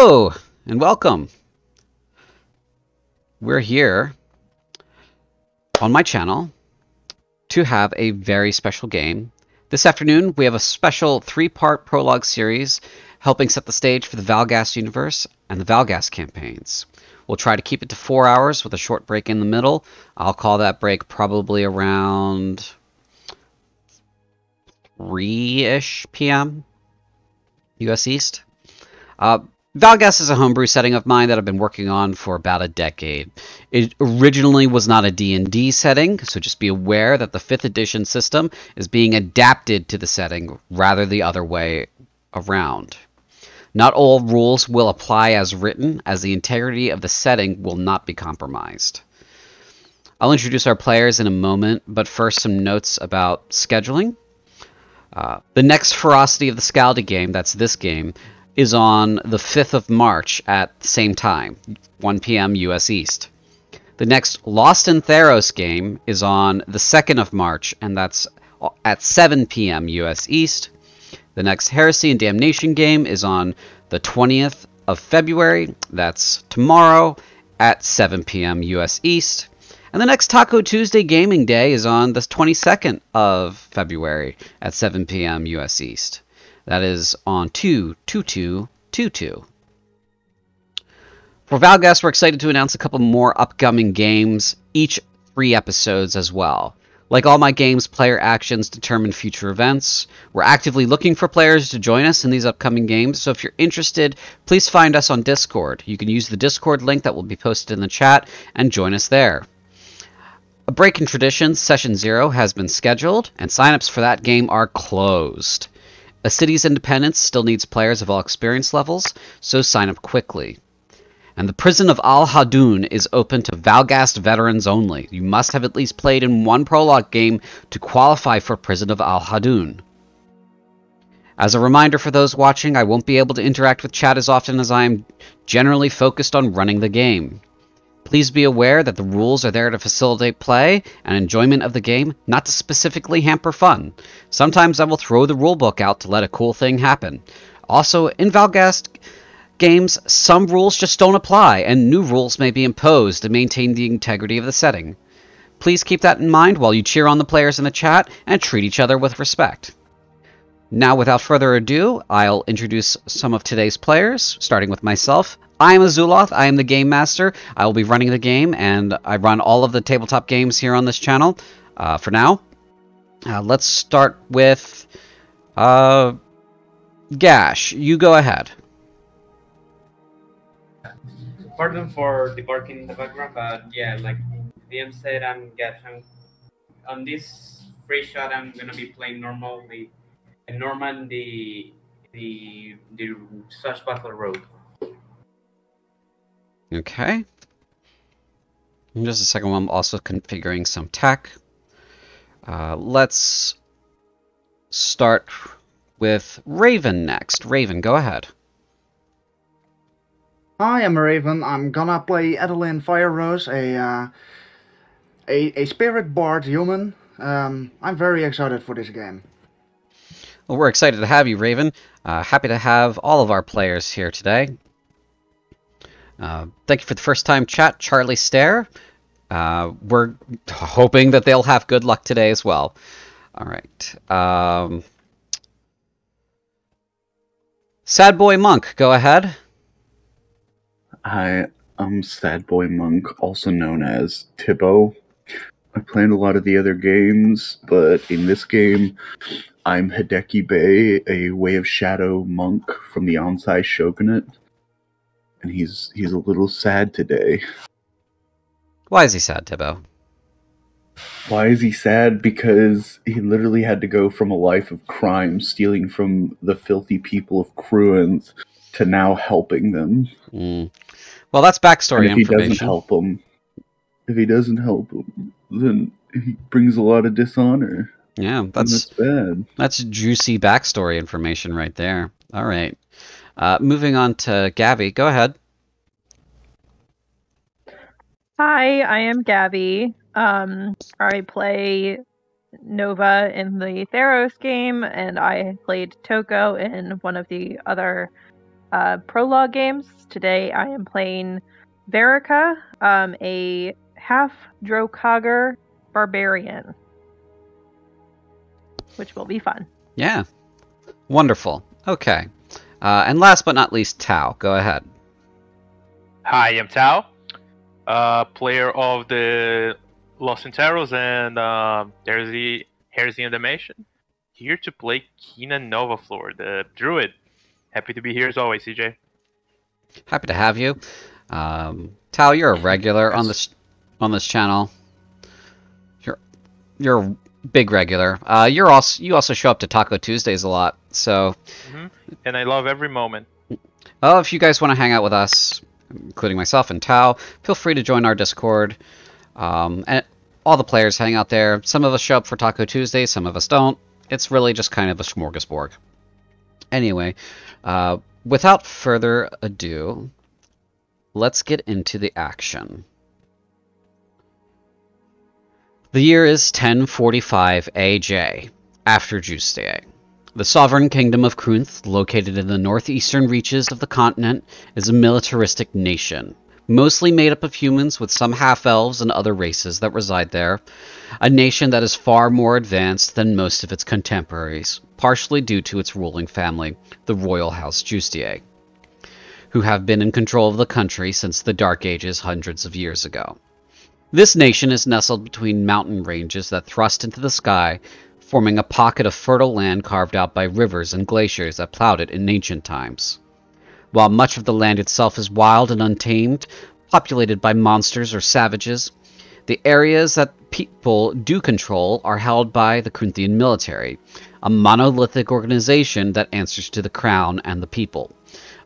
Hello and welcome. We're here on my channel to have a very special game. This afternoon we have a special 3-part prologue series helping set the stage for the Val'Ghast universe and the Val'Ghast campaigns. We'll try to keep it to 4 hours with a short break in the middle. I'll call that break probably around 3-ish p.m. US East. Val'Ghast is a homebrew setting of mine that I've been working on for about a decade. It originally was not a D&D setting, so just be aware that the 5th edition system is being adapted to the setting rather the other way around. Not all rules will apply as written, as the integrity of the setting will not be compromised. I'll introduce our players in a moment, but first some notes about scheduling. The next Ferocity of the Skaldi game, that's this game, is on the 5th of March at the same time, 1 p.m. US East. The next Lost in Theros game is on the 2nd of March, and that's at 7 p.m. US East. The next Heresy and Damnation game is on the 20th of February, that's tomorrow, at 7 p.m. US East. And the next Taco Tuesday Gaming Day is on the 22nd of February at 7 p.m. US East. That is on 2/22/22. For Val'Ghast, we're excited to announce a couple more upcoming games, each 3 episodes as well. Like all my games, player actions determine future events. We're actively looking for players to join us in these upcoming games, so if you're interested, please find us on Discord. You can use the Discord link that will be posted in the chat and join us there. A break in tradition, Session 0 has been scheduled, and signups for that game are closed. A city's independence still needs players of all experience levels, so sign up quickly. And the Prison of Al Hadun is open to Val'Ghast veterans only. You must have at least played in 1 prologue game to qualify for Prison of Al Hadun. As a reminder for those watching, I won't be able to interact with chat as often as I am generally focused on running the game. Please be aware that the rules are there to facilitate play and enjoyment of the game, not to specifically hamper fun. Sometimes I will throw the rulebook out to let a cool thing happen. Also, in Val'Ghast games, some rules just don't apply, and new rules may be imposed to maintain the integrity of the setting. Please keep that in mind while you cheer on the players in the chat and treat each other with respect. Now, without further ado, I'll introduce some of today's players, starting with myself. I am Azuloth. I am the Game Master. I will be running the game, and I run all of the tabletop games here on this channel for now. Let's start with Gash. You go ahead. Pardon for the barking in the background, but yeah, like DM said, I'm Gash. On this free shot, I'm gonna be playing normally, and Norman the swashbuckler rogue. Okay. In just a second, I'm also configuring some tech. Let's start with Raven next. Raven, go ahead. Hi, I'm Raven. I'm gonna play Adeline Firerose, a spirit bard human. I'm very excited for this game. Well, we're excited to have you, Raven. Happy to have all of our players here today. Thank you for the first time chat, Charlie Stare. We're hoping that they'll have good luck today as well. All right. Sad Boy Monk, go ahead. Hi, I'm Sad Boy Monk, also known as Tibbo. I played a lot of the other games, but in this game, I'm Hideki Bey, a Way of Shadow monk from the Ansai Shogunate. And he's a little sad today. Why is he sad, Tibbo? Why is he sad? Because he literally had to go from a life of crime, stealing from the filthy people of Cruinthe, to now helping them. Well, that's backstory and if information. If he doesn't help him, then he brings a lot of dishonor. Yeah, that's bad. That's juicy backstory information right there. All right. Moving on to Gabby. Go ahead. Hi, I am Gabby. I play Nova in the Theros game, and I played Toko in one of the other prologue games. Today I am playing Verica, a half Drokogre barbarian, which will be fun. Yeah. Wonderful. Okay. And last but not least, Tao. Go ahead. Hi, I'm Tao, player of the Lost in Taros and Heresy and Damnation. Here to play Kina Novaflor, the Druid. Happy to be here as always, CJ. Happy to have you. Tao, you're a regular on this channel. You're a big regular. You also show up to Taco Tuesdays a lot. So. And I love every moment. Oh, if you guys want to hang out with us, including myself and Tao, feel free to join our Discord. And all the players hang out there. Some of us show up for Taco Tuesday, some of us don't. It's really just kind of a smorgasbord. Anyway, without further ado, let's get into the action. The year is 1045 AJ, after Justea. The sovereign kingdom of Cruinthe, located in the northeastern reaches of the continent, is a militaristic nation, mostly made up of humans with some half-elves and other races that reside there. A nation that is far more advanced than most of its contemporaries, partially due to its ruling family, the royal house Justea, who have been in control of the country since the Dark Ages hundreds of years ago. This nation is nestled between mountain ranges that thrust into the sky, forming a pocket of fertile land carved out by rivers and glaciers that plowed it in ancient times. While much of the land itself is wild and untamed, populated by monsters or savages, the areas that people do control are held by the Cruinthian military, a monolithic organization that answers to the crown and the people,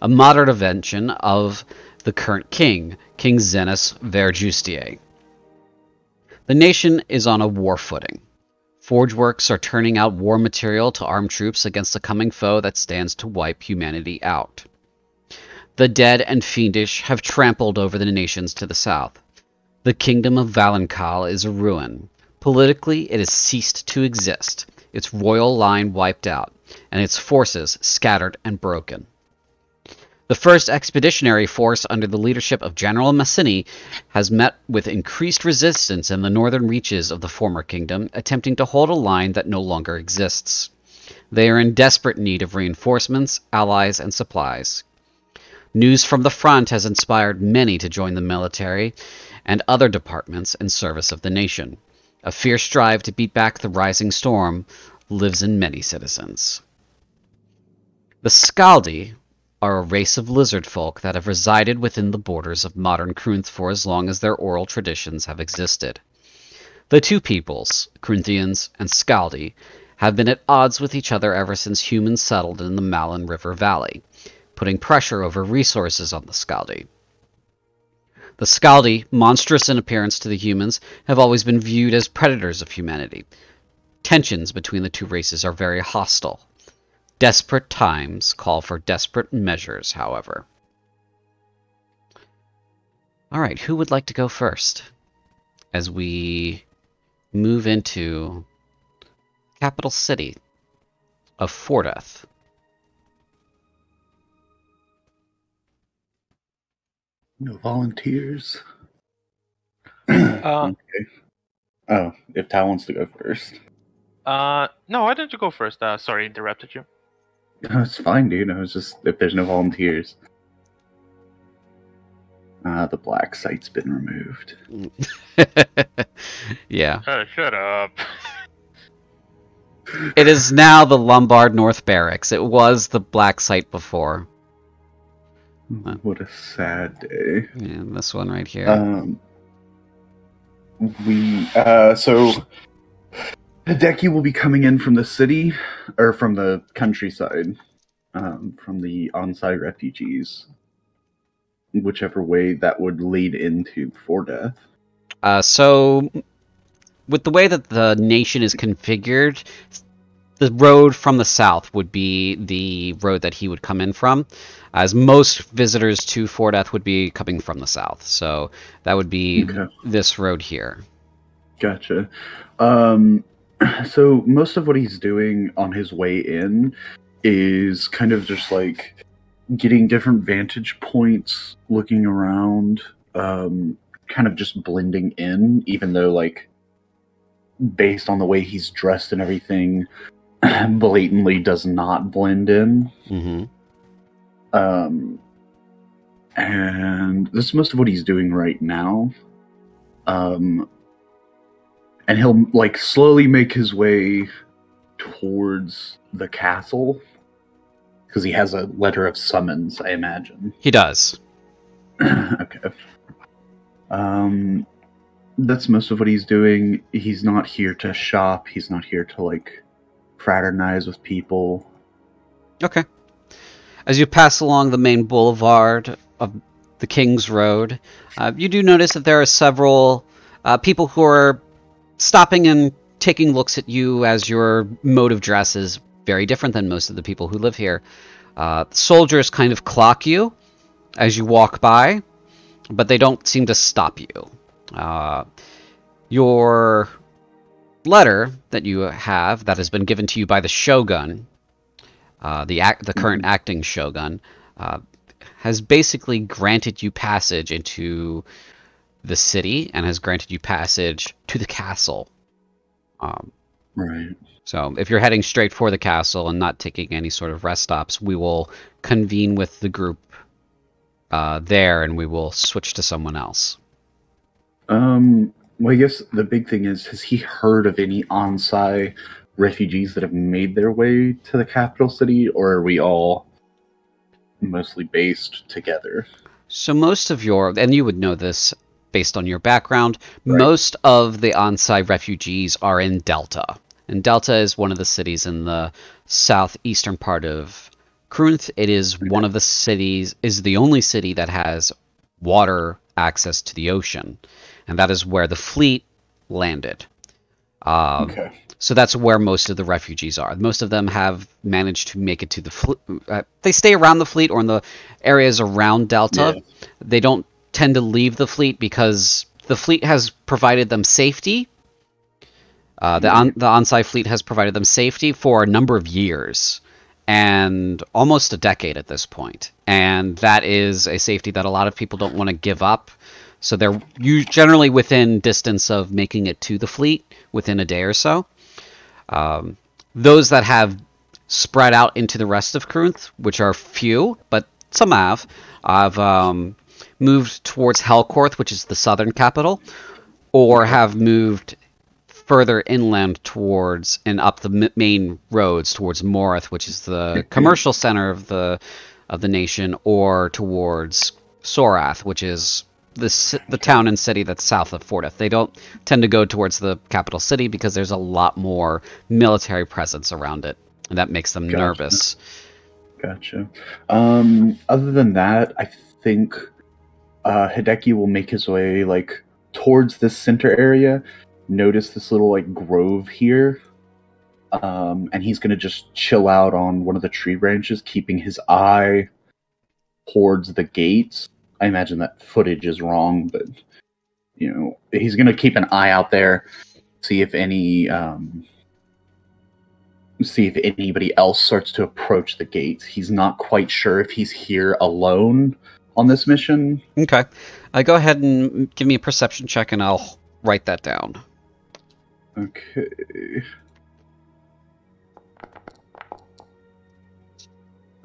a modern invention of the current king, King Zenus Ver Justea. The nation is on a war footing. Forgeworks are turning out war material to arm troops against a coming foe that stands to wipe humanity out. The dead and fiendish have trampled over the nations to the south. The kingdom of Val'Ghast is a ruin. Politically, it has ceased to exist, its royal line wiped out, and its forces scattered and broken. The first expeditionary force under the leadership of General Massini has met with increased resistance in the northern reaches of the former kingdom, attempting to hold a line that no longer exists. They are in desperate need of reinforcements, allies, and supplies. News from the front has inspired many to join the military and other departments in service of the nation. A fierce drive to beat back the rising storm lives in many citizens. The Skaldi are a race of lizard folk that have resided within the borders of modern Cruinthe for as long as their oral traditions have existed. The two peoples, Cruinthians and Skaldi, have been at odds with each other ever since humans settled in the Malin River Valley, putting pressure over resources on the Skaldi. The Skaldi, monstrous in appearance to the humans, have always been viewed as predators of humanity. Tensions between the two races are very hostile. Desperate times call for desperate measures, however. Alright, who would like to go first? As we move into capital city of Fordeth. No volunteers. Uh, Okay. Oh, if Tao wants to go first. no, why don't you go first? Sorry, interrupted you. No, it's fine, dude. I was just, if there's no volunteers. The black site's been removed. Yeah. Shut up. It is now the Lombard North Barracks. It was the black site before. What a sad day. Yeah, this one right here. So Hideki will be coming in from the city, or from the countryside, from the on-site refugees, whichever way that would lead into Fordeth. So, with the way that the nation is configured, the road from the south would be the road that he would come in from, as most visitors to Fordeth would be coming from the south. So that would be this road here. Gotcha. So most of what he's doing on his way in is kind of just like getting different vantage points, looking around, kind of just blending in, even though, like, based on the way he's dressed and everything, blatantly does not blend in. Mm-hmm. And this is most of what he's doing right now. And he'll, like, slowly make his way towards the castle. Because he has a letter of summons, I imagine. He does. Okay. That's most of what he's doing. He's not here to shop. He's not here to, like, fraternize with people. Okay. As you pass along the main boulevard of the King's Road, you do notice that there are several people who are stopping and taking looks at you, as your mode of dress is very different than most of the people who live here. Soldiers kind of clock you as you walk by, but they don't seem to stop you. Your letter that you have, that has been given to you by the Shogun, the current acting Shogun, has basically granted you passage into the city and has granted you passage to the castle. Right. So if you're heading straight for the castle and not taking any sort of rest stops, we will convene with the group there, and we will switch to someone else. Well, I guess the big thing is, has he heard of any Ansai refugees that have made their way to the capital city, or are we all mostly based together? So most of your, and you would know this based on your background, Right. most of the Ansai refugees are in Delta. And Delta is one of the cities in the southeastern part of Cruinthe. It is one of the cities, is the only city that has water access to the ocean. And that is where the fleet landed. Okay. So that's where most of the refugees are. Most of them have managed to make it to the fleet. They stay around the fleet or in the areas around Delta. Yeah. They don't tend to leave the fleet because the fleet has provided them safety. The Ansai fleet has provided them safety for a number of years, and almost a decade at this point. And that is a safety that a lot of people don't want to give up. So they're generally within distance of making it to the fleet within a day or so. Those that have spread out into the rest of Cruinthe, which are few, but some have moved towards Helcorth, which is the southern capital, or have moved further inland towards and up the main roads towards Morith, which is the commercial center of the nation, or towards Sorath, which is the town and city that's south of Fortith. They don't tend to go towards the capital city because there's a lot more military presence around it, and that makes them nervous. Gotcha. Other than that, I think Hideki will make his way, like, towards this center area. Notice this little, like, grove here, and he's gonna just chill out on one of the tree branches, keeping his eye towards the gates. I imagine that footage is wrong, but, you know, he's gonna keep an eye out there, see if anybody else starts to approach the gates. He's not quite sure if he's here alone on this mission. Okay. Go ahead and give me a perception check, and I'll write that down. Okay.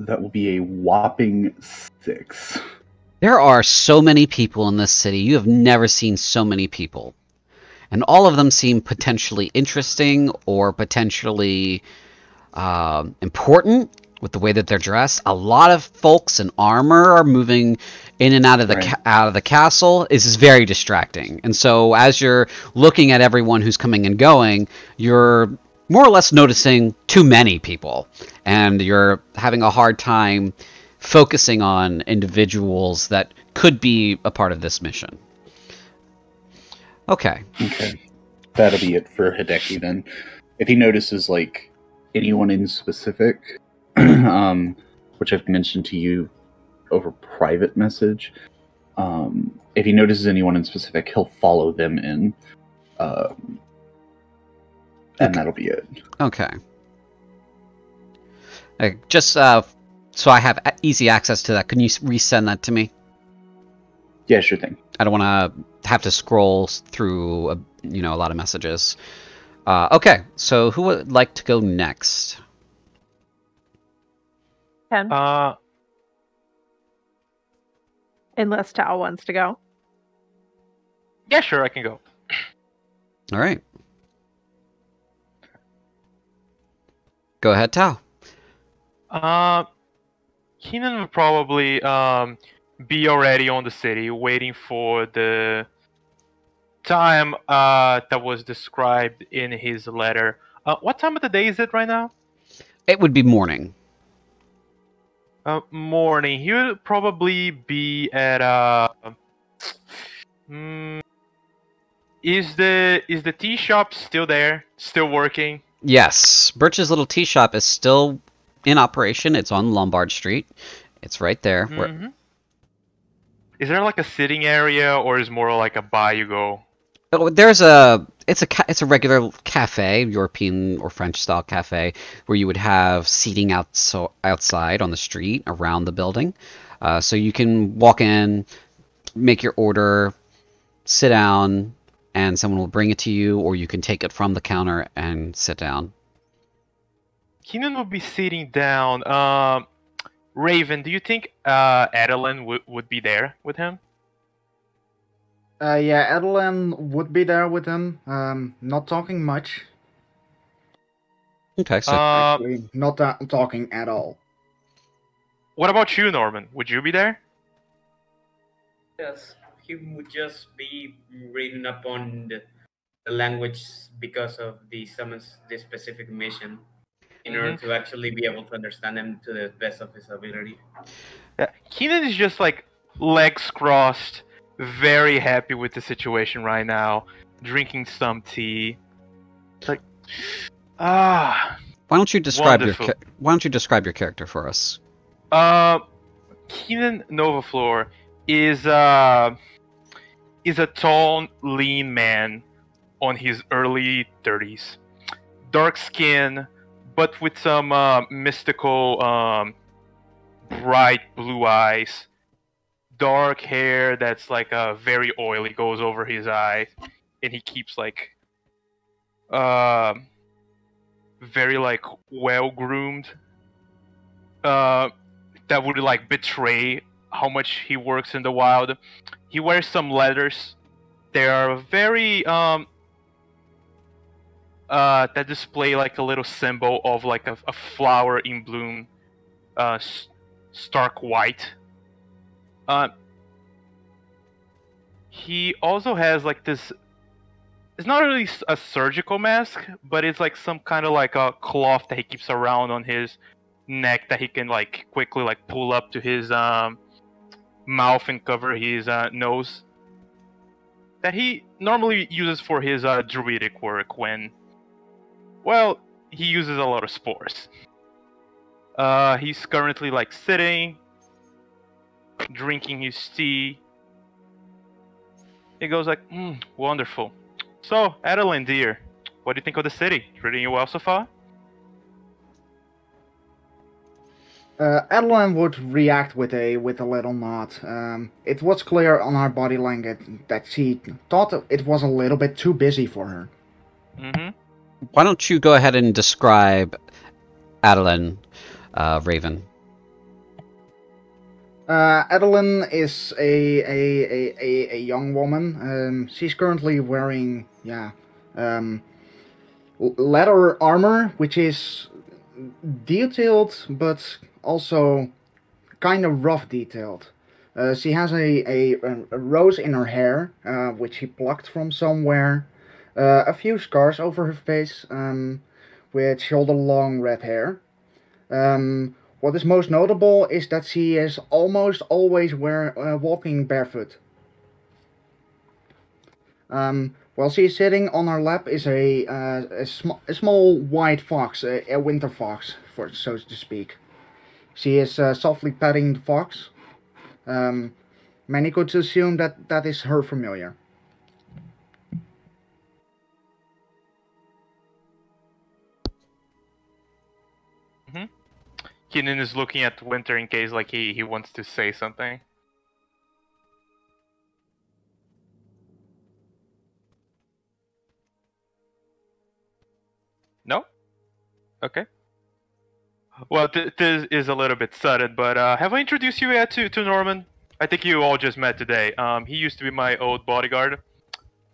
That will be a whopping 6. There are so many people in this city. You have never seen so many people. And all of them seem potentially interesting or potentially important with the way that they're dressed. A lot of folks in armor are moving in and out of the out of the castle. This is very distracting. And so as you're looking at everyone who's coming and going, you're more or less noticing too many people. And you're having a hard time focusing on individuals that could be a part of this mission. Okay. That'll be it for Hideki then. If he notices, like, anyone in specific, which I've mentioned to you over private message, if he notices anyone in specific, he'll follow them in. And that'll be it. Okay. Just so I have easy access to that. Can you resend that to me? Yeah, sure thing. I don't want to have to scroll through a lot of messages. Okay, so who would like to go next? Ken, unless Tao wants to go. Yeah, sure, I can go. All right. Go ahead, Tao. Keenan would probably be already on the city, waiting for the time that was described in his letter. What time of the day is it right now? It would be morning. Morning. He would probably be at Is the tea shop still there? Still working? Yes, Birch's little tea shop is still in operation. It's on Lombard Street. It's right there. Mm-hmm. Is there like a sitting area, or is more like a bar you go? Oh, it's a regular cafe, European or French style cafe, where you would have seating outside on the street around the building. So you can walk in, make your order, sit down, and someone will bring it to you, or you can take it from the counter and sit down. Keenan will be sitting down. Raven, do you think Adeline would be there with him? Yeah, Adeline would be there with him. Not talking much. Okay, so Actually, not talking at all. What about you, Norman? Would you be there? Yes, he would just be reading up on the language because of the summons, the specific mission, in order to actually be able to understand them to the best of his ability. Yeah. Keenan is just like legs crossed, very happy with the situation right now, drinking some tea. It's like, why don't you describe wonderful. your character for us? Keenan Novaflor is a tall, lean man on his early 30s. Dark skin, but with some mystical, bright blue eyes. Dark hair that's like very oily, goes over his eyes, and he keeps like very like well groomed. That would like betray how much he works in the wild. He wears some leathers. They are very that display like a little symbol of like a flower in bloom, stark white. He also has like this. It's not really a surgical mask, but it's like some kind of like a cloth that he keeps around on his neck that he can like quickly like pull up to his mouth and cover his nose. That he normally uses for his druidic work when, well, he uses a lot of spores. He's currently like sitting, drinking his tea. He goes like, wonderful. So, Adeline, dear, what do you think of the city? Treating you well so far? Adeline would react with a little nod. It was clear on her body language that she thought it was a little bit too busy for her. Mm-hmm. Why don't you go ahead and describe Adeline, Raven? Adeline is a young woman. She's currently wearing leather armor, which is detailed but also kind of rough detailed. She has a rose in her hair, which she plucked from somewhere. A few scars over her face, with shoulder long red hair. What is most notable is that she is almost always walking barefoot. While she is sitting on her lap is a small white fox, a winter fox, so to speak. She is softly petting the fox. Many could assume that is her familiar. Keenan is looking at Winter in case like he wants to say something. No? Okay. Well, this is a little bit sudden, but have I introduced you yet to Norman? I think you all just met today. He used to be my old bodyguard.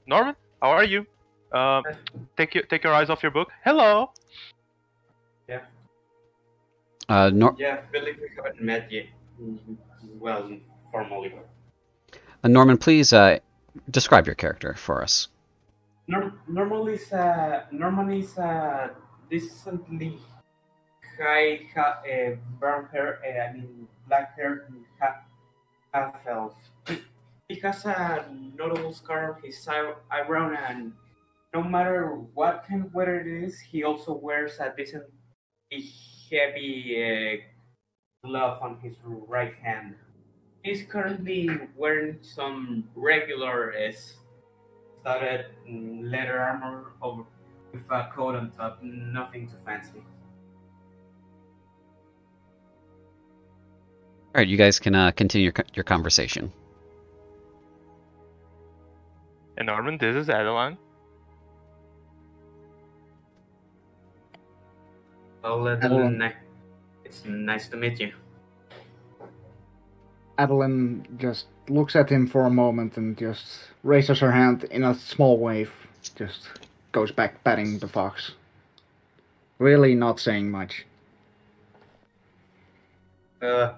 Norman, how are you? Take your eyes off your book. Hello. Yeah. Yeah, I believe we haven't met yet. Well, formally. Norman, please describe your character for us. Norman is decently high, brown hair. Black hair, half elf. He has a notable scar on his eyebrow, and no matter what kind of weather it is, he also wears a decent heavy glove on his right hand. He's currently wearing some regular studded leather armor with a coat on top, nothing too fancy. All right, you guys can continue your conversation. And Norman, this is Adeline. Well, Adeline, it's nice to meet you. Adeline just looks at him for a moment and just raises her hand in a small wave. Just goes back patting the fox. Really not saying much. I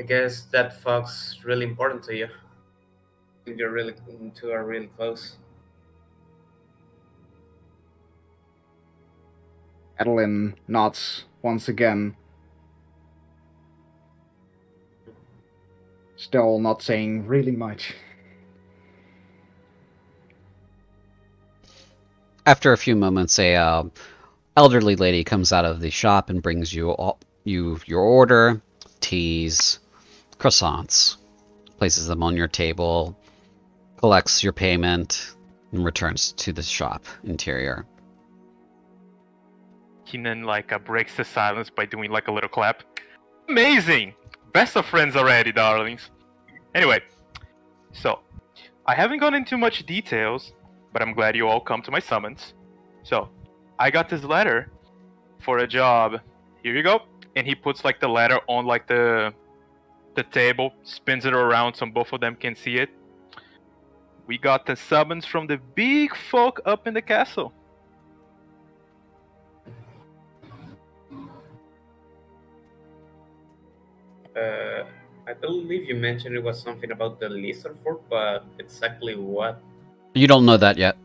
guess that fox is really important to you. You're really close. Adeline nods once again. Still not saying really much. After a few moments, a elderly lady comes out of the shop and brings you your order, teas, croissants, places them on your table, collects your payment, and returns to the shop interior. Keenan breaks the silence by doing a little clap. Amazing! Best of friends already, darlings. Anyway, so I haven't gone into much details, but I'm glad you all come to my summons. So I got this letter for a job. Here you go. And he puts the letter on the table, spins it around so both of them can see it. We got the summons from the big folk up in the castle. I believe you mentioned it was something about the lizard folk, but exactly what? You don't know that yet.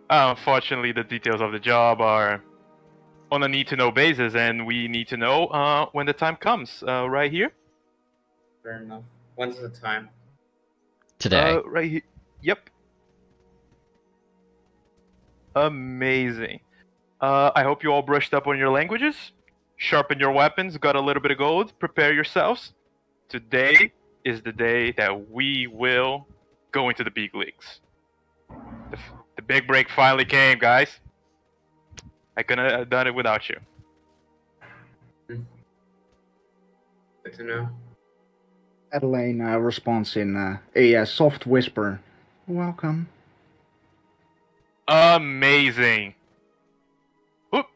Unfortunately, the details of the job are on a need-to-know basis, and we need to know when the time comes. Right here? Fair enough. When's the time? Today. Right here. Yep. Amazing. I hope you all brushed up on your languages. Sharpen your weapons, got a little bit of gold. Prepare yourselves. Today is the day that we will go into the big leagues. The big break finally came, guys. I couldn't have done it without you. Good to know. Adeline responds in a soft whisper. Welcome. Amazing. Whoop.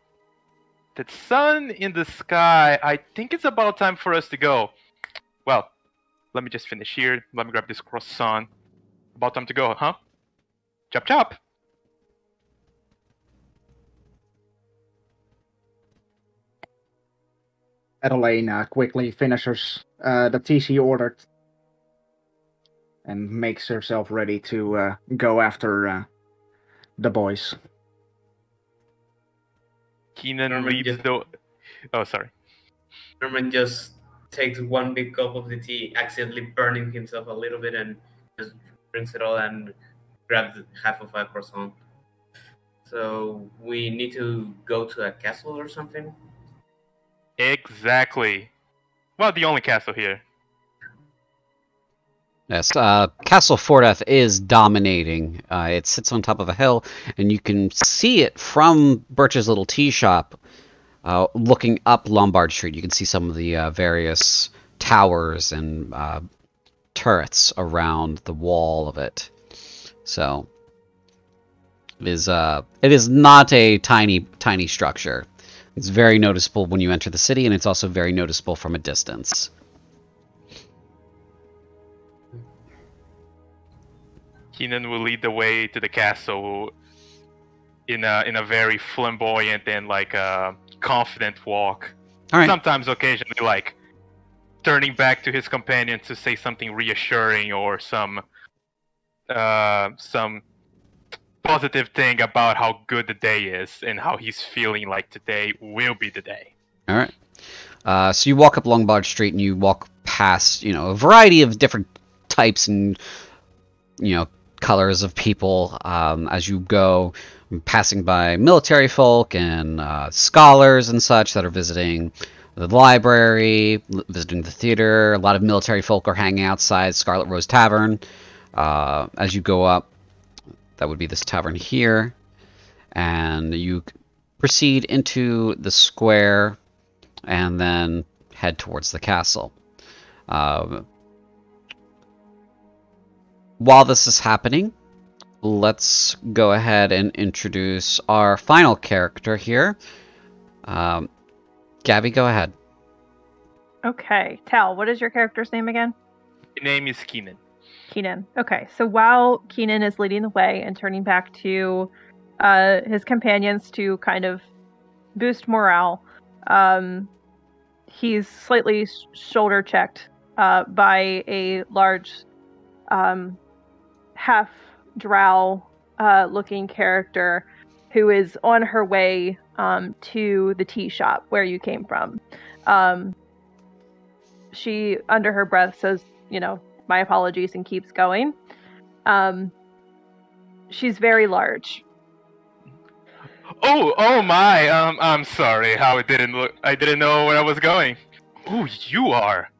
The sun in the sky. I think it's about time for us to go. Well, let me just finish here. Let me grab this croissant. About time to go, huh? Chop chop. Adeline quickly finishes the tea she ordered and makes herself ready to go after the boys. Keenan leaves the... Oh, sorry. Norman just takes one big cup of the tea, accidentally burning himself a little bit, and just drinks it all and grabs half of a croissant. So we need to go to a castle or something? Exactly. Well, the only castle here. Yes, Castle Forteth is dominating. It sits on top of a hill, and you can see it from Birch's little tea shop, looking up Lombard Street. You can see some of the various towers and turrets around the wall of it. So it is not a tiny structure. It's very noticeable when you enter the city, and it's also very noticeable from a distance. Keenan will lead the way to the castle in a very flamboyant and like confident walk. All right. Sometimes, occasionally, like turning back to his companion to say something reassuring or some positive thing about how good the day is and how he's feeling like today will be the day. All right. So you walk up Lombard Street, and you walk past, a variety of different types and, colors of people as you go, passing by military folk and scholars and such that are visiting the library, visiting the theater. A lot of military folk are hanging outside Scarlet Rose Tavern. As you go up, that would be this tavern here, and you proceed into the square and then head towards the castle. While this is happening, let's go ahead and introduce our final character here. Gabby, go ahead. Okay, Tal, what is your character's name again? His name is Keenan. Keenan. Okay, so while Keenan is leading the way and turning back to his companions to kind of boost morale, he's slightly shoulder checked by a large half drow looking character who is on her way to the tea shop where you came from. She, under her breath, says, my apologies, and keeps going. She's very large. Oh my! I'm sorry. How it didn't look. I didn't know where I was going. Oh, you are.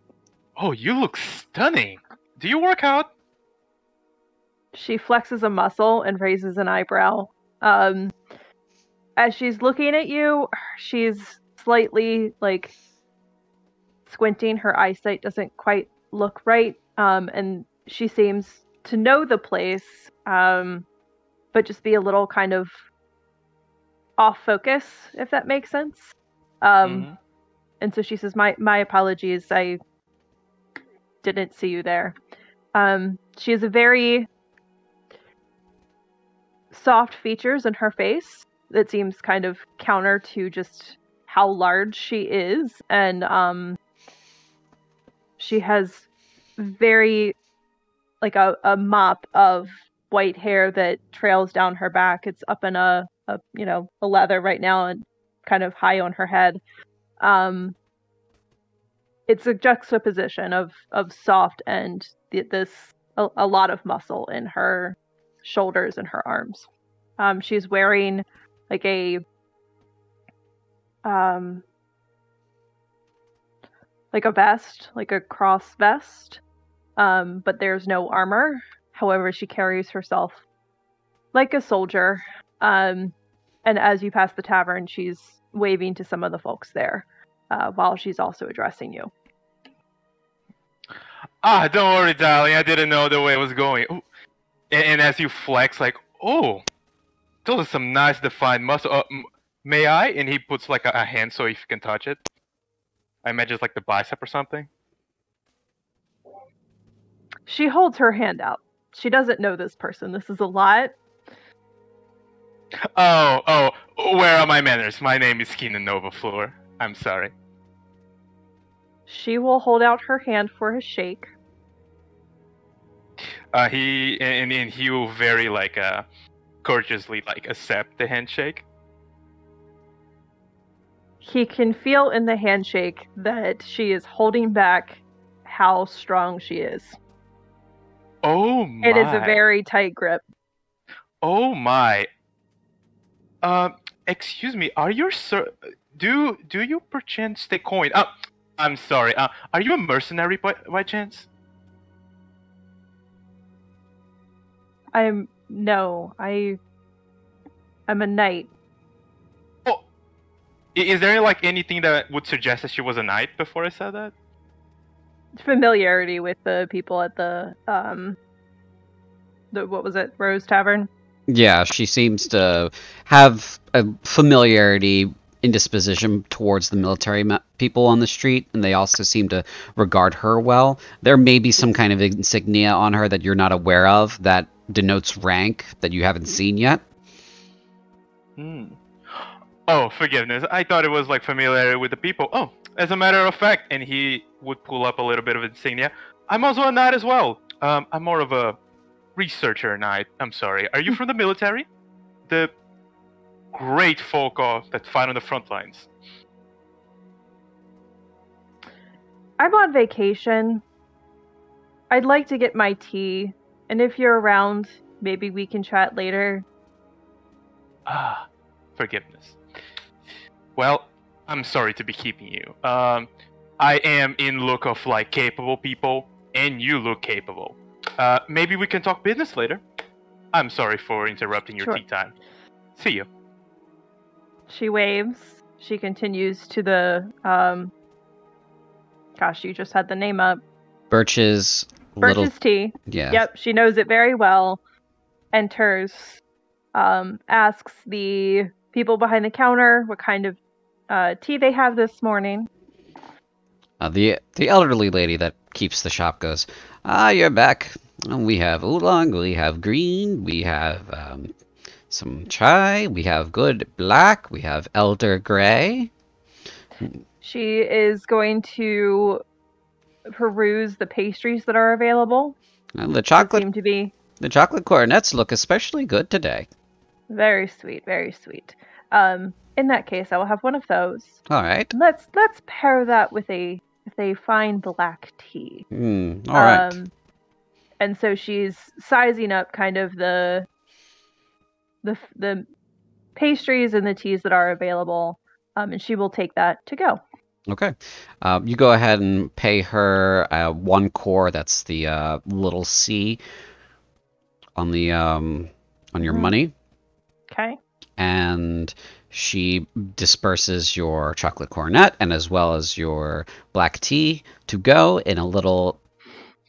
Oh, you look stunning. Do you work out? She flexes a muscle and raises an eyebrow. As she's looking at you, she's slightly squinting. Her eyesight doesn't quite look right. And she seems to know the place, but just be a little kind of off focus, if that makes sense. And so she says, my apologies, I didn't see you there. She has a very soft features in her face that seems kind of counter to just how large she is. And she has very a mop of white hair that trails down her back. It's up in a lather right now and kind of high on her head. It's a juxtaposition of soft and a lot of muscle in her shoulders and her arms. She's wearing a vest, like a cross vest, but there's no armor. However, she carries herself like a soldier. And as you pass the tavern, she's waving to some of the folks there, while she's also addressing you. Don't worry, darling. I didn't know the way it was going. Ooh. And as you flex, those are some nice defined muscle. May I? And he puts a hand so if you can touch it. I imagine it's the bicep or something. She holds her hand out. She doesn't know this person. This is a lot. Oh, where are my manners? My name is Keenan Novafleur. I'm sorry. She will hold out her hand for a shake. He will very courteously accept the handshake. He can feel in the handshake that she is holding back how strong she is. Oh my! It is a very tight grip. Oh my! Excuse me. Are you do you perchance take coin? I'm sorry. Are you a mercenary by chance? I'm a knight. Oh, is there like anything that would suggest that she was a knight before I said that? Familiarity with the people at the what was it, Rose Tavern? Yeah, she seems to have a familiarity, indisposition towards the military people on the street, and they also seem to regard her well. There may be some kind of insignia on her that you're not aware of that denotes rank that you haven't seen yet. Oh, forgiveness. I thought it was like familiarity with the people. Oh, as a matter of fact, and he would pull up a little bit of insignia. I'm also a knight as well. I'm more of a researcher knight. I'm sorry. Are you from the military? The great folk that fight on the front lines. I'm on vacation. I'd like to get my tea, and if you're around, maybe we can chat later. Ah, forgiveness. Well, I'm sorry to be keeping you. I am in look of like capable people, and you look capable. Maybe we can talk business later. I'm sorry for interrupting your tea time. See you. She waves. She continues to the gosh, you just had the name up. Birch's tea. Yeah. Yep, she knows it very well. Enters, asks the people behind the counter what kind of tea they have this morning. The elderly lady that keeps the shop goes, you're back. We have oolong, we have green, we have some chai, we have good black, we have elder gray. She is going to peruse the pastries that are available. And the chocolate seem to be the chocolate cornets look especially good today. Very sweet, very sweet. In that case, I will have one of those. All right. Let's pair that with a fine black tea. All right. And so she's sizing up kind of the pastries and the teas that are available, and she will take that to go. Okay. You go ahead and pay her 1 core. That's the little C on the on your money. Okay. And she disperses your chocolate cornet and as well as your black tea to go in a little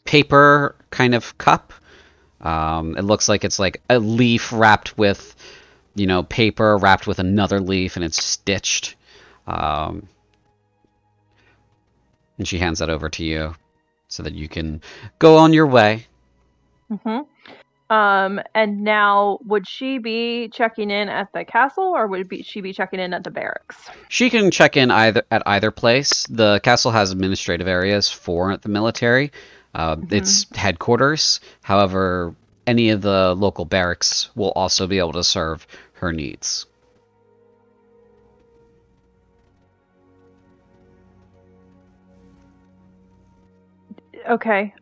paper kind of cup. It looks like it's like a leaf wrapped with, paper wrapped with another leaf, and it's stitched. And she hands that over to you so that you can go on your way. Mm-hmm. And now, would she be checking in at the castle, or she be checking in at the barracks? She can check in at either place. The castle has administrative areas for the military. It's headquarters. However, any of the local barracks will also be able to serve her needs. Okay.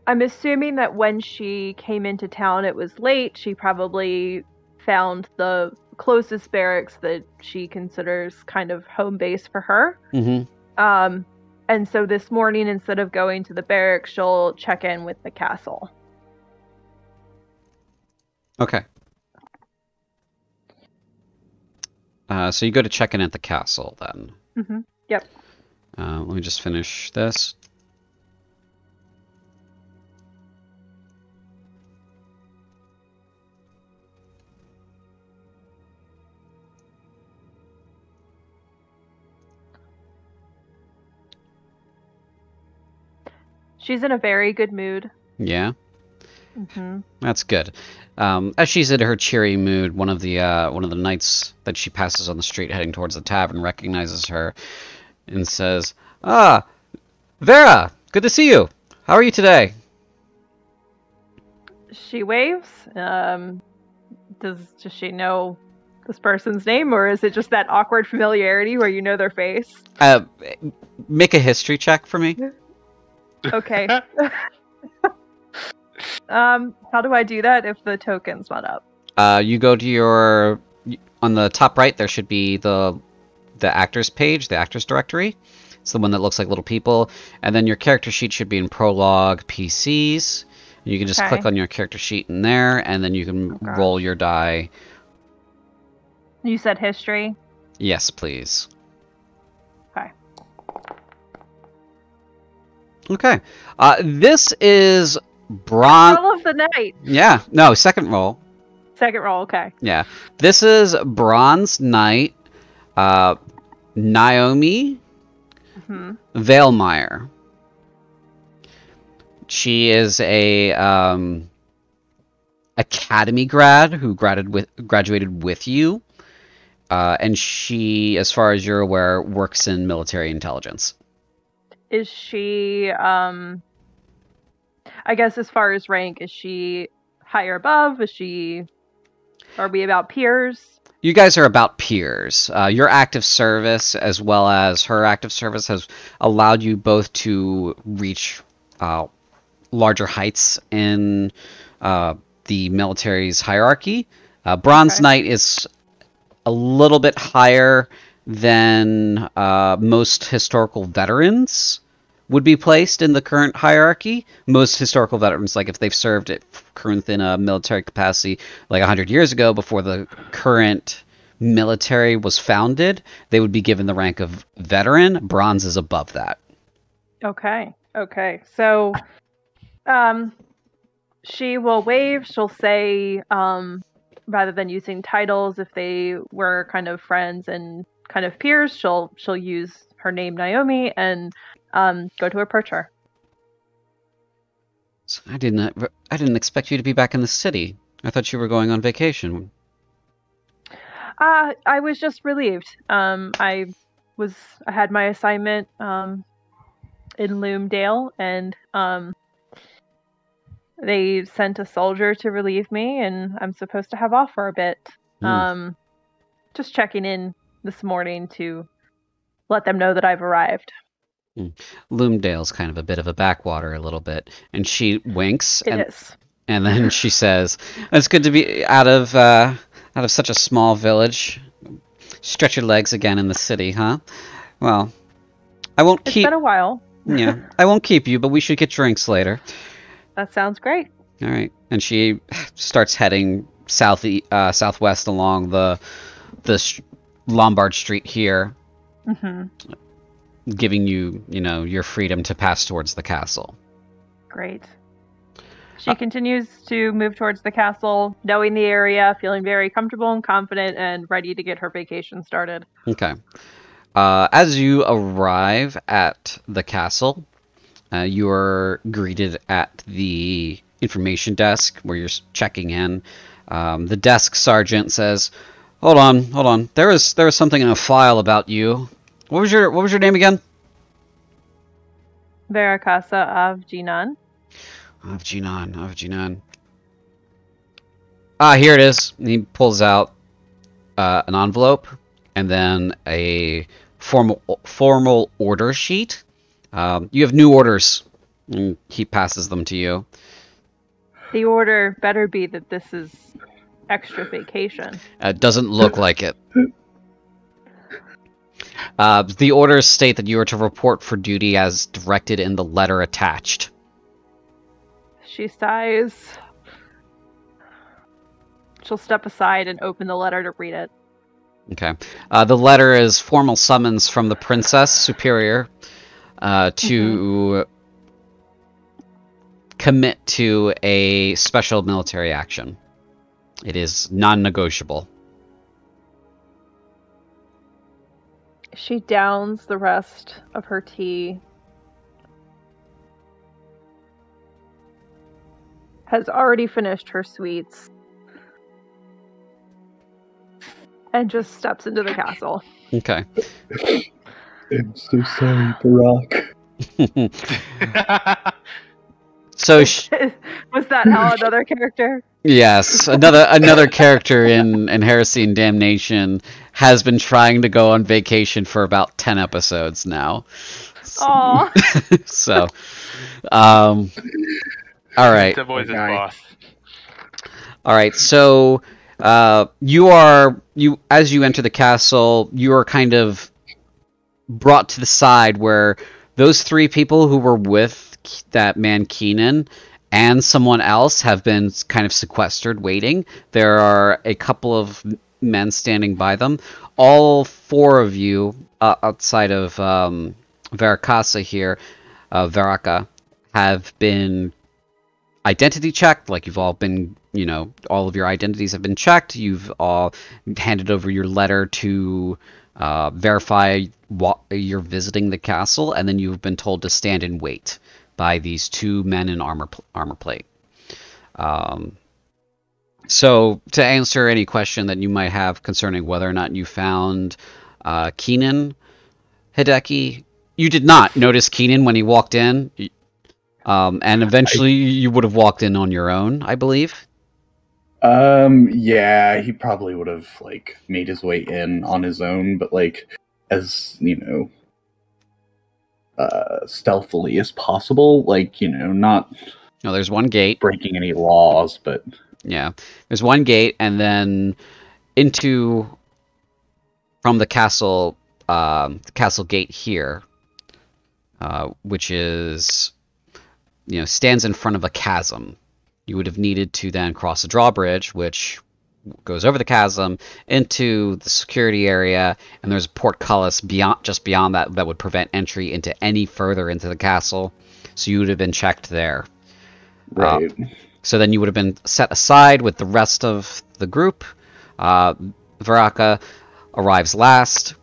I'm assuming that when she came into town, it was late. She probably found the closest barracks that she considers kind of home base for her. Mm-hmm. And so this morning, instead of going to the barracks, she'll check in with the castle. Okay. So you go to check in at the castle, then. Mm-hmm. Yep. Let me just finish this. She's in a very good mood. Yeah? Mm-hmm. That's good. As she's in her cheery mood, one of the knights that she passes on the street heading towards the tavern recognizes her and says, Vera! Good to see you! How are you today? She waves. Does she know this person's name, or is it just that awkward familiarity where you know their face? Make a history check for me. Okay. How do I do that if the token's not up? You go to on the top right, there should be the actors page, the actors directory. It's the one that looks like little people. And then your character sheet should be in Prologue PCs. You can just Okay. click on your character sheet in there, and then you can Okay. roll your die. You said history? Yes, please. Okay. Okay. This is bronze. Roll of the night. Yeah. No, second roll. Second roll, okay. Yeah. This is Bronze Knight, Naomi Hmm. Veilmeyer. She is a academy grad who graduated with you, and she, as far as you're aware, works in military intelligence. Is she, I guess as far as rank, is she higher above? Are we about peers? You guys are about peers. Your active service, as well as her active service, has allowed you both to reach larger heights in the military's hierarchy. Bronze Okay. Knight is a little bit higher than most historical veterans would be placed in the current hierarchy. Most historical veterans, like if they've served at Cruinthe in a military capacity like 100 years ago before the current military was founded, they would be given the rank of veteran. Bronze is above that. Okay. So, she will wave. She'll say, rather than using titles, if they were kind of friends and kind of peers, she'll use her name Naomi and go to approach her. So I didn't expect you to be back in the city. I thought you were going on vacation. I was just relieved. I had my assignment in Loomdale, and they sent a soldier to relieve me, and I'm supposed to have off for a bit. Just checking in this morning to let them know that I've arrived. Loomdale's kind of a bit of a backwater, a little bit, and she winks. It is. And then she says, "It's good to be out of such a small village. Stretch your legs again in the city, huh? Well, I won't It's keep. been a while. Yeah, I won't keep you, but we should get drinks later." That sounds great. All right, and she starts heading southwest along the Lombard Street here, giving you, your freedom to pass towards the castle. Great. She continues to move towards the castle, knowing the area, feeling very comfortable and confident, and ready to get her vacation started. Okay. As you arrive at the castle, you are greeted at the information desk where you're checking in. The desk sergeant says, "Hold on. There was something in a file about you. What was your name again?" Veracasa of Jinan. Of Jinan. Here it is. And he pulls out an envelope and then a formal order sheet. You have new orders, and he passes them to you. The order better be that this is extra vacation. Doesn't look like it. The orders state that you are to report for duty as directed in the letter attached. She sighs. She'll step aside and open the letter to read it. Okay. The letter is formal summons from the Princess Superior to commit to a special military action. It is non-negotiable. She downs the rest of her tea. Has already finished her sweets. And just steps into the castle. Okay. I'm so sorry, Barack. So Was that how another character? yes, another character in Heresy and Damnation has been trying to go on vacation for about 10 episodes now. Aww. So, all right. The boys' Okay. boss. All right. So, you as you enter the castle, you are kind of brought to the side where those three people who were with that man Keenan and someone else have been kind of sequestered, waiting. There are a couple of men standing by them. All four of you, outside of Veracasa here, Veraka, have been identity checked. Like, you've all been, all of your identities have been checked. You've all handed over your letter to verify you're visiting the castle, and then you've been told to stand and wait by these two men in armor plate. So, to answer any question that you might have concerning whether or not you found Keenan, Hideki, you did not notice Keenan when he walked in, and eventually you would have walked in on your own, I believe. Yeah, he probably would have, made his way in on his own, but, as, stealthily as possible, not... No, there's one gate. Breaking any laws, but... Yeah, there's one gate, and then from the castle gate here, which is, stands in front of a chasm. You would have needed to then cross a drawbridge, which goes over the chasm into the security area, and there's a portcullis just beyond that would prevent entry into any further into the castle. So you would have been checked there. Right. So then you would have been set aside with the rest of the group. Veraka arrives last,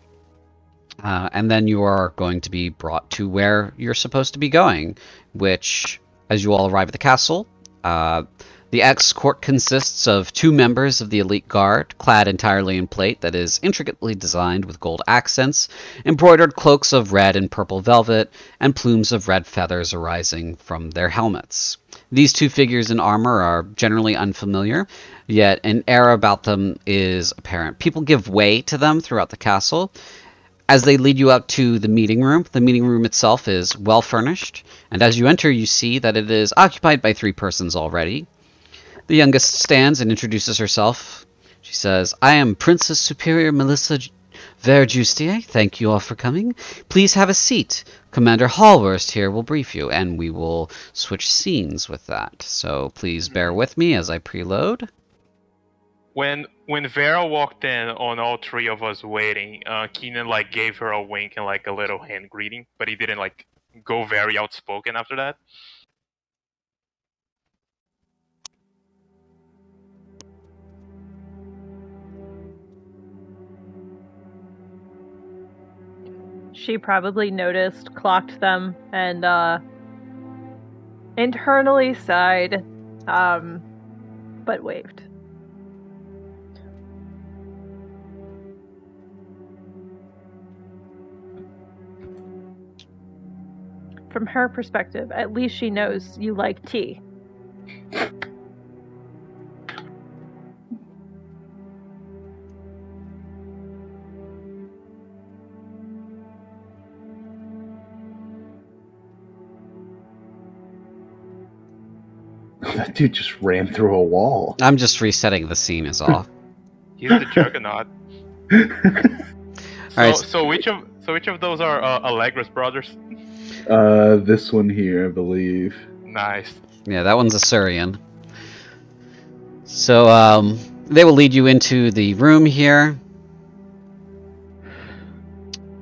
and then you are going to be brought to where you're supposed to be going, which, as you all arrive at the castle, the escort consists of 2 members of the elite guard, clad entirely in plate that is intricately designed with gold accents, embroidered cloaks of red and purple velvet, and plumes of red feathers arising from their helmets. These 2 figures in armor are generally unfamiliar, yet an air about them is apparent. People give way to them throughout the castle. As they lead you up to the meeting room itself is well furnished, and as you enter you see that it is occupied by 3 persons already. The youngest stands and introduces herself. She says, "I am Princess Superior Melissa Justea. Thank you all for coming. Please have a seat. Commander Hallworst here will brief you," and we will switch scenes with that. So please bear with me as I preload. When Vera walked in on all 3 of us waiting, Keenan gave her a wink and a little hand greeting, but he didn't go very outspoken after that. She probably noticed, clocked them, and internally sighed, but waved. From her perspective, at least she knows you like tea. That dude just ran through a wall. I'm just resetting the scene is all. He's the juggernaut. Alright. So which of those are Allegra's brothers? This one here, I believe. Nice. Yeah, that one's a Surian. So, they will lead you into the room here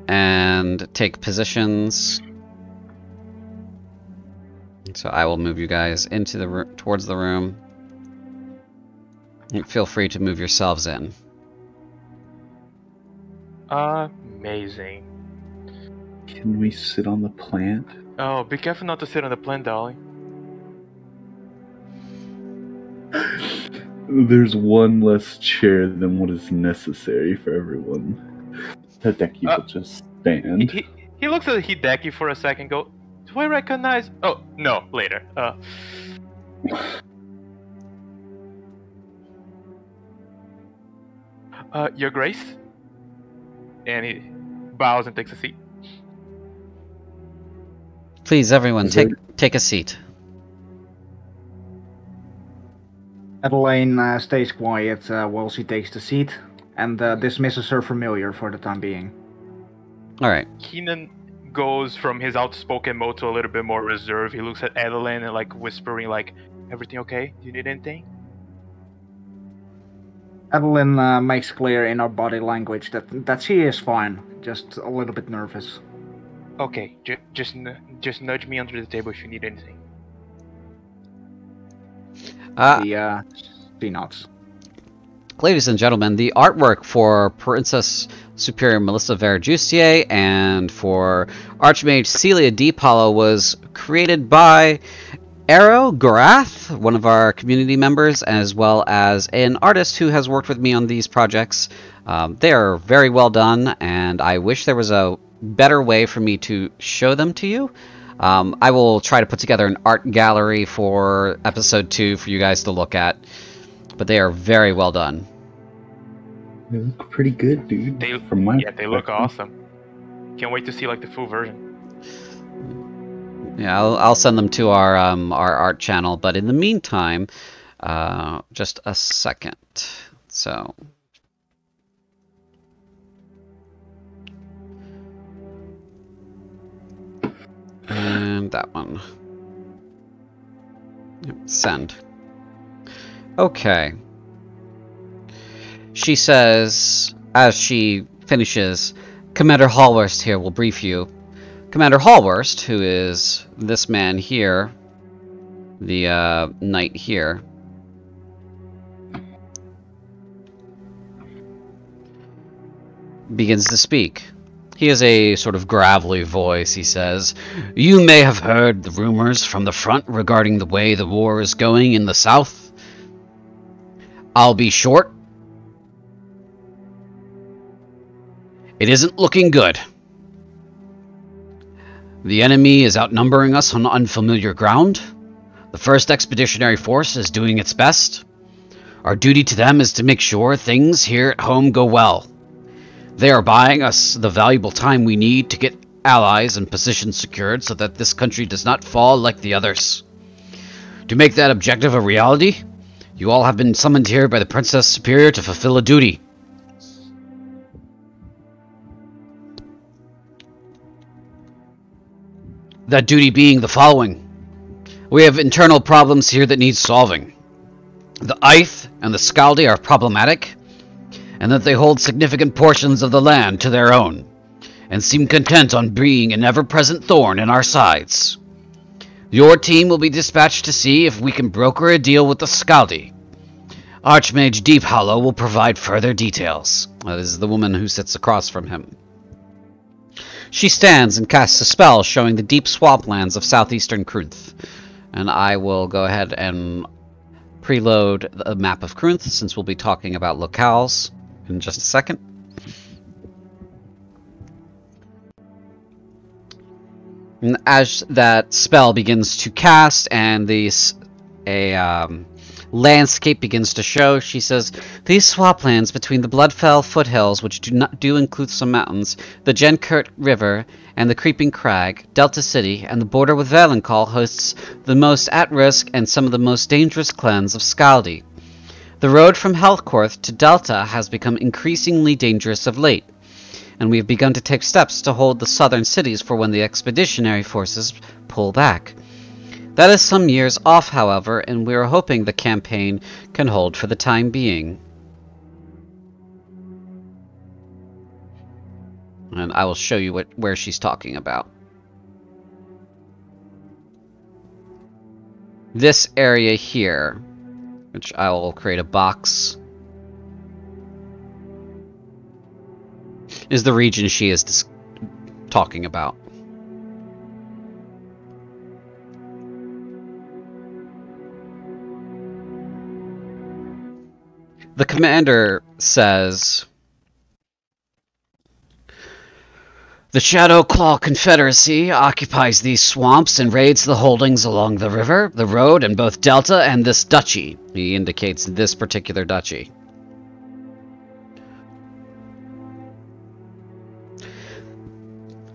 and take positions. So I will move you guys into the towards the room. Feel free to move yourselves in. Amazing. Can we sit on the plant? Oh, be careful not to sit on the plant, darling. There's one less chair than what is necessary for everyone. Hideki will just stand. He looks at Hideki for a second, go, "Do I recognize..." Oh, no, later. Your Grace? And he bows and takes a seat. Please, everyone, take a seat. Adelaine stays quiet while she takes the seat and dismisses her familiar for the time being. Alright. Keenan goes from his outspoken mode to a little bit more reserved. He looks at Adeline and like whispering, like, "Everything okay? Do you need anything?" Adeline makes clear in her body language that she is fine, just a little bit nervous. Okay, just nudge me under the table if you need anything. She nods. Ladies and gentlemen, the artwork for Princess Superior Melissa Justea and for Archmage Celia Deephollow was created by Arrow Gorath, one of our community members, as well as an artist who has worked with me on these projects. They are very well done, and I wish there was a better way for me to show them to you. I will try to put together an art gallery for episode 2 for you guys to look at, but they are very well done. They look pretty good, dude. They look awesome. Can't wait to see like the full version. Yeah, I'll send them to our art channel, but in the meantime, just a second. So. And that one. Yep, send. Okay. She says, as she finishes, Commander Hallworst here will brief you. Commander Hallworst, who is this man here, the knight here, begins to speak. He has a sort of gravelly voice. He says, "You may have heard the rumors from the front regarding the way the war is going in the south. I'll be short. It isn't looking good. The enemy is outnumbering us on unfamiliar ground. The 1st Expeditionary Force is doing its best. Our duty to them is to make sure things here at home go well. They are buying us the valuable time we need to get allies and positions secured so that this country does not fall like the others. To make that objective a reality, you all have been summoned here by the Princess Superior to fulfill a duty. That duty being the following. We have internal problems here that need solving. The Ith and the Skaldi are problematic, and that they hold significant portions of the land to their own, and seem content on being an ever-present thorn in our sides. Your team will be dispatched to see if we can broker a deal with the Skaldi. Archmage Deephollow will provide further details." That is the woman who sits across from him. She stands and casts a spell showing the deep swamplands of southeastern Cruinthe. And I will go ahead and preload the map of Cruinthe, since we'll be talking about locales in just a second. And as that spell begins to cast and landscape begins to show, she says, "These swamplands between the Bloodfell foothills, which do include some mountains, the Genkert River, and the Creeping Crag, Delta City, and the border with Valencal hosts the most at-risk and some of the most dangerous clans of Skaldi. The road from Helcorth to Delta has become increasingly dangerous of late, and we have begun to take steps to hold the southern cities for when the expeditionary forces pull back. That is some years off, however, and we are hoping the campaign can hold for the time being." And I will show you where she's talking about. This area here, which I will create a box, is the region she is talking about. The commander says, "The Shadow Claw Confederacy occupies these swamps and raids the holdings along the river, the road, and both Delta and this duchy." He indicates this particular duchy.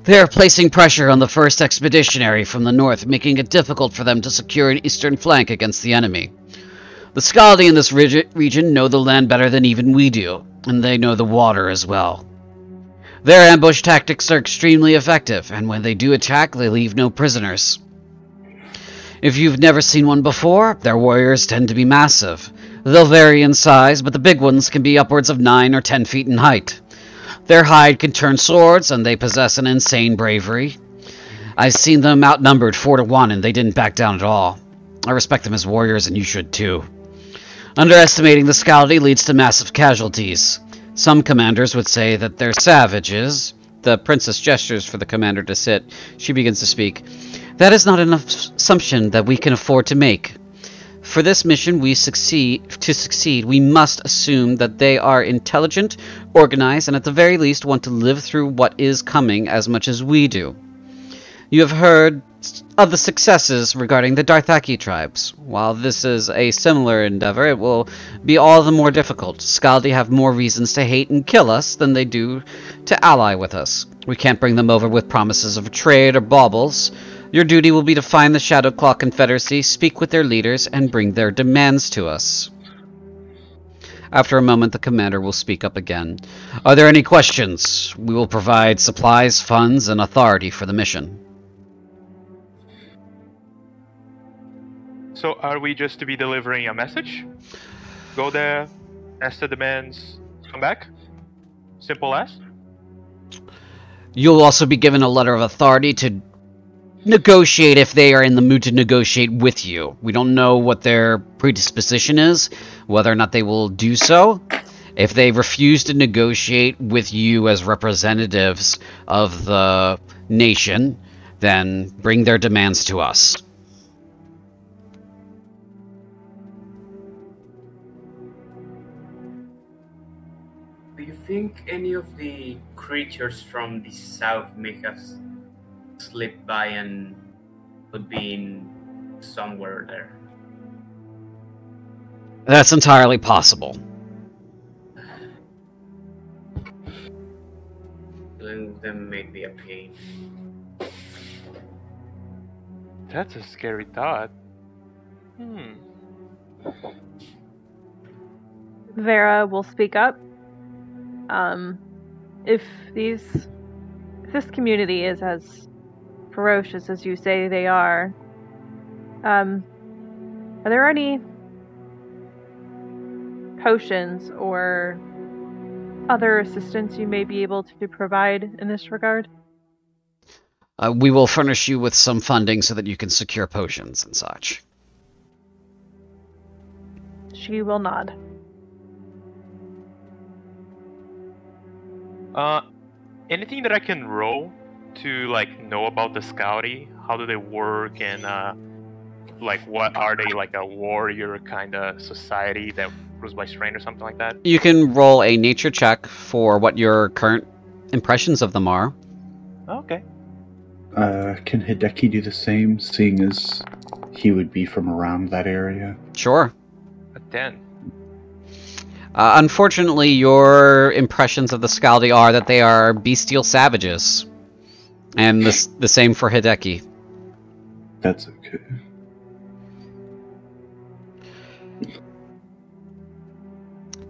"They are placing pressure on the 1st Expeditionary from the north, making it difficult for them to secure an eastern flank against the enemy. The Skaldi in this region know the land better than even we do, and they know the water as well. Their ambush tactics are extremely effective, and when they do attack, they leave no prisoners. If you've never seen one before, their warriors tend to be massive. They'll vary in size, but the big ones can be upwards of 9 or 10 feet in height. Their hide can turn swords, and they possess an insane bravery. I've seen them outnumbered 4 to 1, and they didn't back down at all. I respect them as warriors, and you should too. Underestimating the Skaldi leads to massive casualties. Some commanders would say that they're savages. The princess gestures for the commander to sit. She begins to speak. That is not an assumption that we can afford to make. For this mission to succeed, we must assume that they are intelligent, organized, and at the very least want to live through what is coming as much as we do. You have heard of the successes regarding the Darthaki tribes. While this is a similar endeavor, it will be all the more difficult. Skaldi have more reasons to hate and kill us than they do to ally with us. We can't bring them over with promises of trade or baubles. Your duty will be to find the Shadowclaw Confederacy, speak with their leaders, and bring their demands to us. After a moment, the commander will speak up again. Are there any questions? We will provide supplies, funds, and authority for the mission. So are we just to be delivering a message? Go there, ask the demands, come back? Simple as? You'll also be given a letter of authority to negotiate if they are in the mood to negotiate with you. We don't know what their predisposition is, whether or not they will do so. If they refuse to negotiate with you as representatives of the nation, then bring their demands to us. Do you think any of the creatures from the south may have slipped by and could be in somewhere there? That's entirely possible. Dealing with them may be a pain. That's a scary thought. Vera will speak up. If this community is as ferocious as you say they are there any potions or other assistance you may be able to provide in this regard? We will furnish you with some funding so that you can secure potions and such. She will nod. Anything that I can roll to know about the Skaldi? How do they work, and what are they, like a warrior kind of society that rules by strength or something like that? You can roll a nature check for what your current impressions of them are. Okay. Can Hideki do the same, seeing as he would be from around that area? Sure. A 10. Unfortunately, your impressions of the Skaldi are that they are bestial savages. And the same for Hideki. That's okay.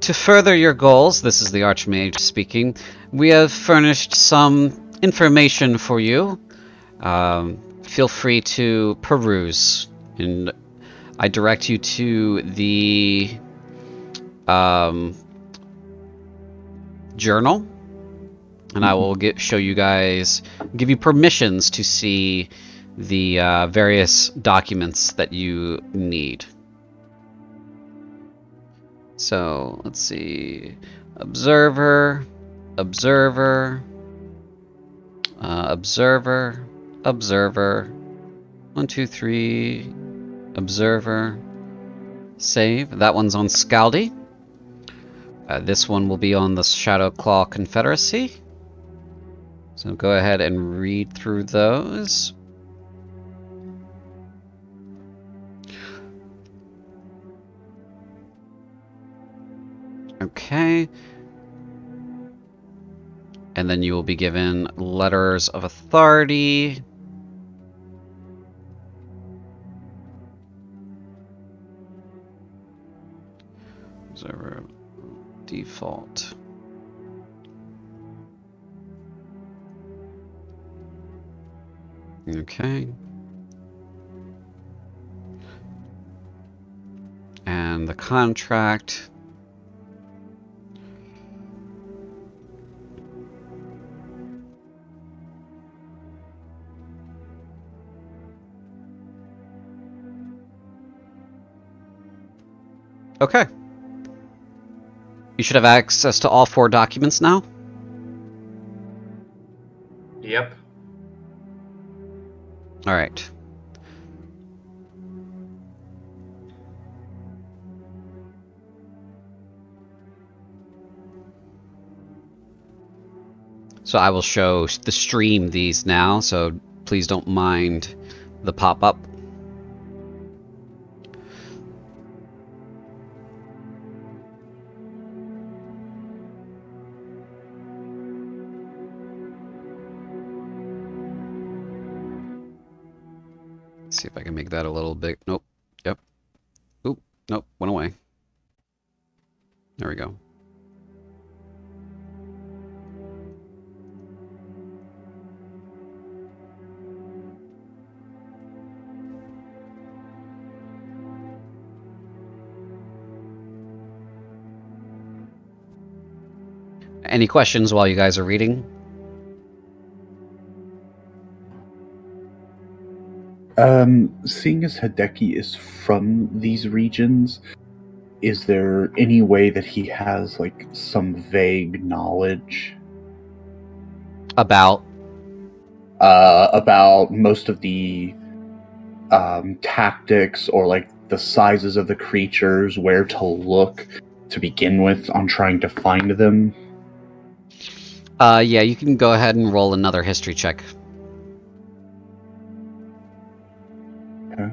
To further your goals, this is the Archmage speaking, we have furnished some information for you. Feel free to peruse. And I direct you to the journal, and I will show you guys, give you permissions to see the various documents that you need. So let's see, observer, observer, observer, observer, 1, 2, 3, observer, save. That one's on Skaldi. This one will be on the Shadowclaw Confederacy. So go ahead and read through those. Okay. And then you will be given letters of authority. Observer default. Okay. And the contract. Okay. You should have access to all 4 documents now. Yep. All right. So I will show the stream these now, so please don't mind the pop-up. See if I can make that a little bit. Nope. Yep. Oop. Nope. Went away. There we go. Any questions while you guys are reading? Seeing as Hideki is from these regions, is there any way that he has, like, some vague knowledge About? about most of the tactics or, like, the sizes of the creatures, where to look to begin with on trying to find them? Yeah, you can go ahead and roll another history check. Okay.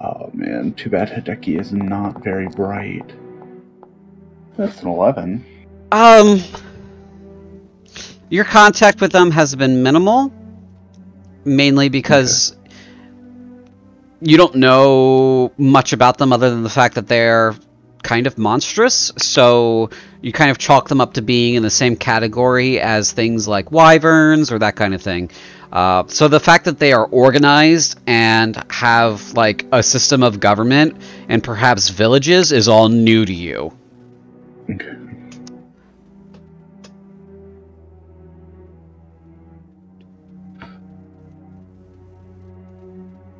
Oh man, too bad Hideki is not very bright. That's an 11. Your contact with them has been minimal, mainly because you don't know much about them other than the fact that they're kind of monstrous, so you kind of chalk them up to being in the same category as things like wyverns or that kind of thing. So the fact that they are organized and have like a system of government and perhaps villages is all new to you. Okay.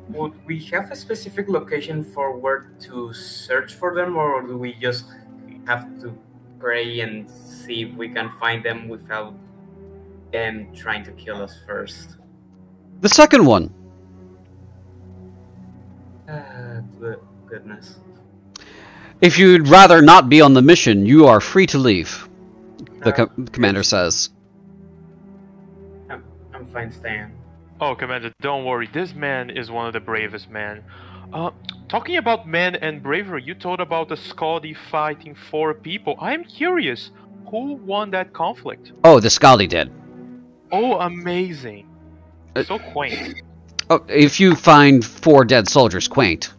Would we have a specific location for where to search for them, or do we just have to pray and see if we can find them without them trying to kill us first? The second one. Goodness. If you'd rather not be on the mission, you are free to leave, the commander says. I'm fine staying. Oh, Commander, don't worry. This man is one of the bravest men. Talking about men and bravery, you told about the Skaldi fighting 4 people. I am curious, who won that conflict? Oh, the Skaldi did. Oh, amazing. So quaint. Oh, if you find 4 dead soldiers quaint.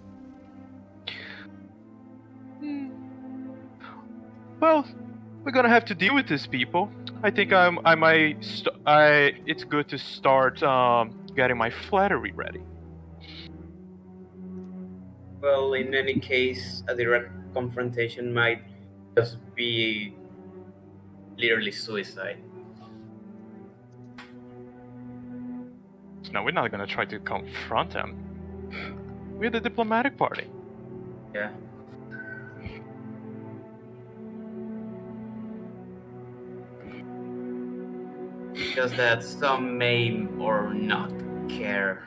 Well, we're gonna have to deal with these people. I think it's good to start getting my flattery ready. Well, in any case, a direct confrontation might just be literally suicide. No, we're not gonna try to confront them. We're the diplomatic party. Yeah. Just that some may or not care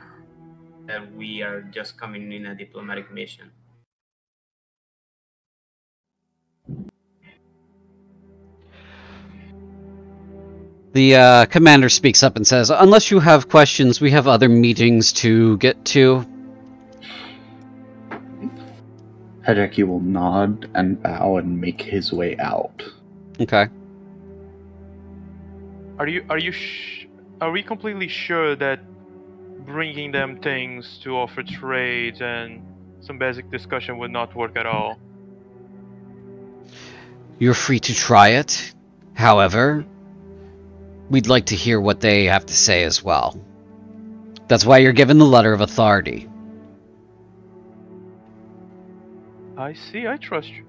that we are just coming in a diplomatic mission. The commander speaks up and says, unless you have questions, we have other meetings to get to. Hideki will nod and bow and make his way out. Okay. Are we completely sure that bringing them things to offer trade and some basic discussion would not work at all? You're free to try it. However, we'd like to hear what they have to say as well. That's why you're given the letter of authority. I see, I trust you.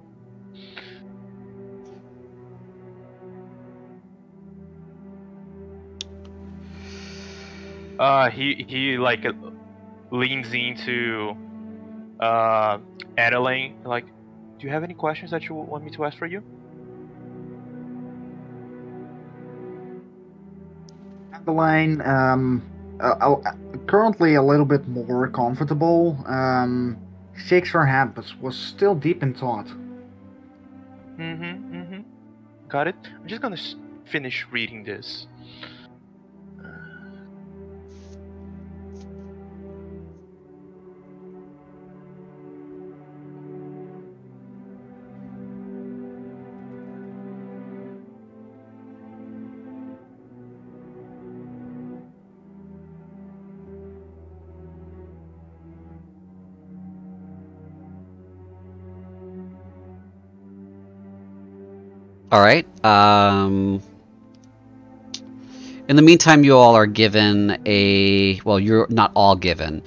He like leans into Adeline, like, do you have any questions that you want me to ask for you? Adeline, currently a little bit more comfortable, shakes her head, but was still deep in thought. Got it. I'm just gonna finish reading this. Alright, in the meantime, you all are given a... Well, you're not all given.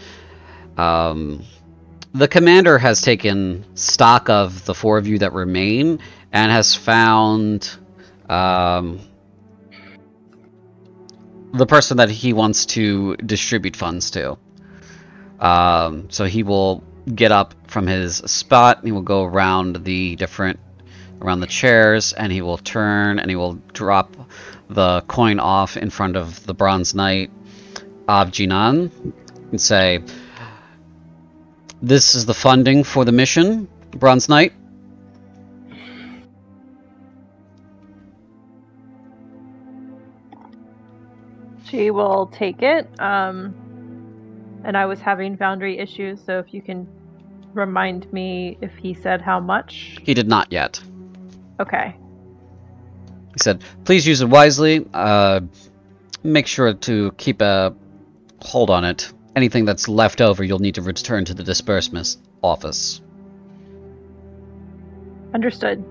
The commander has taken stock of the four of you that remain, and has found the person that he wants to distribute funds to. So he will get up from his spot, he will go around the chairs, and he will turn and he will drop the coin off in front of the Bronze Knight of Jinan and say, "This is the funding for the mission, Bronze Knight." She will take it. And I was having Foundry issues, so if you can remind me if he said how much. He did not yet. Okay. He said, "Please use it wisely. Make sure to keep a hold on it. Anything that's left over, you'll need to return to the disbursement office." Understood.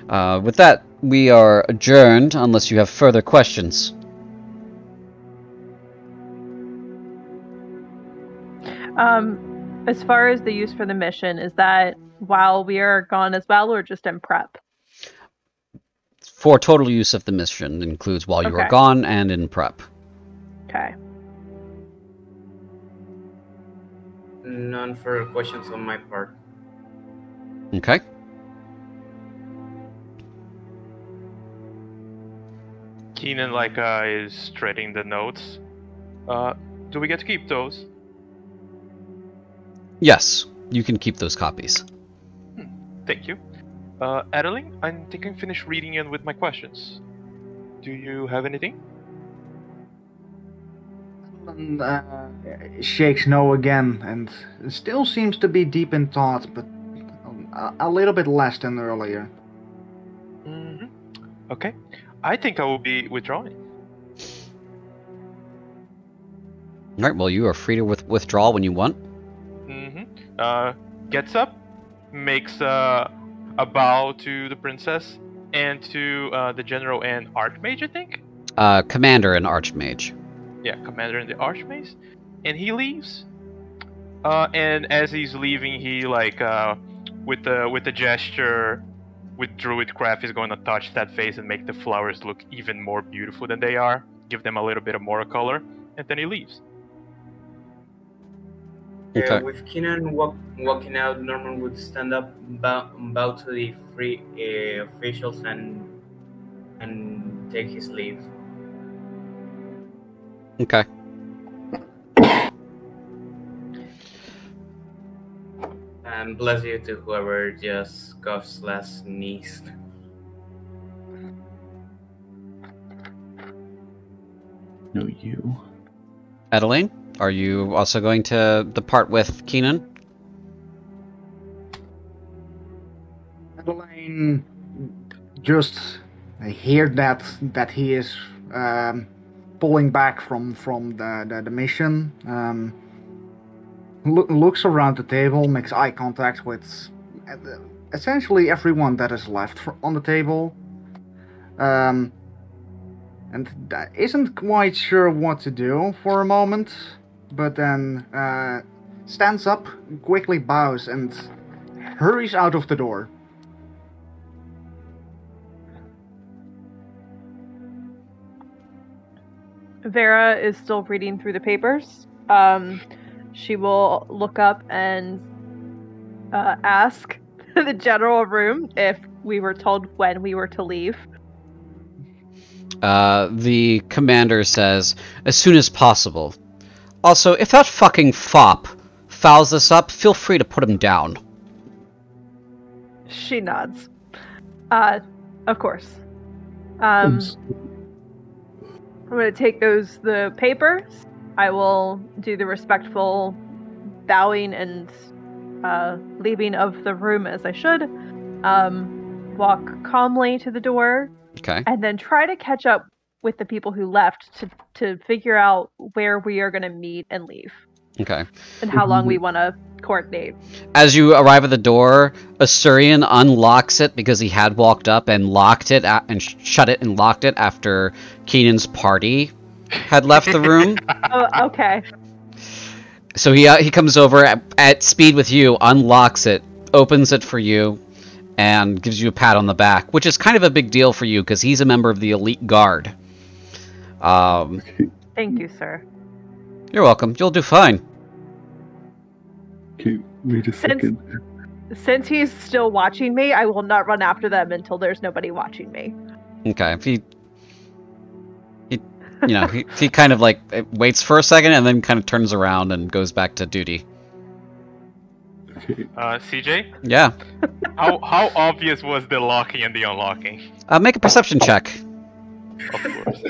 With that, we are adjourned unless you have further questions. As far as the use for the mission, is that while we are gone as well, or just in prep? For total use of the mission, includes while you are gone and in prep. Okay. None further questions on my part. Okay. Keenan is threading the notes. Do we get to keep those? Yes, you can keep those copies. Thank you. Adeline, I think I'm finished reading in with my questions. Do you have anything? Shakes no again, and still seems to be deep in thought, but a little bit less than earlier. Okay. I think I will be withdrawing. Alright, well, you are free to withdraw when you want. Gets up, makes a bow to the princess and to the general and archmage, I think. Commander and archmage. Yeah, commander and the archmage, and he leaves. And as he's leaving, he with the gesture, with Druidcraft, is going to touch that face and make the flowers look even more beautiful than they are. Give them a little bit of more color, and then he leaves. Okay. With Keenan walking out, Norman would stand up, bow to the free officials, and take his leave. Okay. And bless you to whoever just sneezed. No, you. Adeline, are you also going to depart with Keenan? Adeline just hear that he is pulling back from the mission. Looks around the table, makes eye contact with essentially everyone that is left on the table. and isn't quite sure what to do for a moment, but then stands up, quickly bows, and hurries out of the door. Vera is still reading through the papers. She will look up and ask the general room if we were told when we were to leave. The commander says, as soon as possible. Also, if that fucking fop fouls this up, feel free to put him down. She nods. Of course. I'm going to take the papers. I will do the respectful bowing and leaving of the room as I should. Walk calmly to the door. Okay. And then try to catch up with the people who left to figure out where we are going to meet and leave. Okay. And how long we want to coordinate. As you arrive at the door, Asturian unlocks it because he had walked up and locked it and shut it and locked it after Keenan's party had left the room. Oh, okay. So he comes over at speed with you, unlocks it, opens it for you, and gives you a pat on the back, which is kind of a big deal for you because he's a member of the elite guard. Thank you, sir. You're welcome. You'll do fine. Okay, wait a second. Since he's still watching me, I will not run after them until there's nobody watching me. Okay. If he kind of like waits for a second and then kind of turns around and goes back to duty. Okay. CJ? Yeah. How obvious was the locking and the unlocking? Make a perception check. Of course.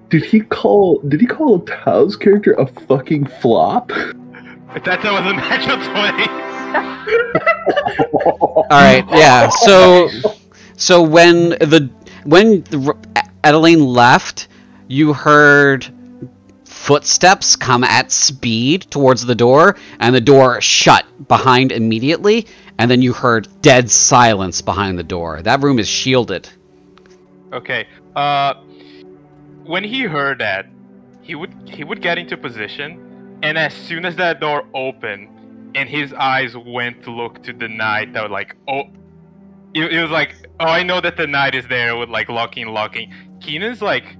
Did he call Tao's character a fucking flop? That was a natural 20. All right. Yeah. So when Adeline left, you heard footsteps come at speed towards the door, and the door shut behind immediately, and then you heard dead silence behind the door. That room is shielded. Okay. When he heard that, he would get into position, and as soon as that door opened, and his eyes went to look to the knight, that was like, oh, it was like, oh, I know that the knight is there with like locking. Keenan's like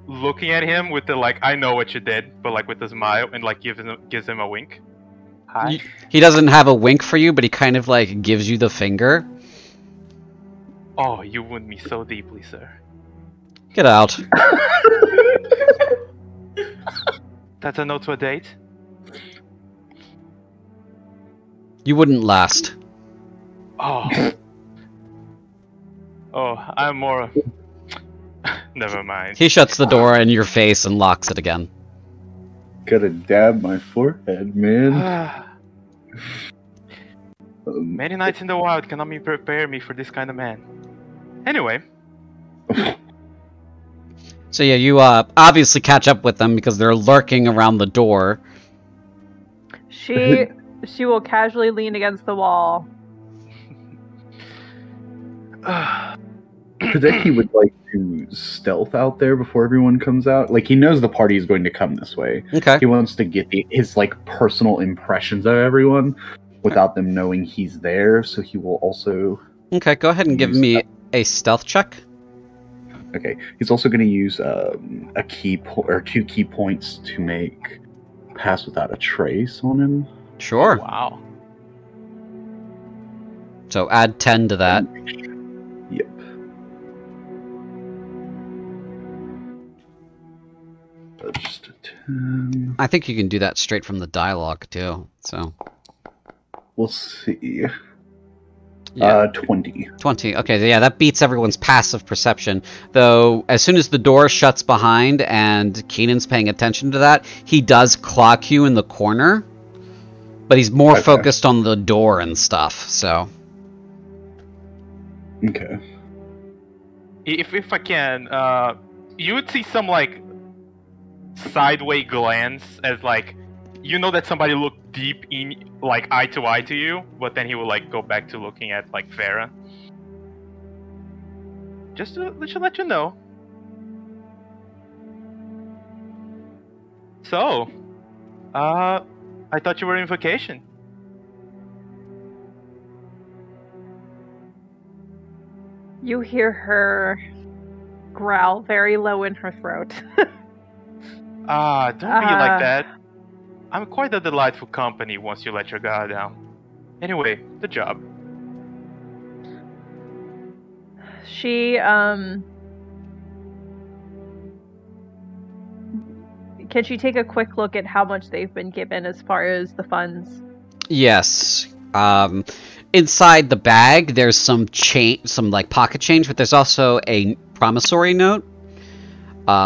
looking at him with the like, I know what you did, but like with a smile, and like gives him a wink. Hi. He doesn't have a wink for you, but he kind of like gives you the finger. Oh, you wound me so deeply, sir. Get out. That's a note to a date? You wouldn't last. Oh. Oh, I'm more... Never mind. He shuts the door in your face and locks it again. Gotta dab my forehead, man. Many nights in the wild cannot prepare me for this kind of man. Anyway. So yeah, you obviously catch up with them because they're lurking around the door. She will casually lean against the wall. Hideki would like to stealth out there before everyone comes out. Like, he knows the party is going to come this way. Okay. He wants to get his like personal impressions of everyone without them knowing he's there. So he will also. Okay, go ahead and give me a stealth check. Okay, he's also going to use a or 2 key points to make pass without a trace on him. Sure. Wow. So add 10 to that. Yep. Just a 10. I think you can do that straight from the dialogue too. So We'll see. yeah. 20. 20. Okay, yeah, that beats everyone's passive perception. Though, as soon as the door shuts behind and Keenan's paying attention to that, he does clock you in the corner. But he's more focused on the door and stuff, so... Okay. If I can, you would see some, like, sideways glance as, like, you know that somebody looked deep in, like, eye to eye to you, but then he will, like, go back to looking at, like, Vera. Just to let you know. So, I thought you were in vacation. You hear her growl very low in her throat. Don't be like that. I'm quite a delightful company once you let your guard down. Anyway, the job. She, Can she take a quick look at how much they've been given as far as the funds? Yes. Inside the bag, there's some like pocket change, but there's also a promissory note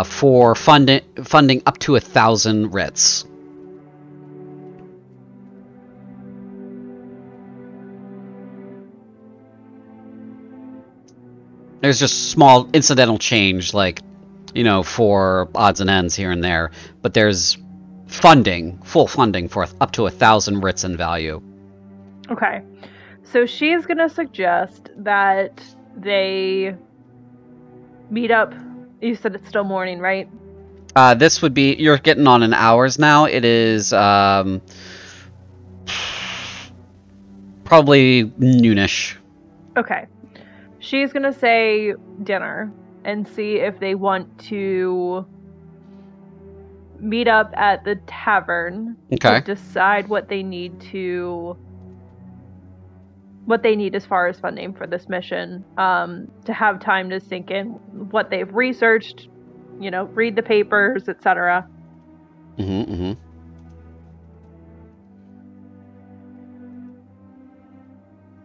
for funding up to 1,000 writs. There's just small incidental change, like, you know, for odds and ends here and there, but there's full funding for up to 1,000 writs in value. Okay. So she's going to suggest that they meet up. You said it's still morning, right? This would be... You're getting on in hours now. It is probably noonish. Okay. She's going to say dinner and see if they want to meet up at the tavern. Okay. To decide what they need as far as funding for this mission, to have time to sink in what they've researched, you know, read the papers, etc.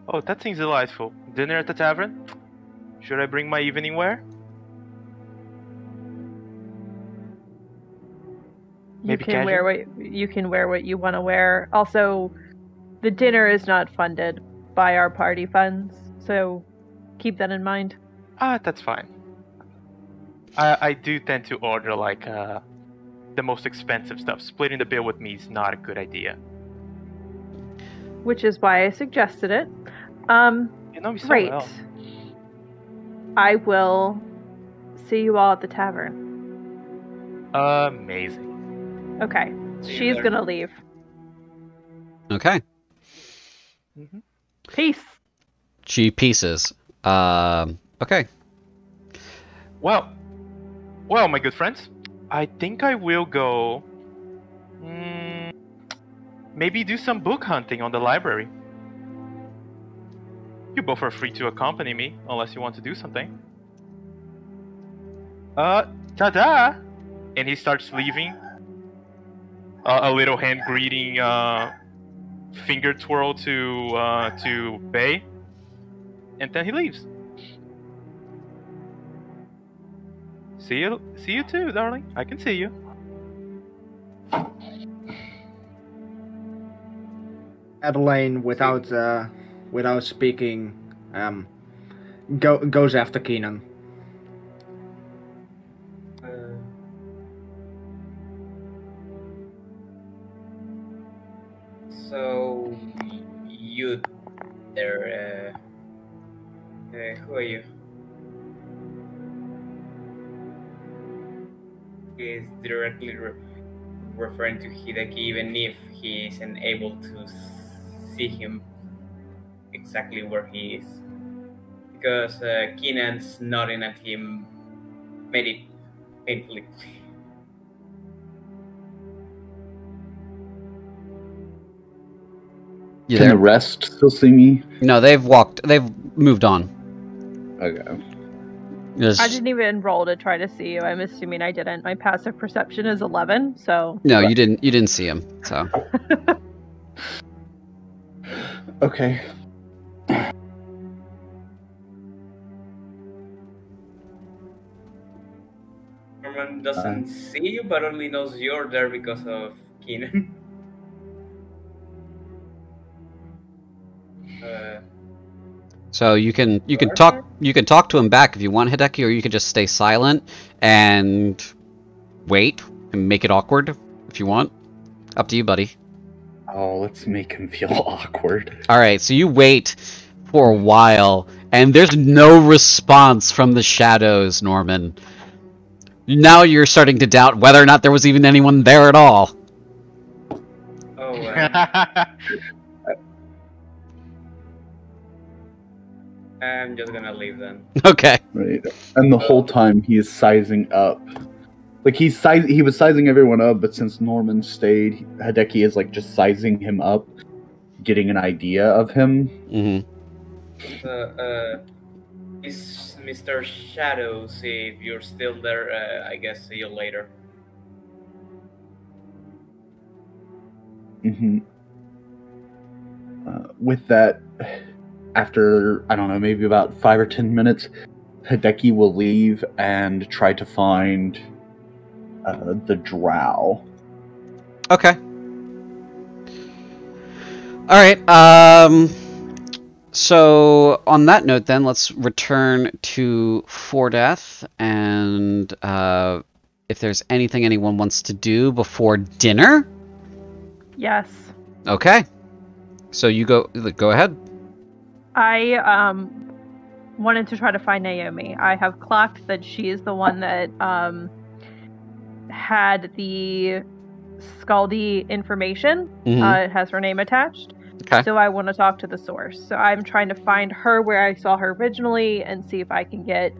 Oh, that seems delightful. Dinner at the tavern? Should I bring my evening wear? Maybe You can wear what you want to wear. Also, the dinner is not funded by our party funds, so keep that in mind. That's fine. I do tend to order, like, the most expensive stuff. Splitting the bill with me is not a good idea. Which is why I suggested it. You know me so great. well. I will see you all at the tavern. Amazing. Okay. See you She's there. gonna leave. Okay. Peace. She pieces. Okay. Well, my good friends, I think I will go. Maybe do some book hunting on the library. You both are free to accompany me, unless you want to do something. Ta-da! And he starts leaving. A little hand greeting, finger twirl to Bay, and then he leaves. See you too, darling. I can see you. Adeline, without speaking, goes after Keenan. So, you there, who are you? He is directly referring to Hideki, even if he isn't able to see him exactly where he is. Because Keenan's nodding at him made it painfully clear. Can the rest still see me? No, they've moved on. Okay. I didn't even roll to try to see you. I'm assuming I didn't. My passive perception is 11, so... No, you didn't see him, so... Okay. Norman doesn't see you, but only knows you're there because of Keenan. So you can talk to him back if you want, Hideki, or you can just stay silent and wait and make it awkward if you want. Up to you, buddy. Oh, let's make him feel awkward. Alright, so you wait for a while, and there's no response from the shadows, Norman. Now you're starting to doubt whether or not there was even anyone there at all. Oh, I'm just gonna leave then. Okay. Right. And the whole time he is sizing up. Like he was sizing everyone up, but since Norman stayed, Hideki is like just sizing him up, getting an idea of him. Mm-hmm. Is Mr. Shadow, see if you're still there, I guess see you later. Mm-hmm. With that, after, I don't know, maybe about 5 or 10 minutes, Hideki will leave and try to find the drow. Okay. Alright, so on that note then, let's return to Fordeath, and if there's anything anyone wants to do before dinner? Yes. Okay. So you go ahead. I wanted to try to find Naomi. I have clocked that she is the one that had the Skaldi information. Mhm. It has her name attached. Okay. So I want to talk to the source. So I'm trying to find her where I saw her originally and see if I can get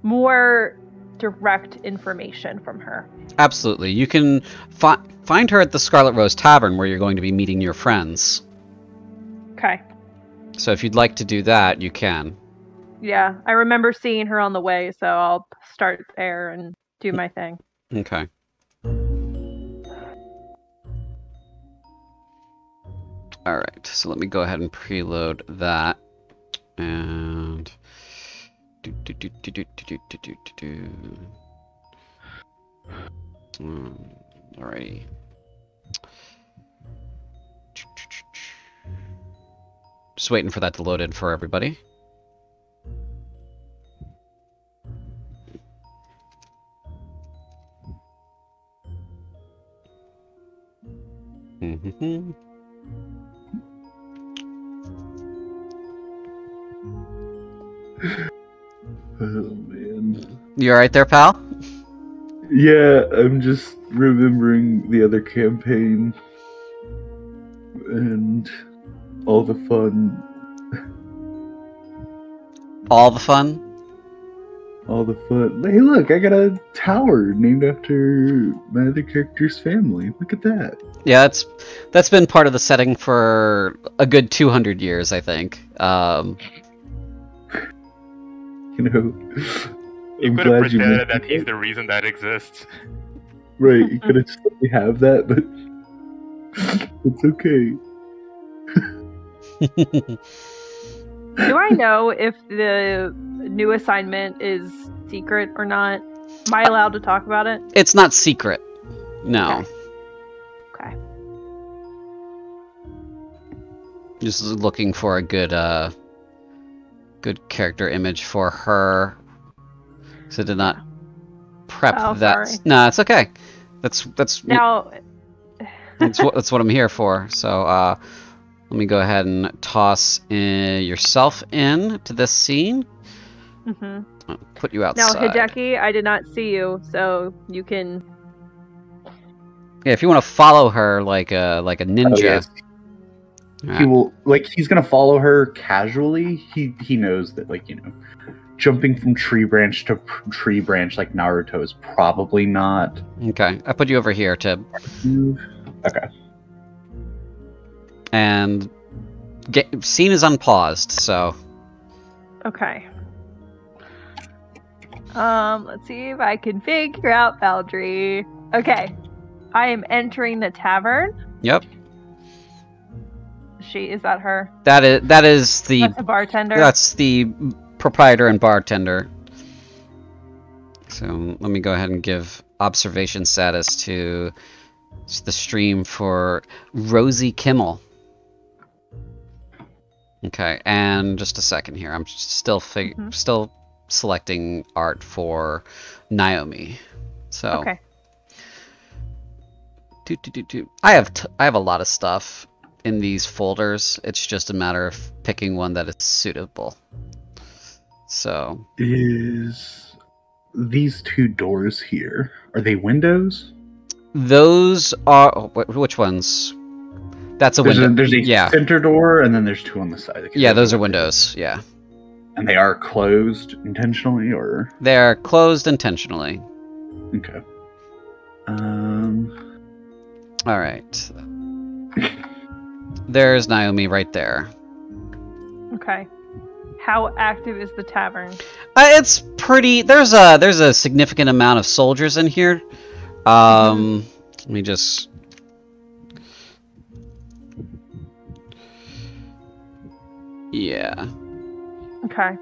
more direct information from her. Absolutely. You can find her at the Scarlet Rose Tavern where you're going to be meeting your friends. Okay. So if you'd like to do that, you can. Yeah, I remember seeing her on the way, so I'll start there and do my thing. Okay. Alright, so let me go ahead and preload that. And... Alrighty. Just waiting for that to load in for everybody. Mm-hmm. Oh man. You alright there, pal? Yeah, I'm just remembering the other campaign and all the fun. All the fun? All the fun. Hey, look, I got a tower named after my other character's family. Look at that. Yeah, that's been part of the setting for a good 200 years, I think. You know, You I'm could have glad you pretended mentioned that he's the reason that exists. Right, you could have just let me have that, but it's okay. Do I know if the new assignment is secret or not? Am I allowed to talk about it? It's not secret. No. Okay. Just looking for a good good character image for her. So did not prep Oh, that. sorry. No, it's okay. That's Now, that's what I'm here for. So let me go ahead and toss yourself in to this scene. mhm. I'll put you Now, outside. Hideki, I did not see you, so you can. Yeah, if you want to follow her like a ninja. Oh, yes. Alright. He will, like, he's gonna follow her casually. He knows that, like, you know, jumping from tree branch to tree branch like Naruto is probably not. Okay, I put you over here, Tib. Okay. And scene is unpaused, so Okay. Let's see if I can figure out Valdry. Okay. I am entering the tavern. yep. Is that her? That is the That's a bartender. that's the proprietor and bartender. So let me go ahead and give observation status to the stream for Rosie Kimmel. Okay, and just a second here. I'm still still selecting art for Naomi. So Okay. I have a lot of stuff in these folders. It's just a matter of picking one that is suitable. So Is these two doors here, are they windows? Those are... which ones? That's a window. There's a yeah. center door, and then there's two on the side. Okay, Yeah, those are windows. Yeah. And they are closed intentionally, or? They're closed intentionally. Okay. Alright. There's Naomi right there. Okay. How active is the tavern? It's pretty... There's a significant amount of soldiers in here. Let me just... Yeah. Okay.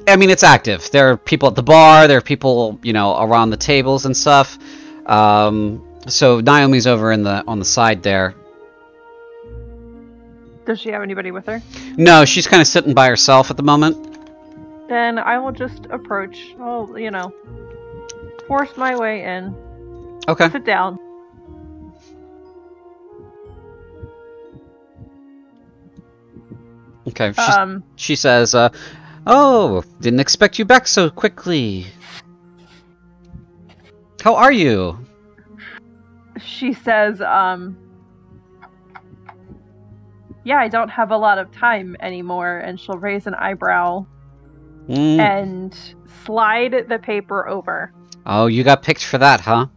I mean, it's active. There are people at the bar, there are people, around the tables and stuff. So Naomi's over on the side there. Does she have anybody with her? No, she's kind of sitting by herself at the moment. Then I will just approach. Oh, force my way in. Okay. Sit down. Okay. She says, "Oh, didn't expect you back so quickly. How are you?" She says, yeah, I don't have a lot of time anymore, and she'll raise an eyebrow and slide the paper over. Oh, you got picked for that, huh?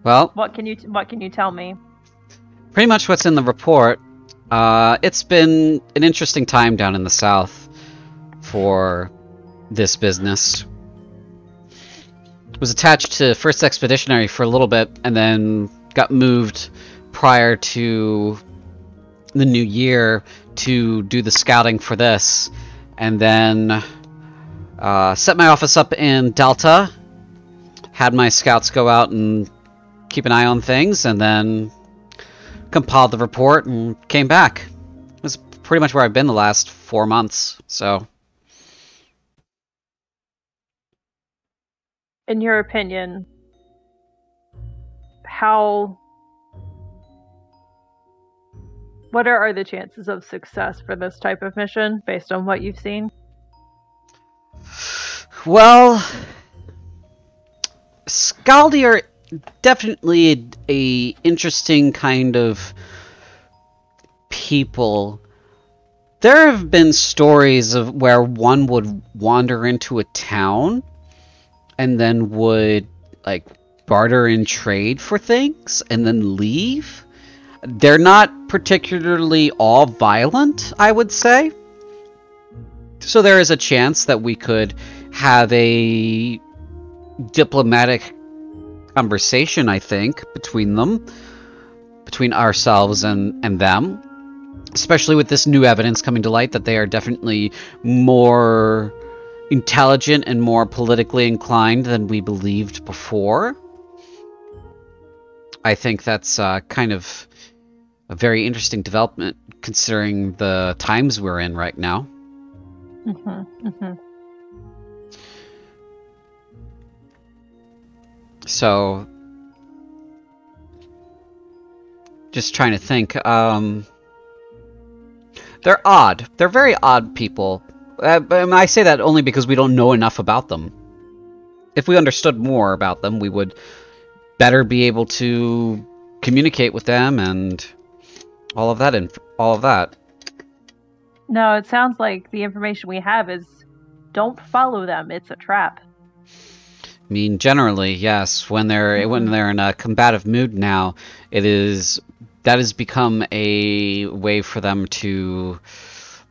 Well, what can you tell me? Pretty much what's in the report. It's been an interesting time down in the south for this business. Was attached to 1st Expeditionary for a little bit, and then got moved prior to the new year to do the scouting for this, and then set my office up in Delta, had my scouts go out and keep an eye on things, and then compiled the report and came back. That's pretty much where I've been the last 4 months, so... In your opinion, what are the chances of success for this type of mission, based on what you've seen? Well, Skaldi are definitely a interesting kind of people. There have been stories of where one would wander into a town and then would, barter and trade for things and then leave. They're not particularly all violent, I would say. So there is a chance that we could have a diplomatic conversation, I think, between ourselves and them. Especially with this new evidence coming to light that they are definitely more intelligent and more politically inclined than we believed before. I think that's kind of a very interesting development, considering the times we're in right now. So, just trying to think. They're odd. They're very odd people. I say that only because we don't know enough about them. If we understood more about them, we would better be able to communicate with them and all of that. No, it sounds like the information we have is don't follow them. It's a trap. I mean, generally, yes. When they're in a combative mood now, that has become a way for them to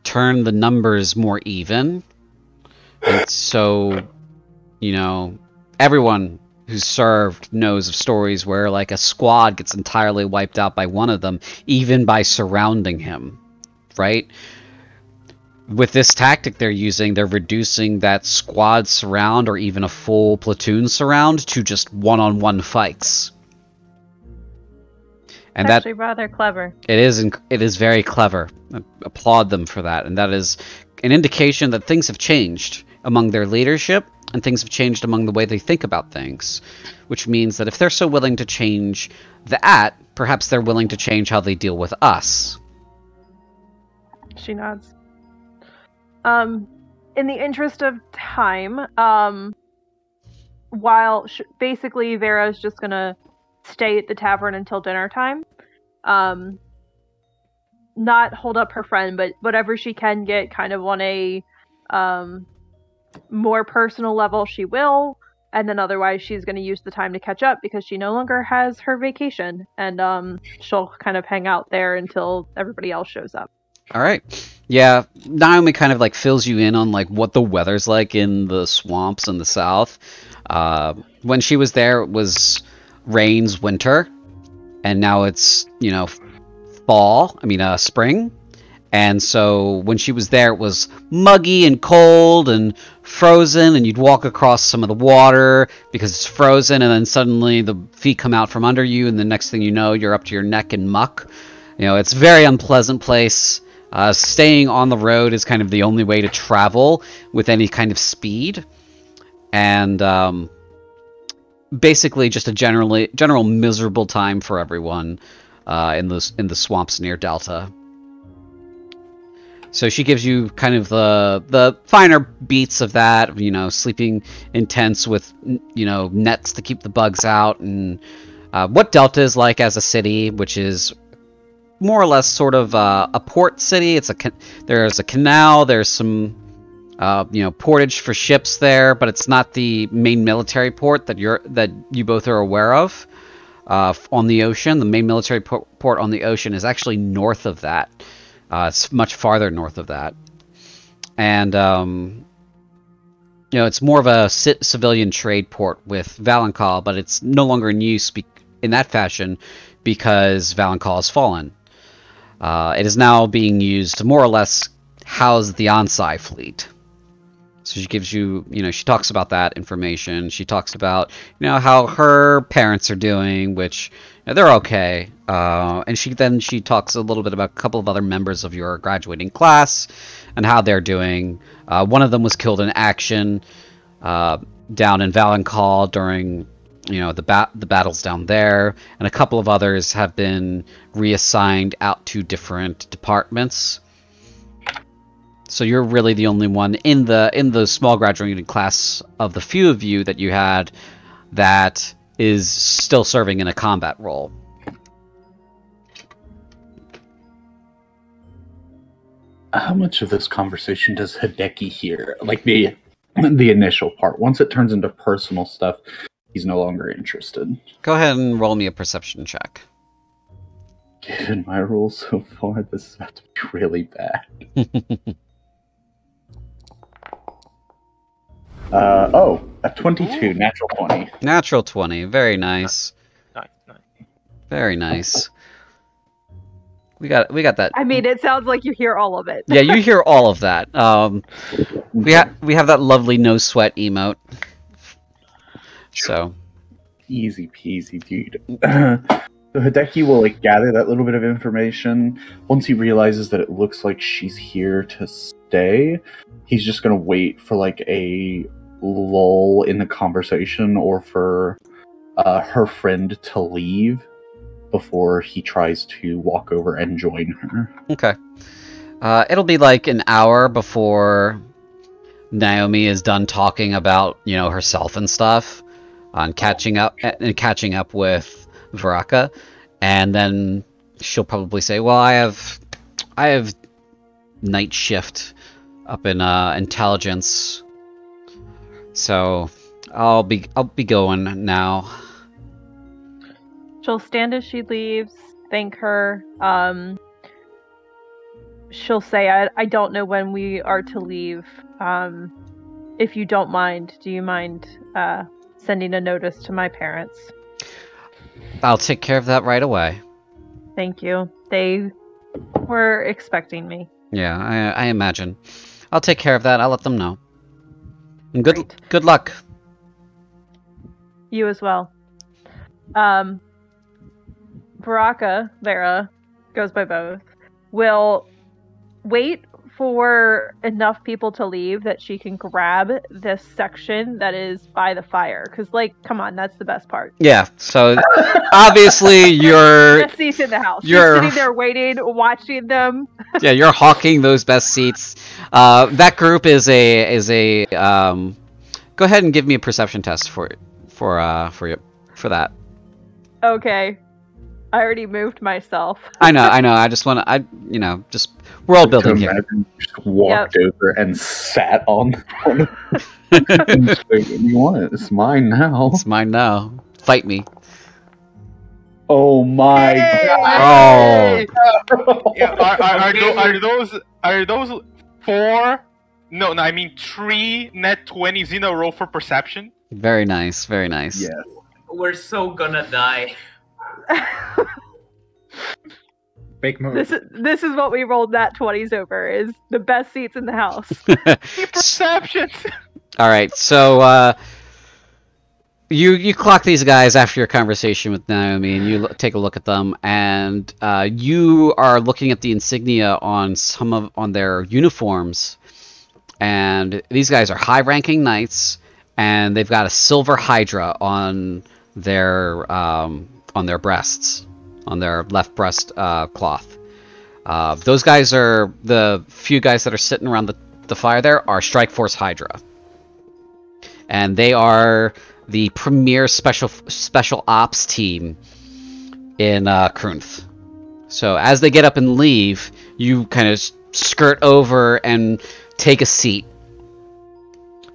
turn the numbers more even. And so, everyone who's served knows of stories where a squad gets entirely wiped out by one of them, even by surrounding him, right? With this tactic they're using, they're reducing that squad surround or even a full platoon surround to just one-on-one fights. And that's actually rather clever. It is very clever. I applaud them for that. And that is an indication that things have changed among their leadership, and things have changed among the way they think about things. Which means that if they're so willing to change that, perhaps they're willing to change how they deal with us. She nods. in the interest of time, while basically Vera's just gonna stay at the tavern until dinner time, not hold up her friend, but whatever she can get kind of on a more personal level, she will. And then otherwise she's going to use the time to catch up because she no longer has her vacation. And she'll kind of hang out there until everybody else shows up. All right. Yeah, Naomi kind of like fills you in on like what the weather's like in the swamps in the south. When she was there, it was rains, winter, and now it's, you know, spring. And so when she was there, it was muggy and cold and frozen, and you'd walk across some of the water because it's frozen, and then suddenly the feet come out from under you, and the next thing you know, you're up to your neck in muck. You know, it's a very unpleasant place. Staying on the road is kind of the only way to travel with any kind of speed. And basically just a general miserable time for everyone in the swamps near Delta. So she gives you kind of the finer beats of that, you know, sleeping in tents with, you know, nets to keep the bugs out, and what Delta is like as a city, which is more or less sort of a port city. There's a canal, there's some you know, portage for ships there, but it's not the main military port that you both are aware of on the ocean. The main military port on the ocean is actually north of that. It's much farther north of that. And, you know, it's more of a civilian trade port with Val'Ghast, but it's no longer in use in that fashion because Val'Ghast has fallen. It is now being used to more or less house the Ansai fleet. So she gives you, you know, she talks about that information. She talks about, you know, how her parents are doing, which, you know, they're okay. And she talks a little bit about a couple of other members of your graduating class and how they're doing. One of them was killed in action down in Val'Ghast during, you know, the battles down there, and a couple of others have been reassigned out to different departments. So you're really the only one in the small graduating class of the few of you that you had that is still serving in a combat role. How much of this conversation does Hideki hear? Like the initial part. Once it turns into personal stuff, he's no longer interested. Go ahead and roll me a perception check. Given my roll so far, this is about to be really bad. A 22, natural 20. Natural 20, very nice. Nice. Very nice. We got that. I mean, it sounds like you hear all of it. Yeah, you hear all of that. We have that lovely no sweat emote. So Easy peasy, dude. So Hideki will like gather that little bit of information. Once he realizes that it looks like she's here to stay, he's just gonna wait for like a lull in the conversation, or for her friend to leave before he tries to walk over and join her. okay. It'll be like an hour before Naomi is done talking about, you know, herself and stuff, and catching up with Varaka, and then she'll probably say, "Well, I have night shift up in intelligence, so I'll be going now." She'll stand as she leaves, thank her. She'll say, I don't know when we are to leave. If you don't mind, do you mind sending a notice to my parents? I'll take care of that right away. Thank you. They were expecting me. Yeah, I imagine. I'll take care of that. I'll let them know. And Great. Good luck. You as well. Vera goes by both, will wait for enough people to leave that she can grab this section that is by the fire. Because, like, come on, that's the best part. Yeah, so obviously you're... Best seats in the house. You're sitting there waiting, watching them. Yeah, you're hawking those best seats. That group is a go ahead and give me a perception test for that. Okay. I already moved myself. I know. I just want to, just world building here. Imagine you just walked over and sat on one. You want it? It's mine now. It's mine now. Fight me. Oh my god! Oh. Yeah, are those 4? No, I mean 3 net 20s in a row for perception. Very nice. Very nice. Yeah. We're so gonna die. Big move. This is what we rolled that 20s over, is the best seats in the house. Perceptions. All right, so you clock these guys after your conversation with Naomi, and you take a look at them, and you are looking at the insignia on on their uniforms, and these guys are high-ranking knights, and they've got a silver hydra on their breasts, on their left breast cloth. Those guys are the few guys that are sitting around the fire. There are Strike Force Hydra, and they are the premier special ops team in Cruinthe. So as they get up and leave, you kind of skirt over and take a seat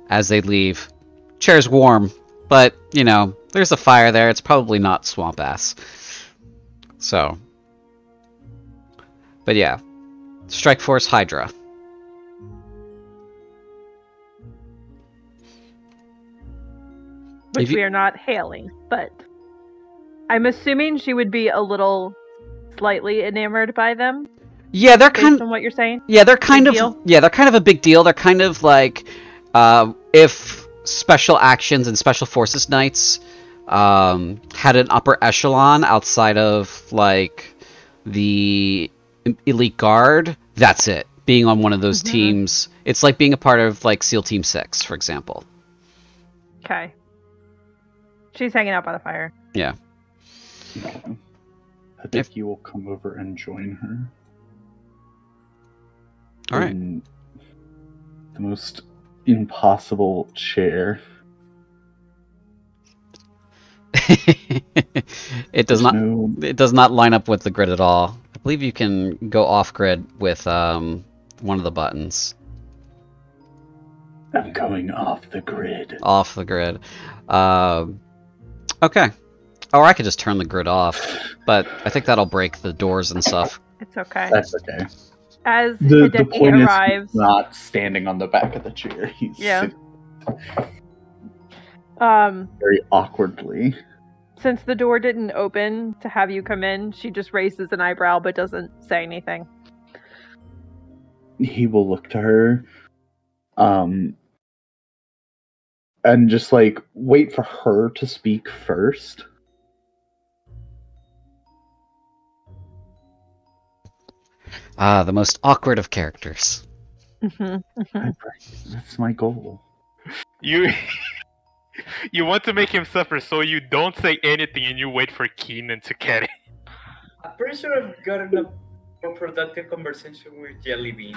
as they leave. Chair's warm, but there's a fire there. It's probably not swamp ass. So, but yeah, Strike Force Hydra. Which we are not hailing, but I'm assuming she would be a little slightly enamored by them. Yeah, they're based on what you're saying. Yeah, they're kind Big of. deal? Yeah, they're kind of a big deal. They're kind of like if special actions and special forces knights had an upper echelon outside of like the elite guard. That's it. Being on one of those teams, it's like being a part of like SEAL Team 6, for example. Okay. She's hanging out by the fire. Yeah. I think you will come over and join her. All right. In the most impossible chair. It does not line up with the grid at all. I believe you can go off grid with one of the buttons. I'm going off the grid. Off the grid. Okay. Or I could just turn the grid off, but I think that'll break the doors and stuff. It's okay. That's okay. As The Hideki point arrives, is he's not standing on the back of the chair. He's sitting very awkwardly. since the door didn't open to have you come in, she just raises an eyebrow but doesn't say anything. He will look to her, and just like wait for her to speak first. Ah, the most awkward of characters. That's my goal. You want to make him suffer, so you don't say anything and you wait for Keenan to get it. I'm pretty sure I've gotten a more productive conversation with Jellybean.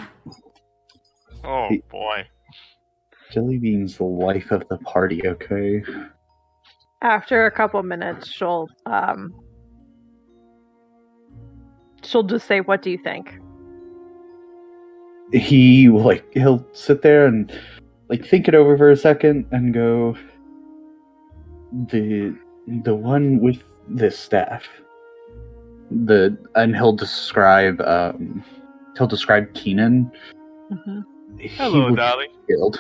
Oh boy. Jellybean's the life of the party, okay? After a couple minutes, she'll just say, "What do you think?" He'll sit there and think it over for a second and go, the one with this staff. And he'll describe Keenan. Mm-hmm. Hello, darling. Killed.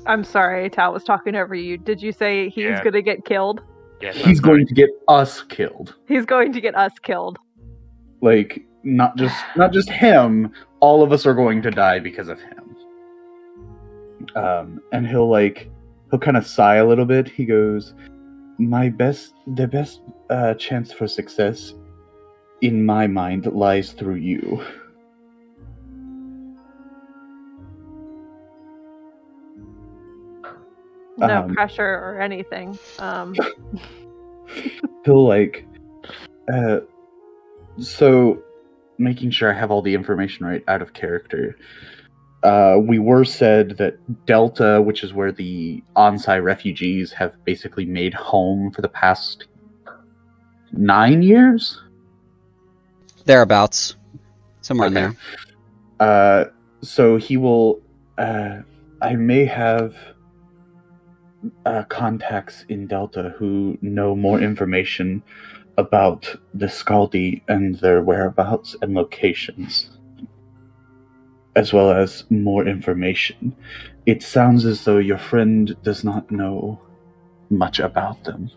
I'm sorry, Tal was talking over you. Did you say he's gonna get killed? Yes, He's going to get us killed. He's going to get us killed. Not just him. All of us are going to die because of him. And he'll kind of sigh a little bit. He goes, the best chance for success, in my mind, lies through you. No pressure or anything. He'll like, so making sure I have all the information right out of character. We were said that Delta, which is where the Onsai refugees have basically made home for the past 9 years? Thereabouts. Somewhere in there. So he will... I may have contacts in Delta who know more information about the Skaldi and their whereabouts and locations, as well as more information. It sounds as though your friend does not know much about them.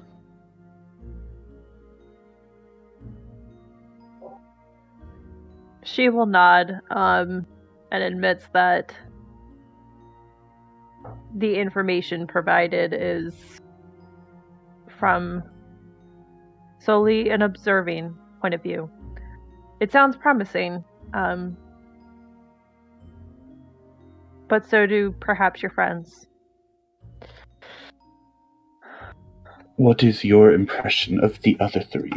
She will nod, and admits that the information provided is from solely an observing point of view. It sounds promising, but so do perhaps your friends. What is your impression of the other three?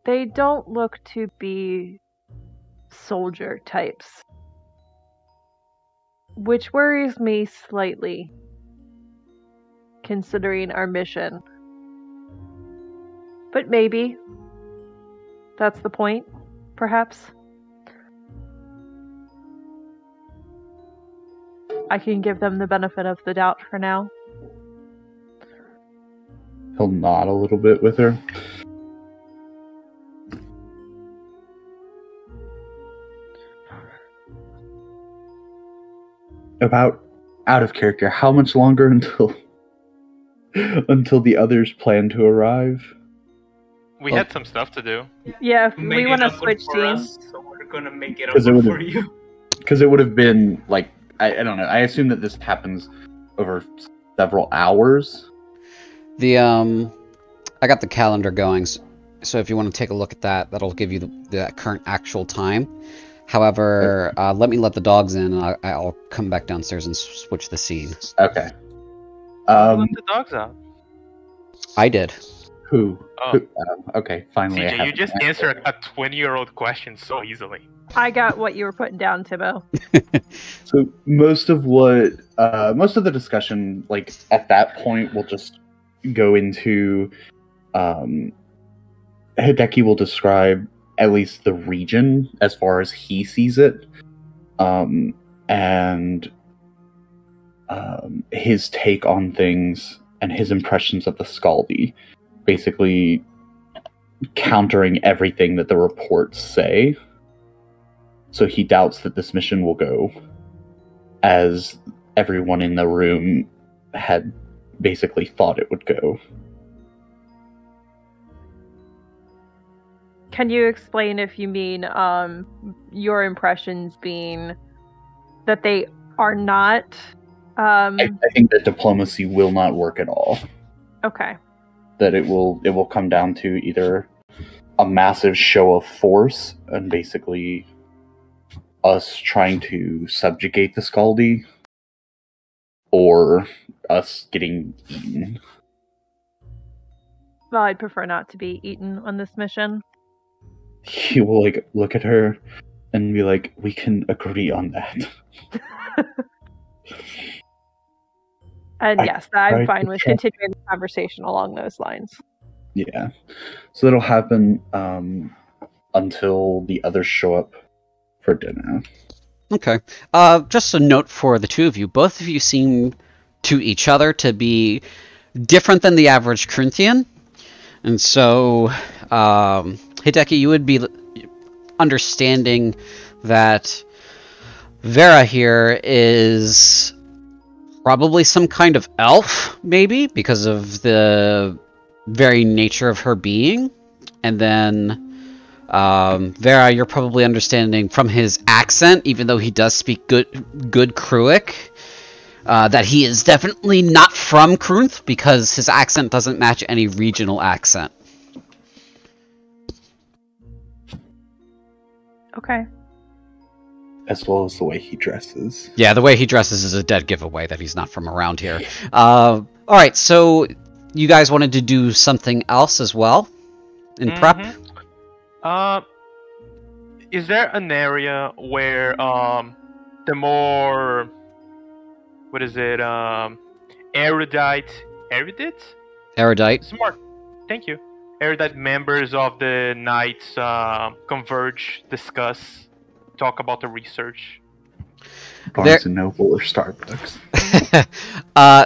They don't look to be soldier types, which worries me slightly, considering our mission. But maybe that's the point, perhaps. I can give them the benefit of the doubt for now. He'll nod a little bit with her. About out of character, how much longer until the others plan to arrive? We had some stuff to do. Yeah, we want to switch teams. So we're gonna make it over for you. Because it would have been like, I don't know. I assume that this happens over several hours. I got the calendar going, so if you want to take a look at that, that'll give you the current actual time. However, let me let the dogs in, and I'll come back downstairs and switch the scene. Okay. Let the dogs out. I did. Who? Oh. Okay, finally. CJ, you just answered a 20-year-old question so easily. I got what you were putting down, Thibaut. So most of the discussion, like at that point, will just go into. Hideki will describe at least the region as far as he sees it, and his take on things and his impressions of the Skaldi, basically countering everything that the reports say. So he doubts that this mission will go as everyone in the room had basically thought it would go. Can you explain if you mean your impressions being that they are not... I think that diplomacy will not work at all. Okay. That it will come down to either a massive show of force and basically us trying to subjugate the Skaldi, or us getting eaten. Well, I'd prefer not to be eaten on this mission. He will like look at her and be like, "We can agree on that." And yes, I'm fine with continuing the conversation along those lines. Yeah. So that'll happen until the others show up for dinner. Okay. Just a note for the two of you. Both of you seem to each other to be different than the average Cruinthian. And so, Hideki, you would be understanding that Vera here is probably some kind of elf, maybe, because of the very nature of her being. And then, Vera, you're probably understanding from his accent, even though he does speak good Cruic, that he is definitely not from Cruinthe because his accent doesn't match any regional accent. Okay. As well as the way he dresses. Yeah, the way he dresses is a dead giveaway that he's not from around here. Alright, so you guys wanted to do something else as well in prep? Is there an area where the more erudite smart, thank you, erudite members of the Knights converge, discuss, talk about the research? Barnes and Noble or Starbucks.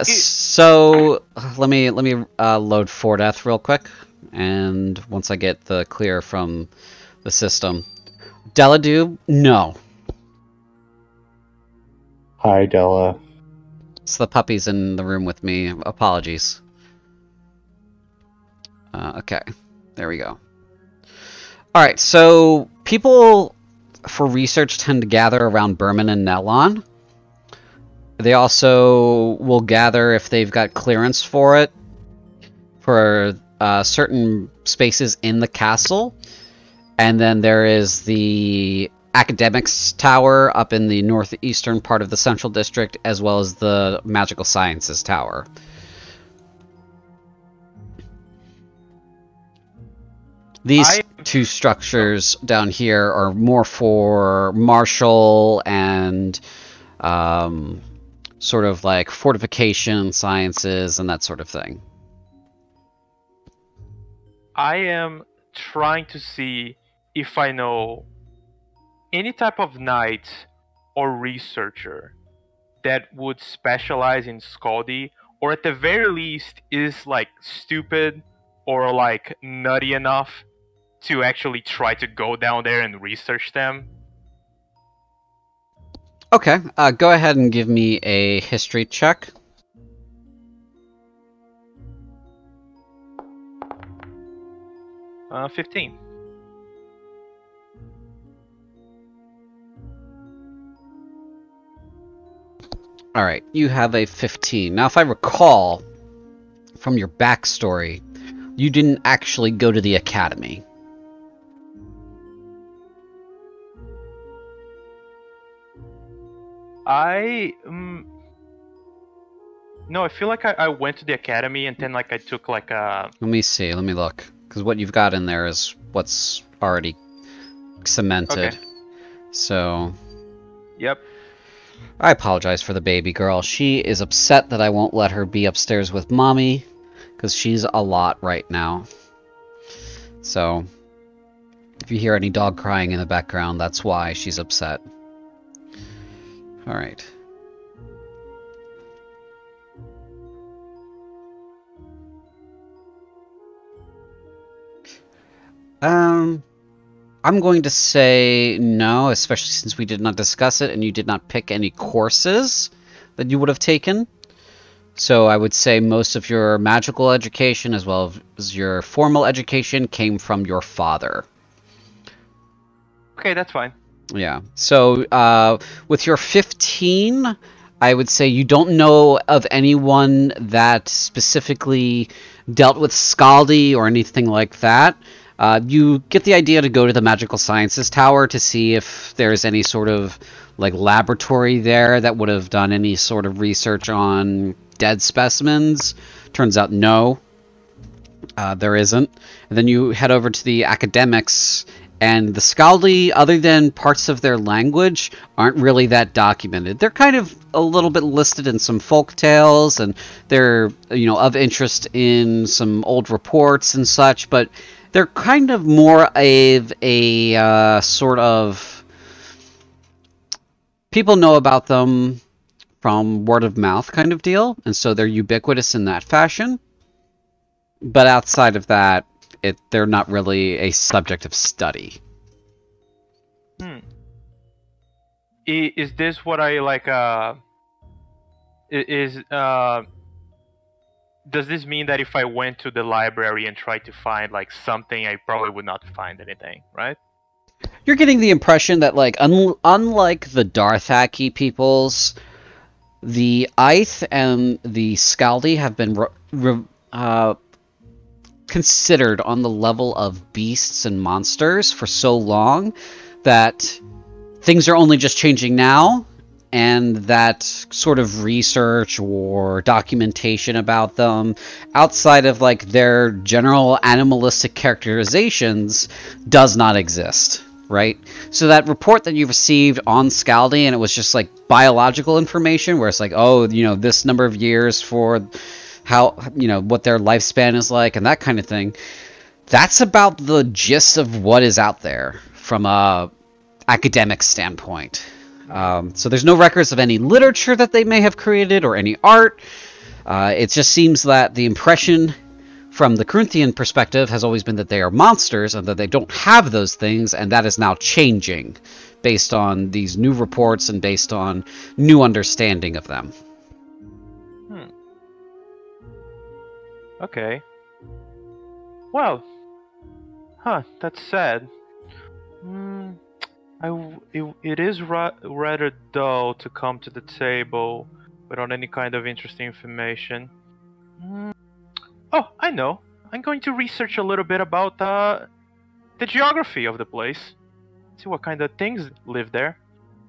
So let me load Fordeath real quick, and once I get the clear from the system. Deladube, no. Hi, Della. It's the puppies in the room with me. Apologies. Okay, there we go. Alright, so people for research tend to gather around Berman and Nelon. They also will gather if they've got clearance for it for certain spaces in the castle. And then there is the academics tower up in the northeastern part of the central district, as well as the magical sciences tower. These two structures down here are more for martial and sort of like fortification sciences and that sort of thing. I am trying to see if I know any type of knight or researcher that would specialize in Skaldi, or at the very least is like stupid or like nutty enough to actually try to go down there and research them. Okay, go ahead and give me a history check. Uh, 15. Alright, you have a 15. Now, if I recall from your backstory, you didn't actually go to the academy. No, I feel like I went to the academy and then like I took like a... Let me see, let me look. Because what you've got in there is what's already cemented. Okay. So... Yep. I apologize for the baby girl. She is upset that I won't let her be upstairs with mommy, because she's a lot right now. So, if you hear any dog crying in the background, that's why she's upset. Alright. I'm going to say no, especially since we did not discuss it and you did not pick any courses that you would have taken. So I would say most of your magical education as well as your formal education came from your father. Okay, that's fine. Yeah. So with your 15, I would say you don't know of anyone that specifically dealt with Skaldi or anything like that. You get the idea to go to the Magical Sciences Tower to see if there's any sort of like laboratory there that would have done any sort of research on dead specimens. Turns out no, there isn't. And then you head over to the academics, and the Skaldi, other than parts of their language, aren't really that documented. They're kind of a little bit listed in some folk tales, and they're, you know, of interest in some old reports and such, but they're kind of more of a sort of... People know about them from word of mouth kind of deal, and so they're ubiquitous in that fashion. But outside of that, they're not really a subject of study. Is this what I like? Does this mean that if I went to the library and tried to find like something, I probably would not find anything, right? You're getting the impression that, like, unlike the Darthaki peoples, The Ith and the Skaldi have been considered on the level of beasts and monsters for so long that things are only just changing now, and that sort of research or documentation about them outside of like their general animalistic characterizations does not exist, right? So that report that you received on Skaldi, and it was just like biological information where it's like, oh, you know, this number of years for how, you know, what their lifespan is like and that kind of thing, that's about the gist of what is out there from a academic standpoint. So there's no records of any literature that they may have created or any art. It just seems that the impression from the Cruinthian perspective has always been that they are monsters and that they don't have those things, and that is now changing based on these new reports and based on new understanding of them. Okay. Well, that's sad. It is rather dull to come to the table without any kind of interesting information. Oh, I know. I'm going to research a little bit about the geography of the place. See what kind of things live there.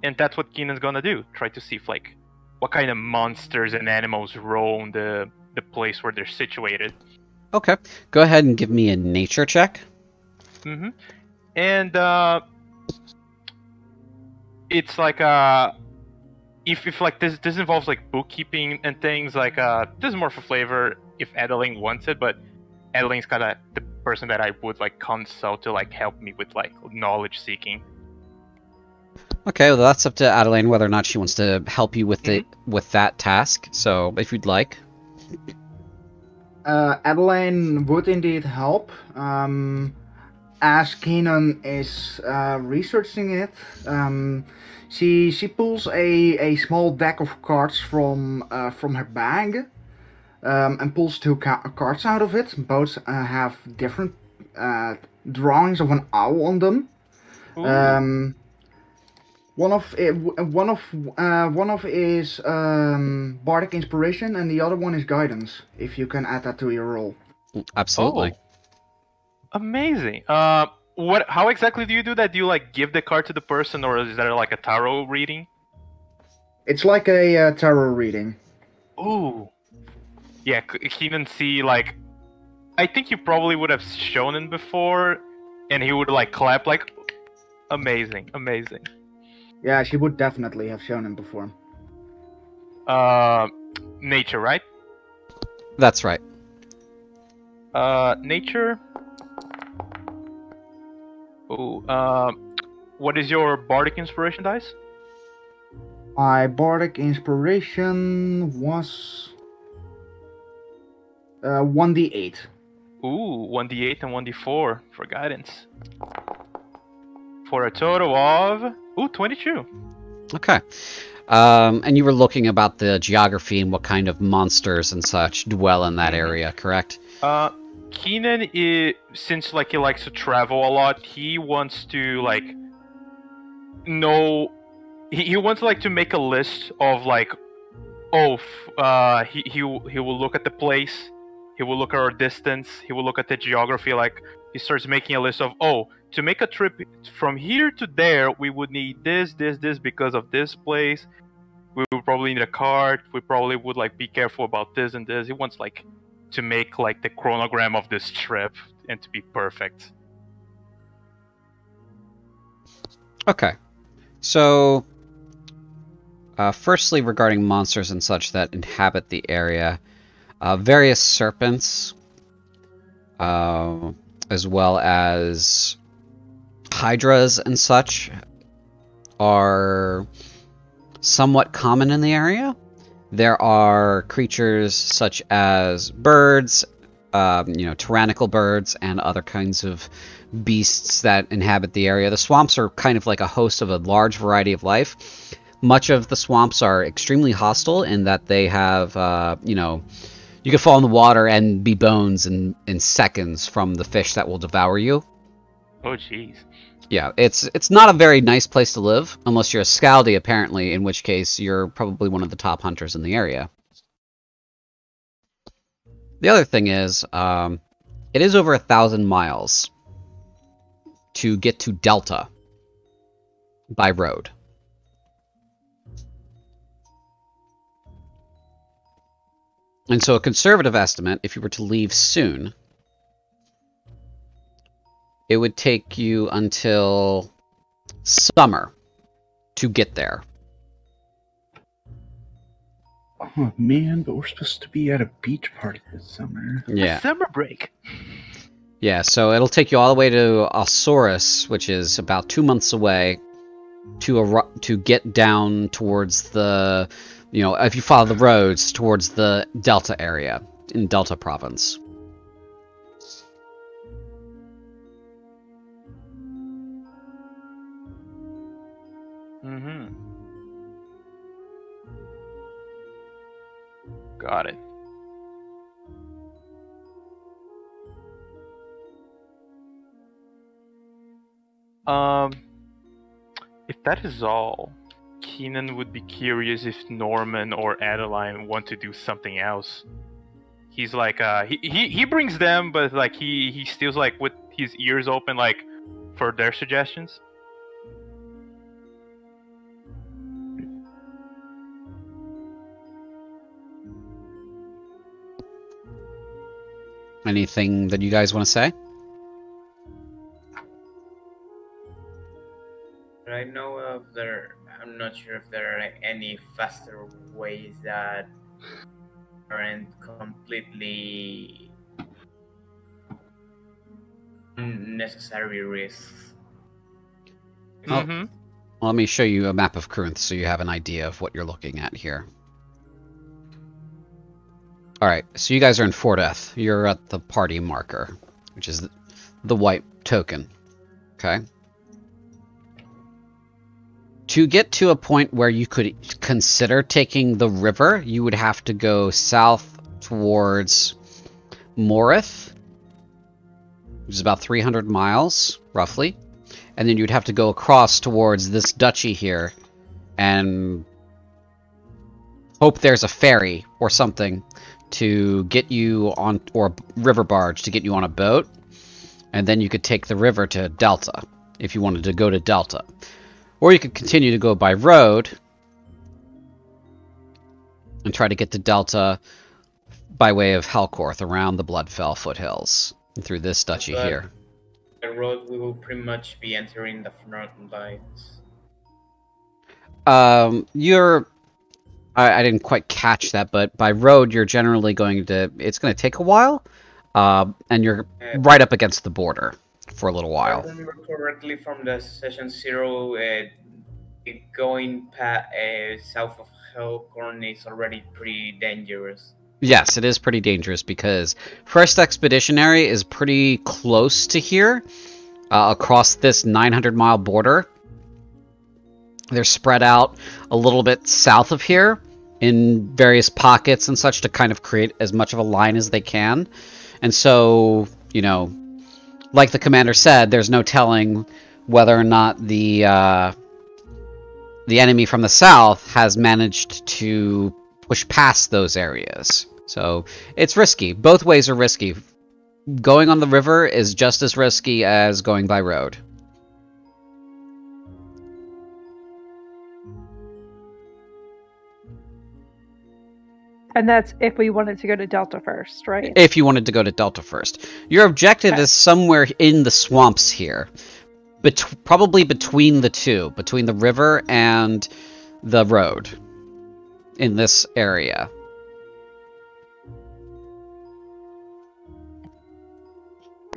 And that's what Keenan's gonna do. Try to see if, like, what kind of monsters and animals roam the place where they're situated. Okay. Go ahead and give me a nature check. And it's like if like this involves like bookkeeping and things, like this is more for flavor if Adeline wants it, but Adeline's kind of the person that I would like consult to like help me with like knowledge seeking. Okay, well that's up to Adeline whether or not she wants to help you with with that task. So if you'd like. Adeline would indeed help. As Keenan is researching it, she pulls a small deck of cards from her bag, and pulls two cards out of it. Both have different drawings of an owl on them. One of is bardic inspiration, and the other one is guidance. If you can add that to your roll. Absolutely. Oh. Amazing. How exactly do you do that? Do you like give the card to the person, or is that like a tarot reading? It's like a tarot reading. Ooh. Yeah, Keenan see, like, I think you probably would have shown him before, and he would like clap like, amazing, amazing. Yeah, she would definitely have shown him before. Nature, right? That's right. Nature. Oh, what is your bardic inspiration dice? My bardic inspiration was 1d8. Ooh, 1d8 and 1d4 for guidance. For a total of 22. Okay. And you were looking about the geography and what kind of monsters and such dwell in that area, correct? Keenan is, since like he likes to travel a lot, he wants to like know. He wants like to make a list of like, he will look at the place, he will look at our distance, he will look at the geography. Like he starts making a list of to make a trip from here to there, we would need this because of this place. We would probably need a cart. We probably would like be careful about this and this. He wants like to make like the chronogram of this trip and to be perfect. Okay. So, firstly, regarding monsters and such that inhabit the area, various serpents, as well as hydras and such, are somewhat common in the area. There are creatures such as birds, tyrannical birds, and other kinds of beasts that inhabit the area. The swamps are kind of like a host of a large variety of life. Much of the swamps are extremely hostile in that they have, you could fall in the water and be bones in seconds from the fish that will devour you. Oh, jeez. Yeah, it's not a very nice place to live, unless you're a Skaldi, apparently, in which case you're probably one of the top hunters in the area. The other thing is, it is over 1,000 miles to get to Delta by road. And so a conservative estimate, if you were to leave soon, it would take you until summer to get there. Oh man, but we're supposed to be at a beach party this summer. Yeah. Summer break. Yeah, so it'll take you all the way to Alsaurus, which is about 2 months away, to get down towards the, if you follow the roads, towards the Delta area, in Delta province. Mm-hmm. Got it. If that is all, Keenan would be curious if Norman or Adeline want to do something else. He's like, he brings them, but like he steals like with his ears open, like for their suggestions. Anything that you guys want to say? I know of I'm not sure if there are any faster ways that aren't completely unnecessary risks. Mm-hmm. Let me show you a map of Cruinthe so you have an idea of what you're looking at here. Alright, so you guys are in Fordeth. You're at the party marker, which is the white token. Okay? To get to a point where you could consider taking the river, you would have to go south towards Morith, which is about 300 miles, roughly. And then you'd have to go across towards this duchy here and hope there's a ferry or something to get you on, or a river barge to get you on a boat. And then you could take the river to Delta, if you wanted to go to Delta. Or you could continue to go by road and try to get to Delta by way of Helcorth around the Bloodfell foothills and through this duchy here. The road we will pretty much be entering the front lines. I didn't quite catch that, but by road you're generally it's going to take a while, and you're right up against the border for a little while. If I remember correctly from the session 0, going south of Helcorn is already pretty dangerous. Yes, it is pretty dangerous because First Expeditionary is pretty close to here, across this 900-mile border. They're spread out a little bit south of here in various pockets and such to kind of create as much of a line as they can. And so, like the commander said, there's no telling whether or not the enemy from the south has managed to push past those areas. So it's risky. Both ways are risky. Going on the river is just as risky as going by road. And that's if we wanted to go to Delta first, right? If you wanted to go to Delta first. Your objective is somewhere in the swamps here. Probably between the two. Between the river and the road. In this area.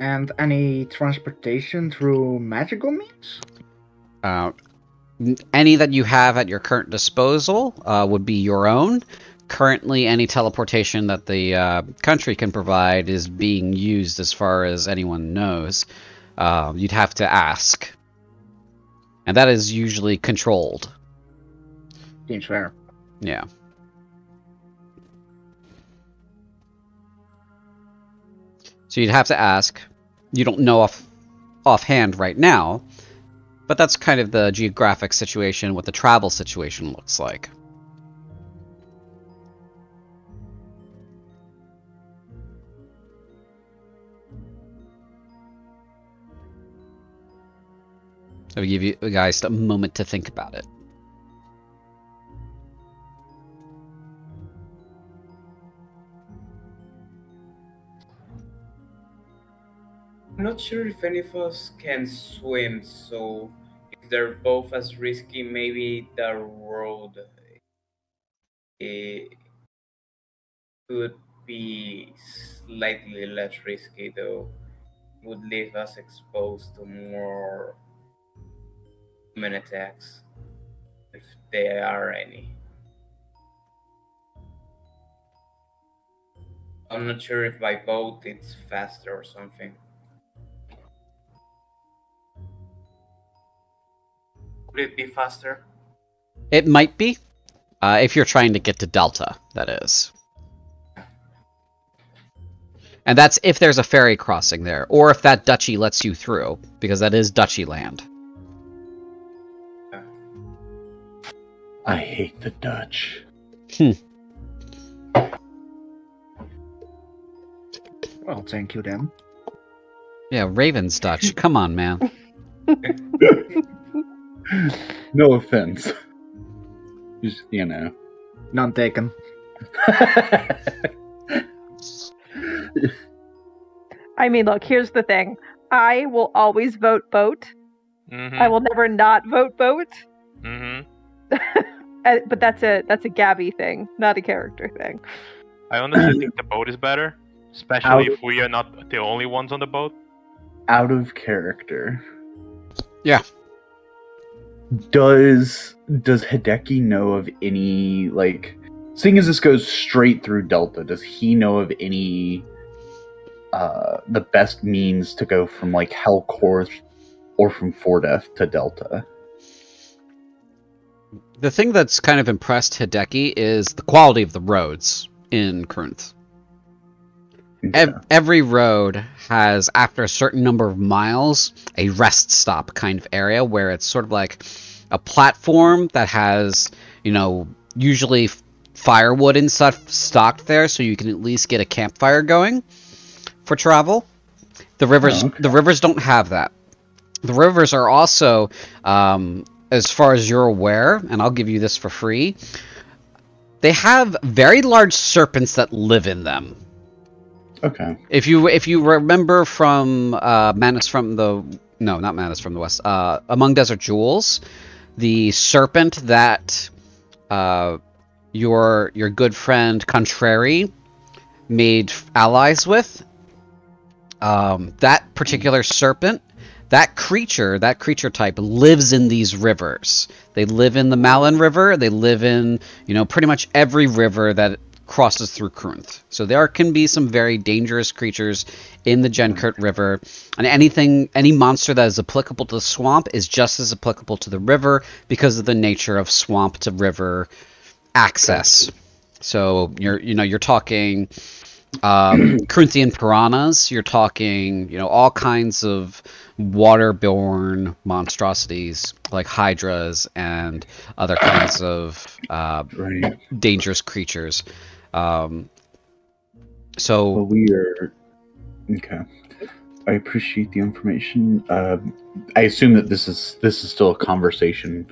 And any transportation through magical means? Any that you have at your current disposal would be your own. Currently, any teleportation that the country can provide is being used as far as anyone knows. You'd have to ask. And that is usually controlled. Seems fair. Yeah. So you'd have to ask. You don't know offhand right now, But that's kind of the geographic situation, what the travel situation looks like. So we give you guys a moment to think about it. I'm not sure if any of us can swim, so if they're both as risky, maybe the road could be slightly less risky, though. Would leave us exposed to more human attacks, if there are any. I'm not sure if by boat it's faster or something. Would it be faster? It might be, if you're trying to get to Delta, that is. And that's if there's a ferry crossing there, or if that duchy lets you through, because that is duchy land. I hate the Dutch. Well, thank you then. Yeah, Raven's Dutch. Come on, man. No offense. Just, you know. None taken. I mean, look, here's the thing. I will always vote boat. Mm-hmm. I will never not vote boat. Mm-hmm. But that's a Gabby thing, not a character thing. I honestly think the boat is better, especially if we are not the only ones on the boat. Out of character. Yeah. Does Hideki know of any, like, seeing as this goes straight through Delta, does he know of any the best means to go from, like, Hellcorth or from Fordeth to Delta? The thing that's kind of impressed Hideki is the quality of the roads in Cruinthe. Okay. Every road has, after a certain number of miles, a rest stop kind of area where it's sort of like a platform that has, you know, usually firewood and stuff stocked there, so you can at least get a campfire going for travel. The rivers don't have that. The rivers are also, as far as you're aware, and I'll give you this for free, they have very large serpents that live in them. Okay. If you remember from Manus from the not Manus from the West, Among Desert Jewels, the serpent that your good friend Contrary made allies with, that particular serpent, that creature type lives in these rivers. They live in the Malin River. They live in, you know, pretty much every river that crosses through Cruinthe. So there can be some very dangerous creatures in the Genkert River, and any monster that is applicable to the swamp is just as applicable to the river because of the nature of swamp to river access. So you're talking Cruinthian piranhas, you're talking, you know, all kinds of waterborne monstrosities like hydras and other kinds of dangerous creatures. So well, we are okay. I appreciate the information. I assume that this is still a conversation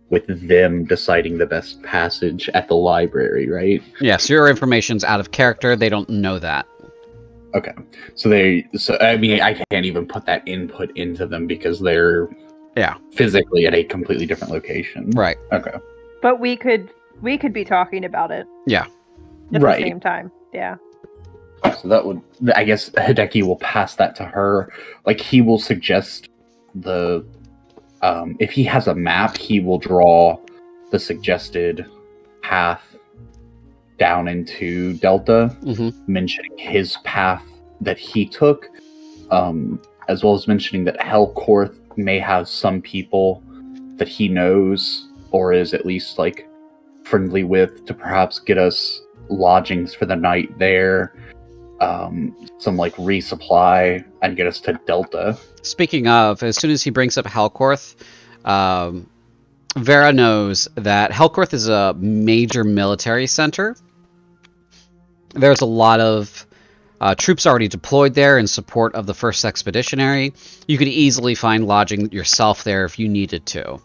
with them deciding the best passage at the library, right? yes, your information's out of character. They don't know that. Okay. So I mean, I can't even put that input into them because they're physically at a completely different location. Right. Okay. But we could be talking about it. Yeah. At the same time. Yeah. So that would, I guess, Hideki will pass that to her. Like, he will suggest the, if he has a map, he will draw the suggested path down into Delta, mentioning his path that he took, as well as mentioning that Hellcorth may have some people that he knows, or is at least, like, friendly with, to perhaps get us lodgings for the night there, some, like, resupply, and get us to Delta. Speaking of, as soon as he brings up Hellcorth, Vera knows that Helcorth is a major military center. There's a lot of troops already deployed there in support of the 1st Expeditionary. You could easily find lodging yourself there if you needed to.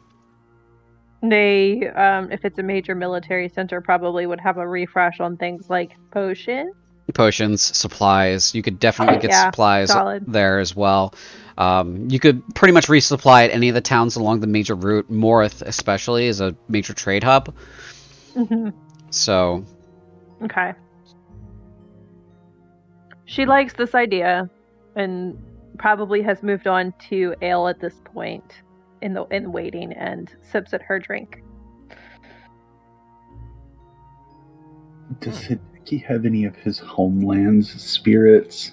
They, if it's a major military center, probably would have a refresh on things like potions, supplies. You could definitely get supplies solid. There as well. You could pretty much resupply at any of the towns along the major route. Morith, especially, is a major trade hub. Mm-hmm. So. Okay. She likes this idea, and probably has moved on to ale at this point in waiting, and sips at her drink. Does Hideki have any of his homeland's spirits?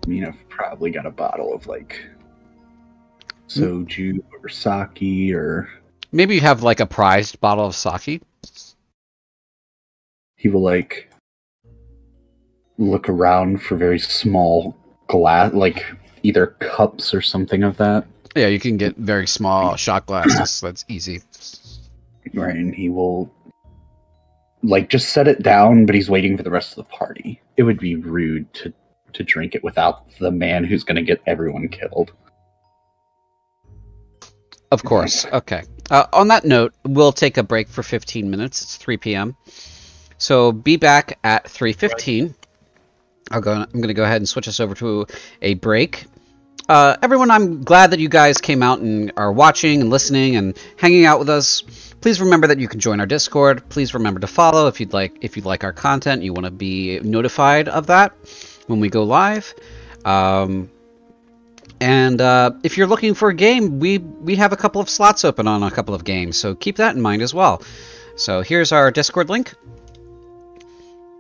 I mean, I've probably got a bottle of, like, soju or sake, or... Maybe you have, like, a prized bottle of sake? He will, like, look around for very small glass, like, either cups or something of that. Yeah, you can get very small shot glasses. That's easy. Right, and he will, like, just set it down, but he's waiting for the rest of the party. It would be rude to drink it without the man who's going to get everyone killed. Of course. Okay. On that note, we'll take a break for 15 minutes. It's 3 p.m. So be back at 3:15. I'm going to go ahead and switch us over to a break. Everyone, I'm glad that you guys came out and are watching and listening and hanging out with us. Please remember that you can join our Discord. Please remember to follow if you like our content. You want to be notified of that when we go live. And if you're looking for a game, we have a couple of slots open on a couple of games, so keep that in mind as well. So here's our Discord link.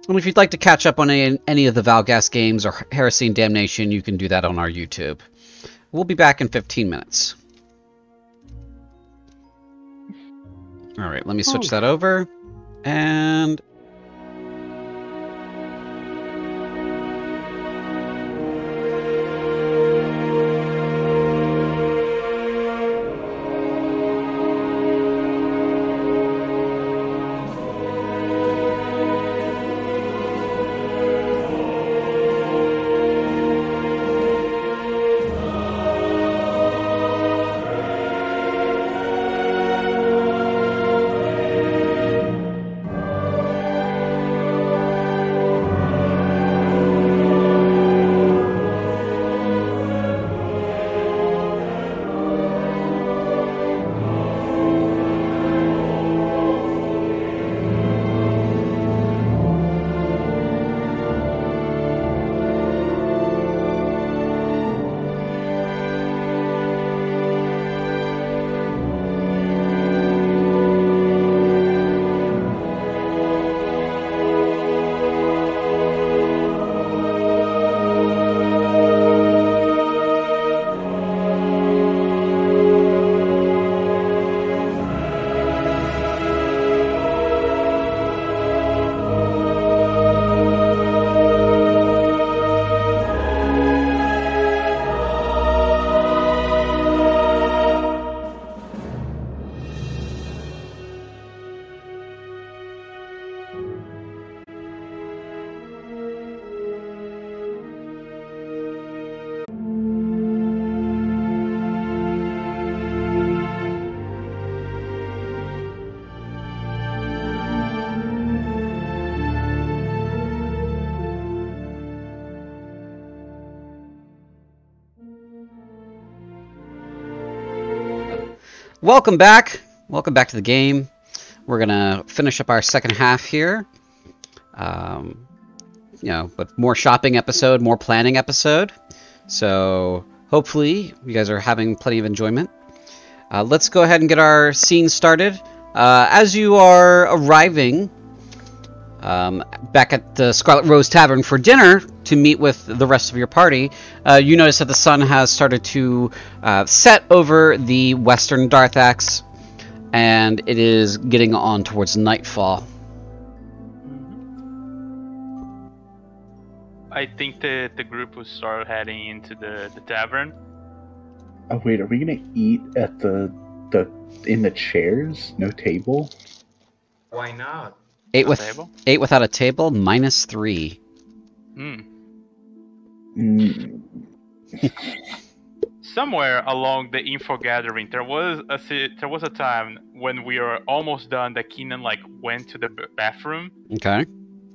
And if you'd like to catch up on any of the Val'Ghast games or Heresy and Damnation, you can do that on our YouTube. We'll be back in 15 minutes. Alright, let me switch that over. And... Welcome back. Welcome back to the game. We're gonna finish up our second half here. But more shopping episode, more planning episode. So hopefully you guys are having plenty of enjoyment. Let's go ahead and get our scene started. As you are arriving back at the Scarlet Rose Tavern for dinner to meet with the rest of your party, you notice that the sun has started to set over the western Darthaks, and it is getting on towards nightfall. I think the group will start heading into the tavern. Oh wait, are we gonna eat at the in the chairs? No table? Why not? Eight No table? without a table, -3. Hmm. Mm, Somewhere along the info gathering, there was a time when we were almost done that Keenan like went to the bathroom, Okay.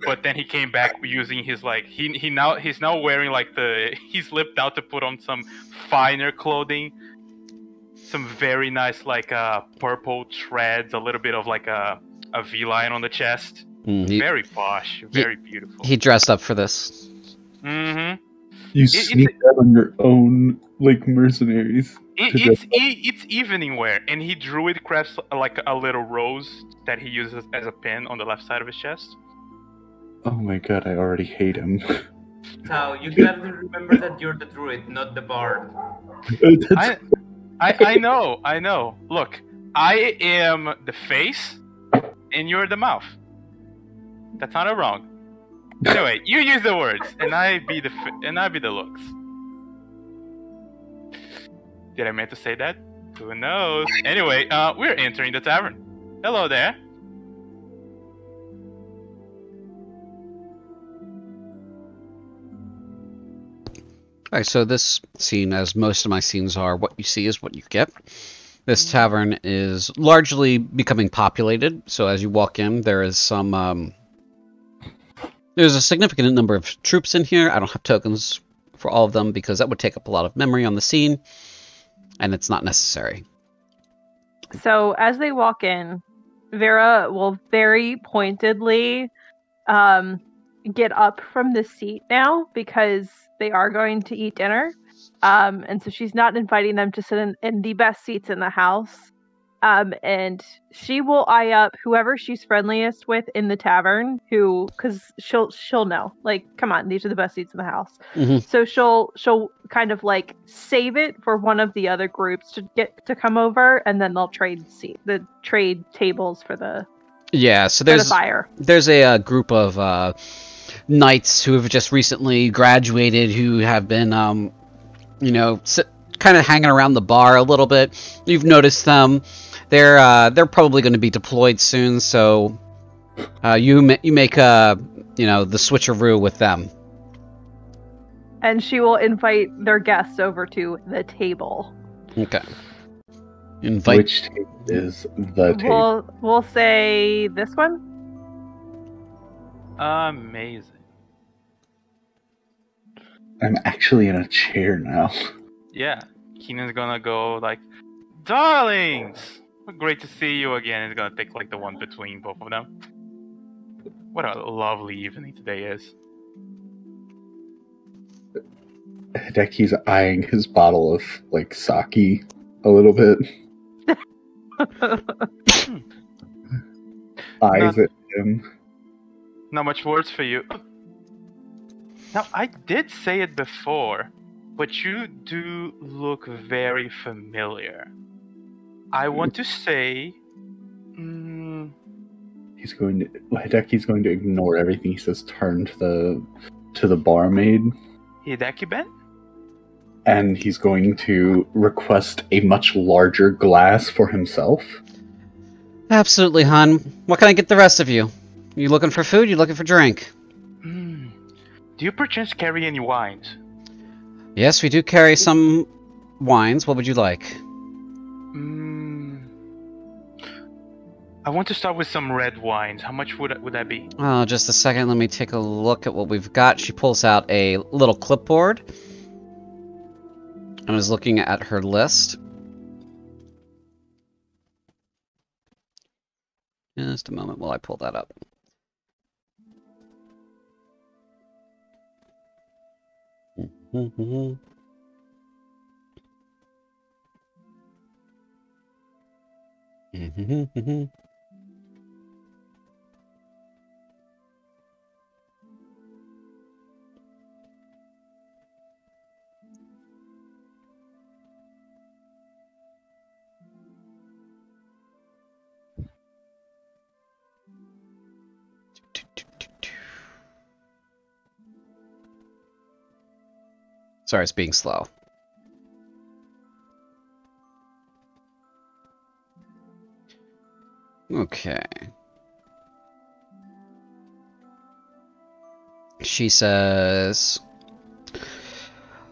but then he came back using his like he's now wearing like he slipped out to put on some finer clothing, some very nice like purple threads, a little bit of like a V-line on the chest. Very posh, very beautiful. He dressed up for this. Mm-hmm. you sneaked out on your own, like mercenaries. It's evening wear, and he druid crafts like a little rose that he uses as a pin on the left side of his chest. Oh my god, I already hate him. Now, you gotta remember that you're the druid, not the bard. I know. Look, I am the face, and you're the mouth. That's not wrong. Anyway, you use the words, and I be the looks. Did I meant to say that? Who knows? Anyway, we're entering the tavern. Hello there. Alright, so this scene, as most of my scenes are, what you see is what you get. This tavern is largely becoming populated, so as you walk in, there is some, there's a significant number of troops in here. I don't have tokens for all of them, because that would take up a lot of memory on the scene, and it's not necessary. So as they walk in, Vera will very pointedly get up from the seat now, because they are going to eat dinner. And so she's not inviting them to sit in the best seats in the house. And she will eye up whoever she's friendliest with in the tavern, because she'll know. Like, come on, these are the best seats in the house. Mm-hmm. So she'll kind of like save it for one of the other groups to get to come over, and then they'll trade tables for the So for the fire. There's a group of knights who have just recently graduated, who have been kind of hanging around the bar a little bit. You've noticed them. They're probably going to be deployed soon, so you make the switcheroo with them. And she will invite their guests over to the table. Okay. Which table is the table? We'll say this one. Amazing. I'm actually in a chair now. Yeah, Keenan's gonna go like, darlings! Great to see you again. He's gonna take like the one between both of them. What a lovely evening today is. Hideki's eyeing his bottle of, like, sake a little bit. Eyes at him. Not much words for you. Now, I did say it before, but you do look very familiar. I want to say... Hideki's going to ignore everything he says, turn to the barmaid. Hideki Ben? And he's going to request a much larger glass for himself. Absolutely, hon. What can I get the rest of you? You looking for food? You looking for drink? Do you perchance carry any wines? Yes, we do carry some wines. What would you like? I want to start with some red wines. How much would that be? Oh, just a second. Let me take a look at what we've got. She pulls out a little clipboard and is looking at her list. Just a moment while I pull that up. Sorry, it's being slow. Okay. She says,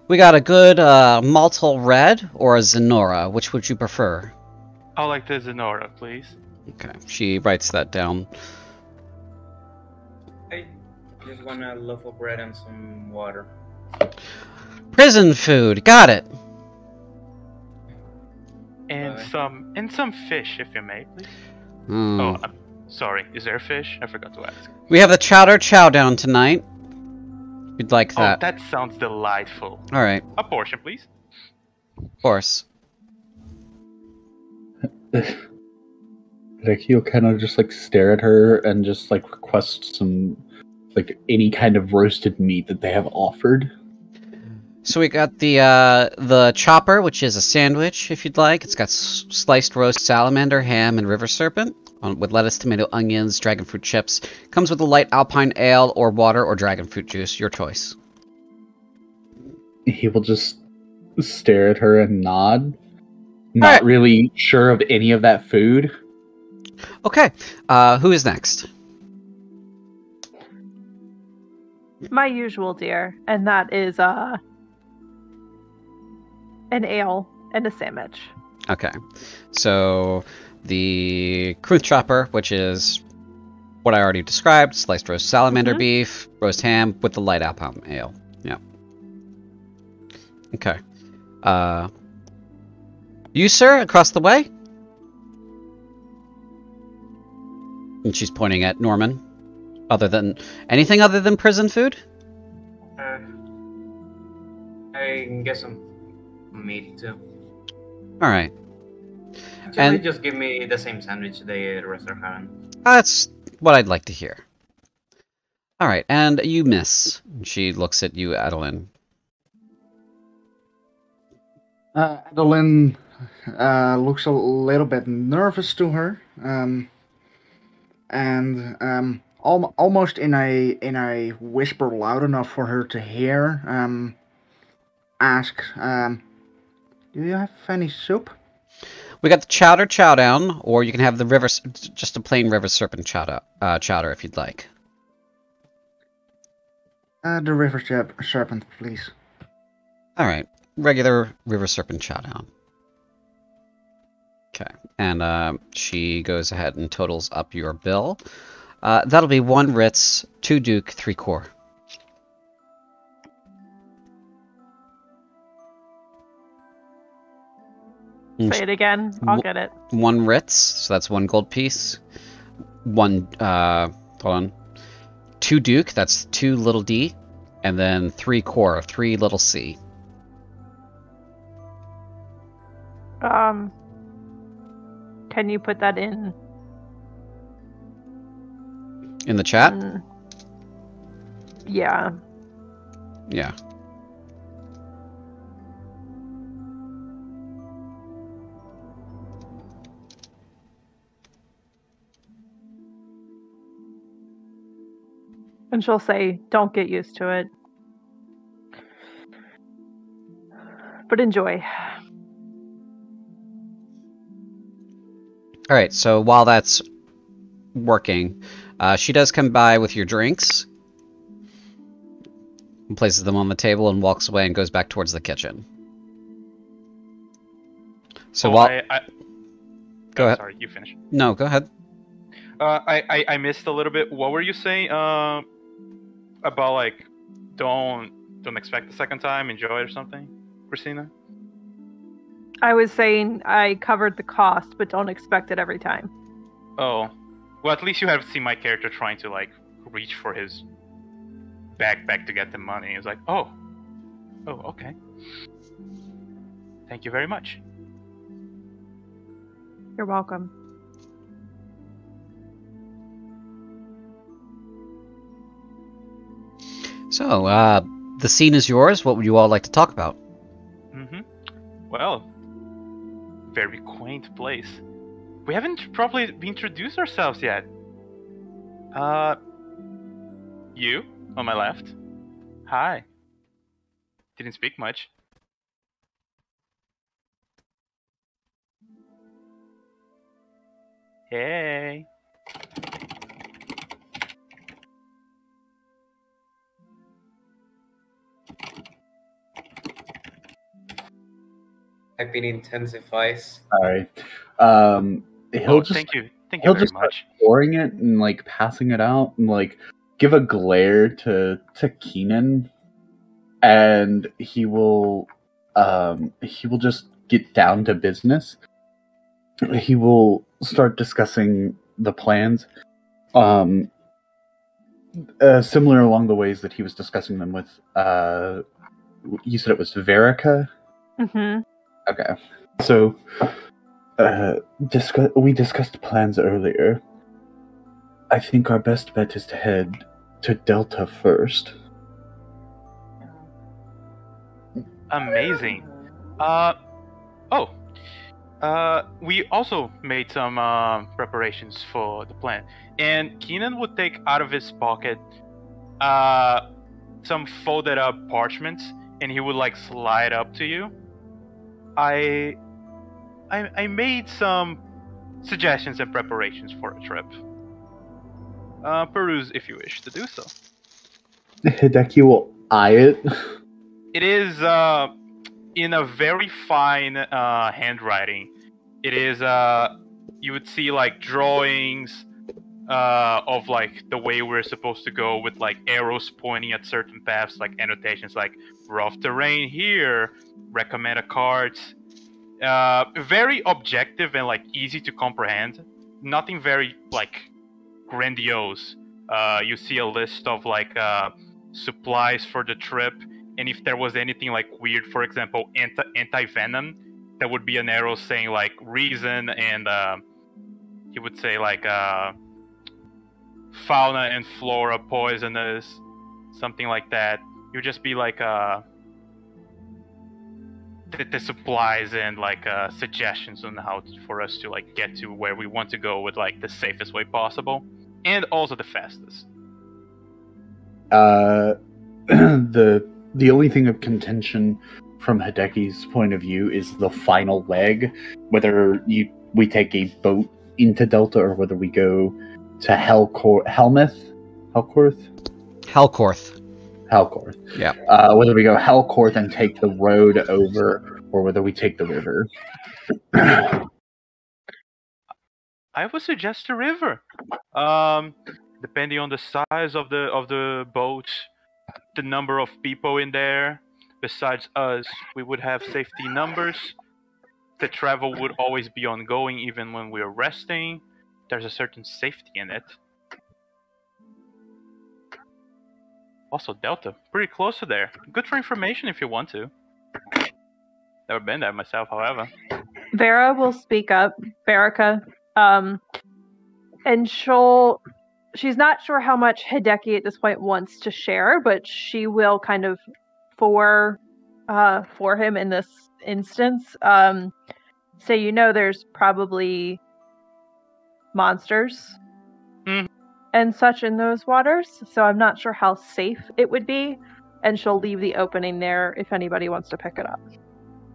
we got a good maltal red or a Zenora. Which would you prefer? I'll like the Zenora, please. Okay. She writes that down. I just want a loaf of bread and some water. Prison food. Got it. And some fish, if you may, please. Hmm. Oh, I'm sorry. Is there fish? I forgot to ask. We have the chowder chow down tonight. You'd like that? Oh, that sounds delightful. All right. A portion, please. Of course. Ricky will kind of just like stare at her and just like request some, like any kind of roasted meat that they have offered. So we got the chopper, which is a sandwich, if you'd like. It's got sliced roast salamander, ham, and river serpent with lettuce, tomato, onions, dragon fruit chips. Comes with a light alpine ale or water or dragon fruit juice, your choice. He will just stare at her and nod, not really sure of any of that food. Okay, who is next? My usual, dear, and that is an ale and a sandwich. Okay, so the Cruinthe chopper, which is what I already described, sliced roast salamander beef, roast ham with the light alpine ale. Yeah. Okay. You, sir, across the way? And she's pointing at Norman. Anything other than prison food? I can get some meat too. Alright. Actually, just give me the same sandwich the rest are having. That's what I'd like to hear. Alright, and you miss. She looks at you, Adeline. Adeline looks a little bit nervous to her, and almost in a whisper loud enough for her to hear, ask, "Do you have any soup?" We got the chowder chow down, or you can have the just a plain river serpent chowder if you'd like. The river serpent, please. All right, regular river serpent chow down. Okay, and she goes ahead and totals up your bill. That'll be 1 Ritz, 2 Duke, 3 Core. Say it again. I'll get it. 1 Ritz, so that's 1 gold piece. 1, hold on. 2 Duke, that's 2 little D. And then 3 Core, 3 little C. Can you put that in? In the chat? Yeah. Yeah. And she'll say, don't get used to it. But enjoy. Alright, so while that's working, she does come by with your drinks. And places them on the table and walks away and goes back towards the kitchen. So Go ahead. Sorry, you finish. No, go ahead. I missed a little bit. What were you saying about like don't expect the second time, enjoy it or something, Christina? I was saying I covered the cost, but don't expect it every time. Oh, well, at least you have seen my character trying to like reach for his backpack to get the money. It's like, oh, okay. Thank you very much. You're welcome. So, the scene is yours. What would you all like to talk about? Well, very quaint place. We haven't properly introduced ourselves yet. You, on my left. Hi. Didn't speak much. Hey. Typing intensifies. Sorry. He'll just Thank you he'll very just start much. pouring it and like passing it out and like give a glare to Keenan, and he will just get down to business. He will start discussing the plans, similar along the ways that he was discussing them with. You said it was Verica. Mm-hmm. Okay, so we discussed plans earlier. I think our best bet is to head to Delta first. Amazing. We also made some preparations for the plan, and Keenan would take out of his pocket some folded up parchments, and he would like slide up to you. I made some suggestions and preparations for a trip. Peruse if you wish to do so. Hideki will eye it. It is in a very fine handwriting. It is you would see like drawings of like the way we're supposed to go, with like arrows pointing at certain paths, like annotations like rough terrain here, recommended cards. Very objective and like easy to comprehend. Nothing very like grandiose. You see a list of like supplies for the trip, and if there was anything like weird, for example, anti-venom, that would be an arrow saying like reason, and he would say like fauna and flora poisonous, something like that. It would just be like the supplies and like suggestions on how for us to like get to where we want to go with like the safest way possible, and also the fastest. The only thing of contention from Hideki's point of view is the final leg, whether we take a boat into Delta or whether we go to Hellcorth. Yeah. Whether we go Hellcorth and take the road over, or whether we take the river. I would suggest the river. Depending on the size of the boat, the number of people in there, besides us, we would have safety numbers. The travel would always be ongoing, even when we're resting. There's a certain safety in it. Also, Delta, pretty close to there. Good for information if you want to. Never been there myself, however. Vera will speak up, Verica, and she's not sure how much Hideki at this point wants to share, but she will kind of for him in this instance. So there's probably monsters and such in those waters, so I'm not sure how safe it would be, and she'll leave the opening there if anybody wants to pick it up.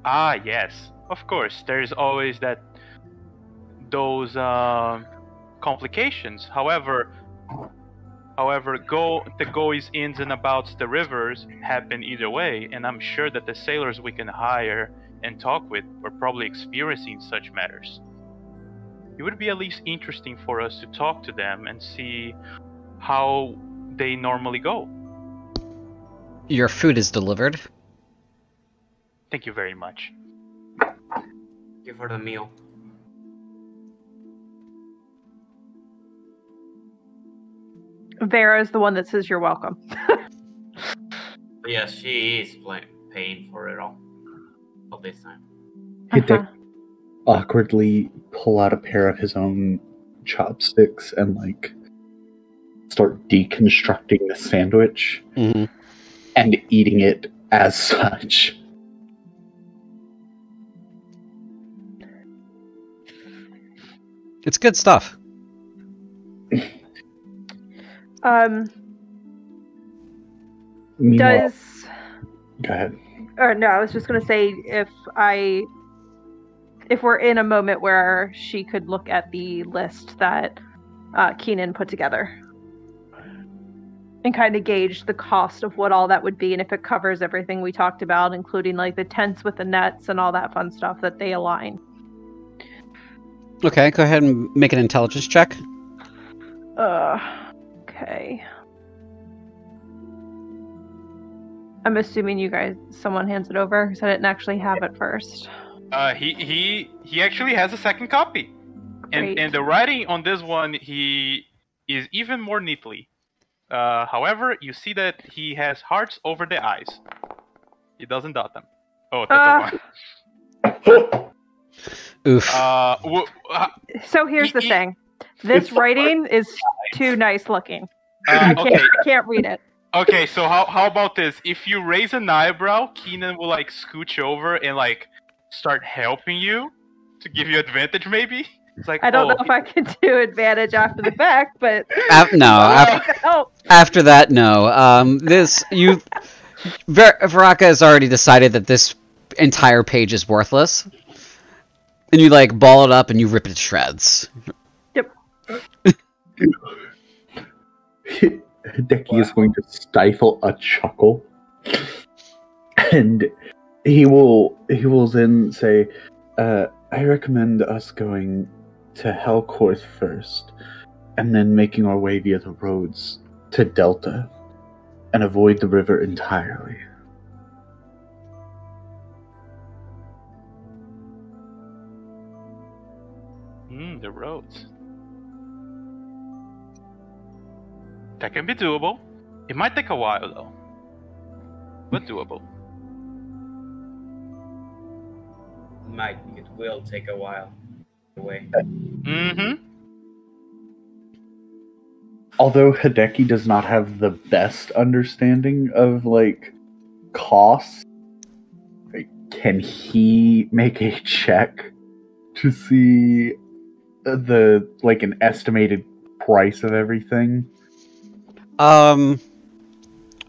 Ah, yes, of course. There's always those complications. However, the goings ins and outs the rivers happen either way, and I'm sure that the sailors we can hire and talk with are probably experiencing such matters. It would be at least interesting for us to talk to them and see how they normally go. Your food is delivered. Thank you very much. Thank you for the meal. Vera is the one that says you're welcome. Yeah, she is paying for it all this time. Hideki awkwardly pull out a pair of his own chopsticks and like start deconstructing the sandwich and eating it as such. It's good stuff. Go ahead. Or no, I was just going to say, if I if we're in a moment where she could look at the list that Keenan put together and kind of gauge the cost of what all that would be, and if it covers everything we talked about, including like the tents with the nets and all that fun stuff that they align. Okay, go ahead and make an intelligence check. Okay. I'm assuming you guys, someone hands it over, because I didn't actually have it first. He actually has a second copy, and the writing on this one is even more neatly. However, you see that he has hearts over the eyes. He doesn't dot them. Oh, that's a one. Oof. So here's the thing. This writing is too nice looking. I can't read it. Okay, so how about this? If you raise an eyebrow, Keenan will like scooch over and like start helping you to give you advantage, maybe? It's like, I don't know if I can do advantage after the fact, but after that, no. Varaka has already decided that this entire page is worthless, and you like ball it up and you rip it to shreds. Yep. Hideki is going to stifle a chuckle, and he will then say, "I recommend us going to Hellcorth first, and then making our way via the roads to Delta, and avoid the river entirely." The roads. That can be doable. It might take a while, though. But doable. It will take a while. Away. Mm-hmm. Although Hideki does not have the best understanding of, like, costs, can he make a check to see an estimated price of everything? I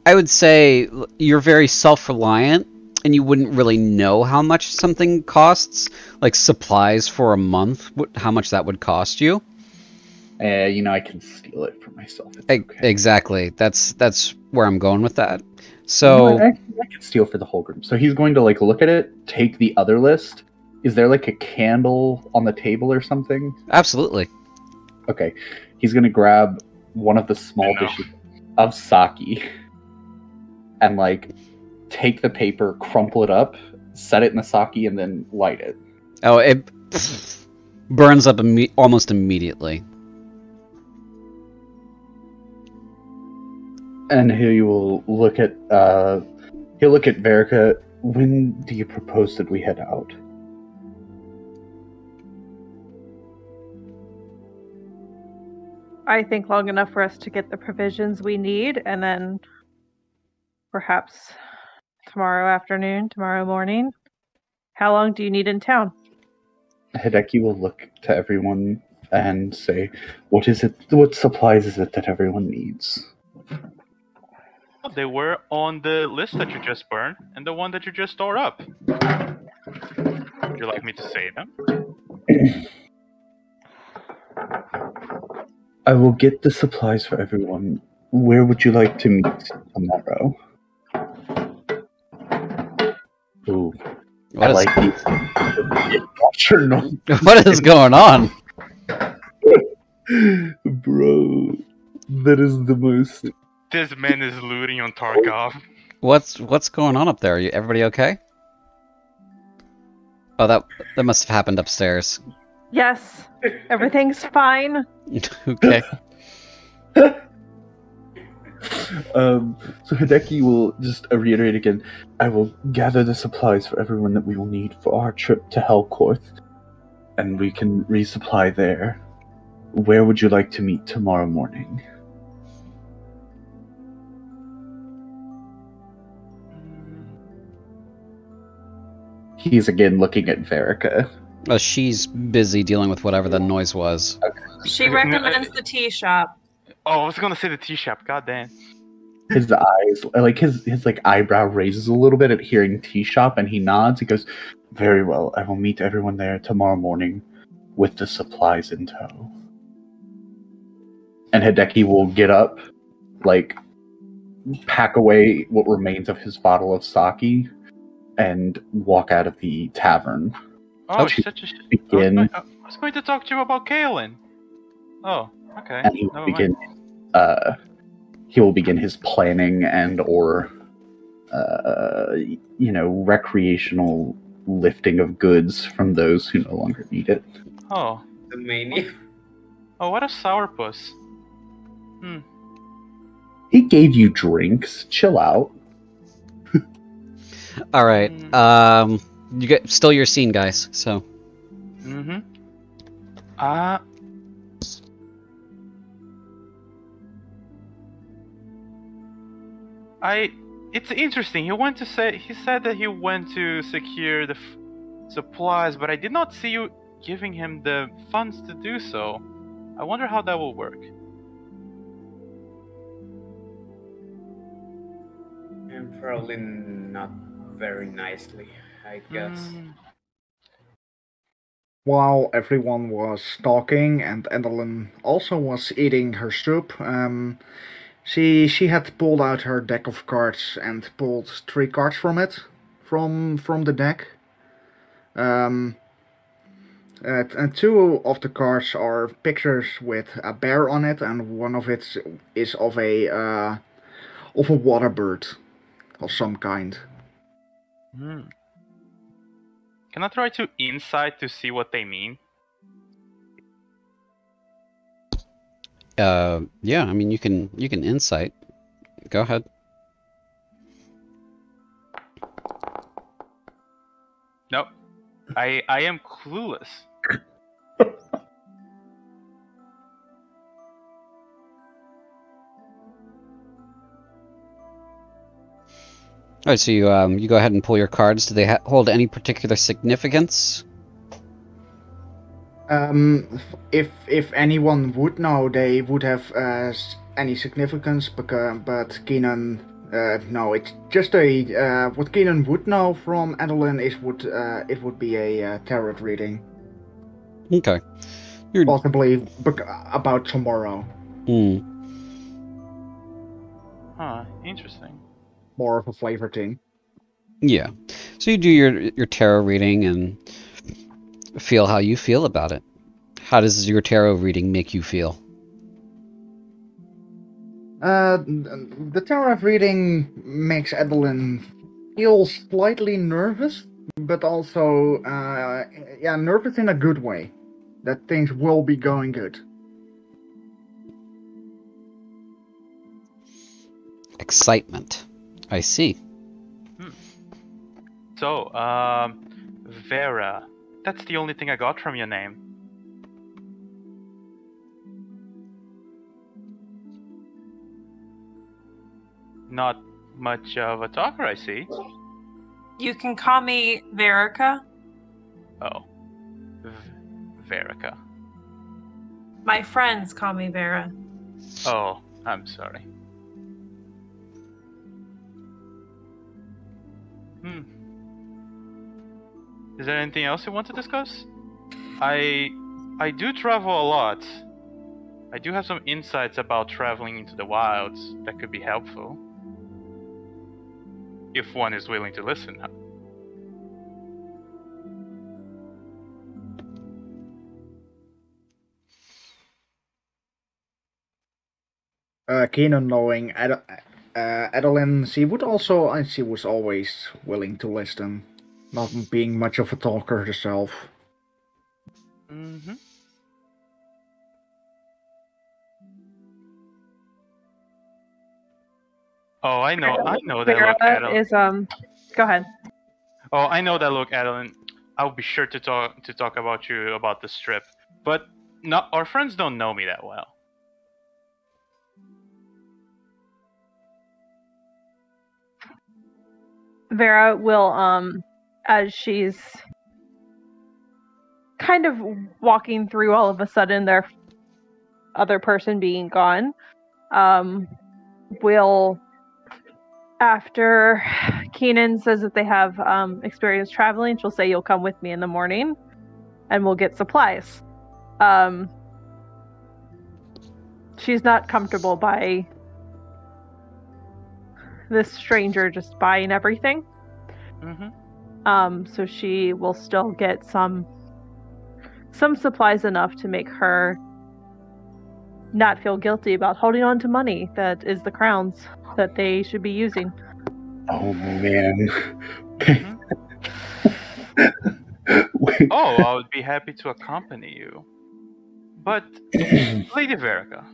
would say you're very self-reliant, and you wouldn't really know how much something costs, like supplies for a month, how much that would cost you. I can steal it for myself. It's okay. Exactly. That's where I'm going with that. So I can steal for the whole group. So he's going to look at it, take the other list. Is there a candle on the table or something? Absolutely. Okay. He's going to grab one of the small dishes of sake and take the paper, crumple it up, set it in the sake, and then light it. Oh, it burns up almost immediately. And he will look at Verica. When do you propose that we head out? I think long enough for us to get the provisions we need, and then perhaps tomorrow afternoon, tomorrow morning. How long do you need in town? Hideki will look to everyone and say, what supplies is it that everyone needs? They were on the list that you just burned, and the one that you just tore up. Would you like me to say them? I will get the supplies for everyone. Where would you like to meet tomorrow? Ooh. What is going on? Bro, that is the most... This man is looting on Tarkov. What's going on up there? Everybody okay? Oh, that must have happened upstairs. Yes, everything's fine. Okay. So Hideki will just reiterate again, I will gather the supplies for everyone that we will need for our trip to Hellcorth, and we can resupply there. Where would you like to meet tomorrow morning? He's again looking at Verica. Oh, she's busy dealing with whatever the noise was. She recommends the tea shop. Oh, I was gonna say the tea shop. God damn. his eyes, like his like eyebrow raises a little bit at hearing tea shop, and he nods. He goes, "Very well. I will meet everyone there tomorrow morning with the supplies in tow." And Hideki will get up, like, pack away what remains of his bottle of sake, and walk out of the tavern. Oh, to such a begin. I was going to talk to you about Kaelin. Oh, okay. And he will begin his planning and or recreational lifting of goods from those who no longer need it. Oh, The mania. oh, what a sourpuss. He gave you drinks. Chill out. All right. You get still your scene, guys. So. Mm-hmm. It's interesting. He said that he went to secure the supplies, but I did not see you giving him the funds to do so. I wonder how that will work. And probably not very nicely, I guess. While everyone was talking and Edelyn also was eating her soup, she had pulled out her deck of cards and pulled 3 cards from it, from the deck. And 2 of the cards are pictures with a bear on it, and one of it is of a water bird of some kind. Can I try to insight to see what they mean? Yeah. I mean, you can insight. Go ahead. Nope. I am clueless. All right, so you go ahead and pull your cards. Do they hold any particular significance? If anyone would know, they would have any significance, but Keenan, no, it's just a what Keenan would know from Adeline is it would be a tarot reading. Okay. Possibly about tomorrow. Huh, interesting. More of a flavor thing. Yeah. So you do your tarot reading and feel how you feel about it. How does your tarot reading make you feel? The tarot reading makes Adeline feel slightly nervous, but also nervous in a good way. That things will be going good. Excitement. I see. So, Vera. That's the only thing I got from your name. Not much of a talker, I see. You can call me Verica. Oh. Verica. My friends call me Vera. Oh, I'm sorry. Is there anything else you want to discuss? I do travel a lot. I do have some insights about traveling into the wilds that could be helpful. If one is willing to listen. Keenan knowing Adeline, she was always willing to listen, not being much of a talker herself. Mm-hmm. Oh, I know that Vera look, Adeline. is Go ahead. Oh, I know that look, Adeline. I'll be sure to talk about you about the strip, but our friends don't know me that well. Vera will, as she's kind of walking through all of a sudden their other person being gone, will After Keenan says that they have experience traveling, she'll say, "You'll come with me in the morning, and we'll get supplies." She's not comfortable by this stranger just buying everything. So she will still get some supplies enough to make her not feel guilty about holding on to money that is the crown's that they should be using. Oh man. Oh, I would be happy to accompany you. But, Lady Verica,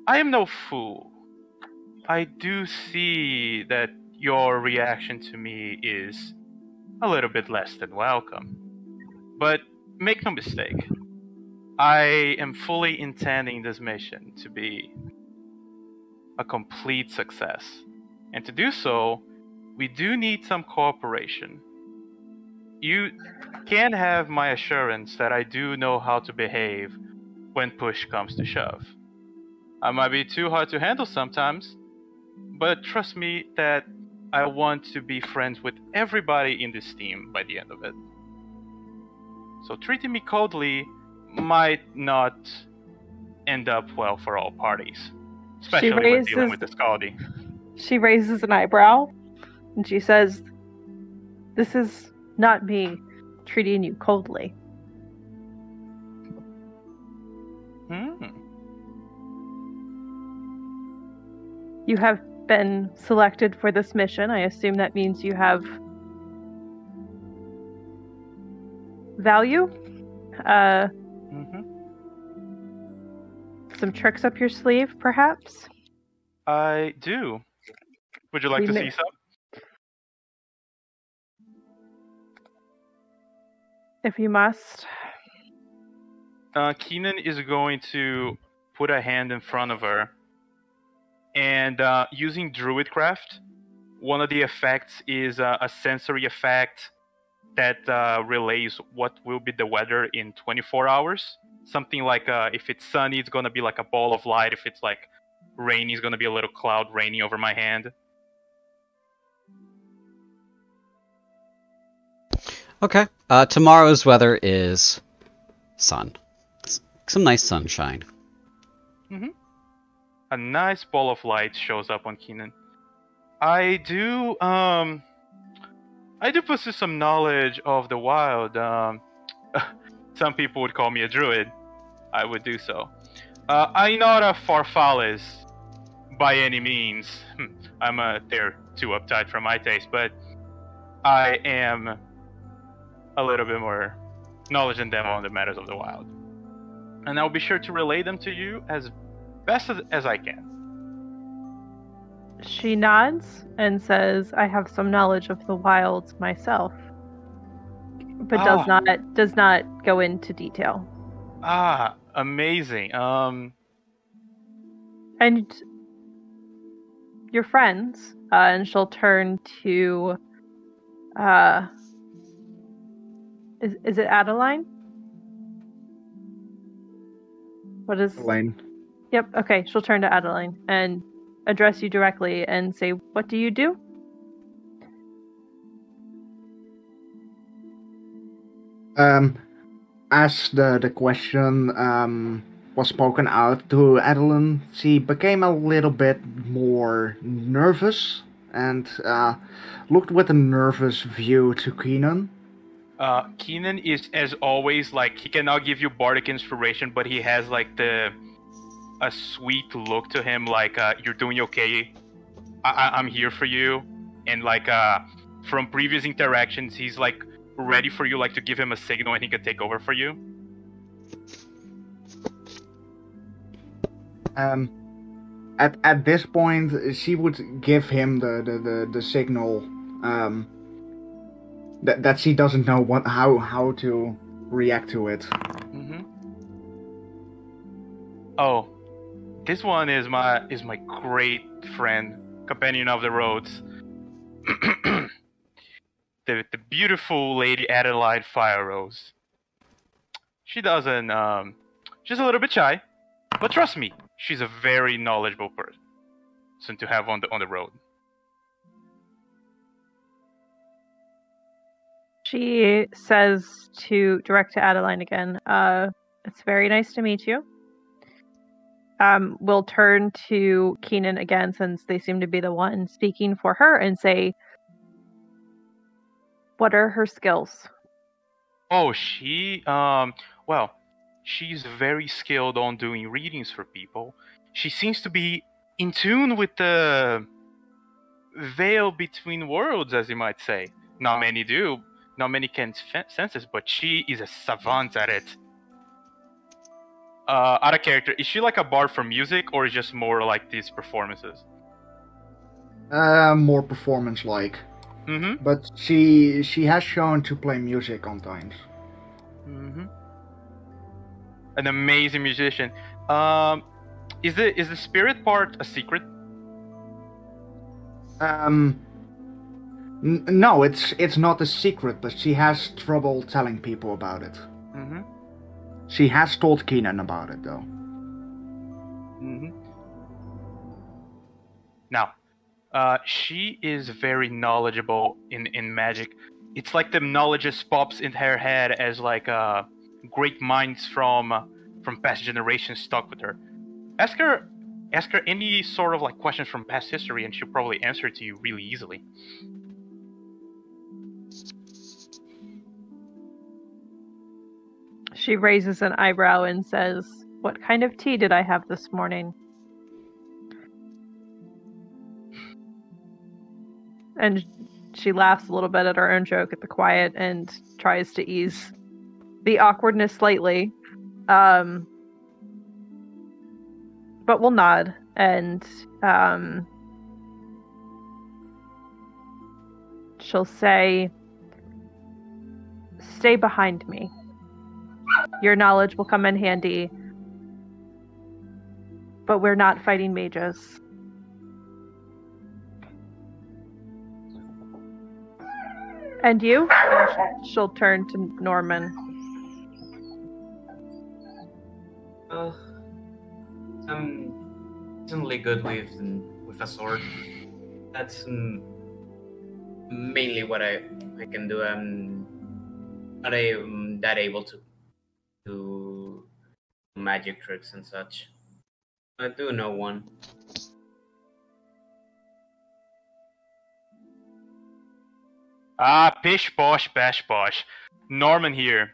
I am no fool. I do see that your reaction to me is a little bit less than welcome. But make no mistake, I am fully intending this mission to be a complete success. And to do so, we do need some cooperation. You can have my assurance that I do know how to behave when push comes to shove. I might be too hard to handle sometimes, but trust me that I want to be friends with everybody in this team by the end of it. So treating me coldly might not end up well for all parties. Especially when dealing with the Skaldi. She raises an eyebrow, and she says, "This is not me treating you coldly." You have been selected for this mission. I assume that means you have value? Some tricks up your sleeve, perhaps? I do. Would you like to see some? If you must. Keenan is going to put a hand in front of her. And using Druidcraft, one of the effects is a sensory effect that relays what will be the weather in 24 hours. Something like if it's sunny, it's going to be like a ball of light. If it's like rainy, it's going to be a little cloud raining over my hand. Okay. Tomorrow's weather is sun. Some nice sunshine. A nice ball of light shows up on Keenan. I do possess some knowledge of the wild. Some people would call me a druid. I would do so. I'm not a Farfalis by any means. They're too uptight for my taste, but I am a little bit more knowledge than them on the matters of the wild. And I'll be sure to relay them to you as best as I can. She nods and says, "I have some knowledge of the wilds myself," but does not go into detail. Amazing. And your friends, and she'll turn to is it Adeline? What is Adeline? Yep, okay, she'll turn to Adeline and address you directly and say, "What do you do?" As the question was spoken out to Adeline, she became a little bit more nervous and looked with a nervous view to Keenan. Keenan is, as always, like, he cannot give you bardic inspiration, but he has like a sweet look to him, like you're doing okay. I'm here for you, and like from previous interactions, he's like ready for you, like to give him a signal, and he can take over for you. At this point, she would give him the signal that she doesn't know how to react to it. Oh, this one is my great friend, companion of the roads, the beautiful Lady Adelaide Firerose. She doesn't. She's a little bit shy, but trust me, she's a very knowledgeable person to have on the road. She says direct to Adeline again, it's very nice to meet you. We'll turn to Keenan again, since they seem to be the one speaking for her, and say, what are her skills? Oh, well, she's very skilled on doing readings for people. She seems to be in tune with the veil between worlds, as you might say. Not many do. Not many can sense this, but she is a savant at it. Out of character, is she like a bard for music, or is just more like these performances? More performance-like. Mm-hmm. But she has shown to play music on times. Mm-hmm. An amazing musician. Is the spirit part a secret? No, it's not a secret, but she has trouble telling people about it. Mm-hmm. She has told Keenan about it, though. Mm-hmm. Now, she is very knowledgeable in magic. It's like the knowledge just pops into her head as like great minds from past generations stuck with her. Ask her any sort of like questions from past history, and she'll probably answer to you really easily. She raises an eyebrow and says, what kind of tea did I have this morning? And she laughs a little bit at her own joke at the quiet and tries to ease the awkwardness slightly. But will nod and she'll say, stay behind me. Your knowledge will come in handy, but we're not fighting mages. And you? She'll turn to Norman. I'm decently good with a sword. That's mainly what I can do. I'm not that able to do magic tricks and such. I do know one. Pish posh bash posh. Norman here.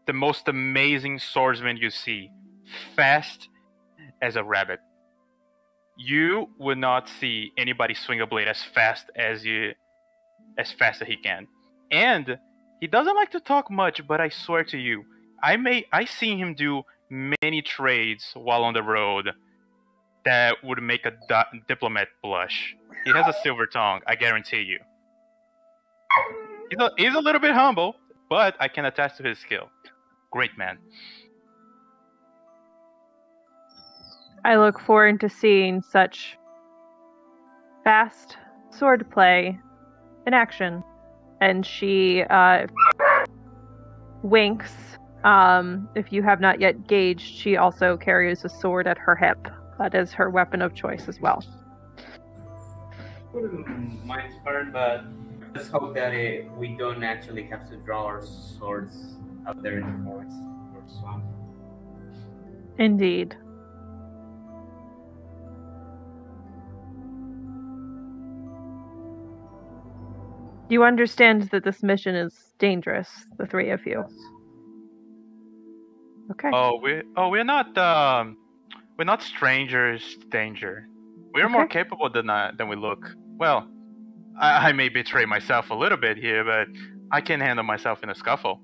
The most amazing swordsman you see. Fast as a rabbit. You would not see anybody swing a blade as fast as he can. And he doesn't like to talk much, but I swear to you, I seen him do many trades while on the road that would make a diplomat blush. He has a silver tongue, I guarantee you. He's a little bit humble, but I can attest to his skill. Great man. I look forward to seeing such fast swordplay in action. And she winks. If you have not yet gauged, she also carries a sword at her hip. That is her weapon of choice as well. Wouldn't mind sparring, but let's hope that we don't actually have to draw our swords out there in the forest or swamp. Indeed. You understand that this mission is dangerous, the three of you. Okay. We're not strangers to danger. We're more capable than we look. Well, I may betray myself a little bit here, but I can handle myself in a scuffle.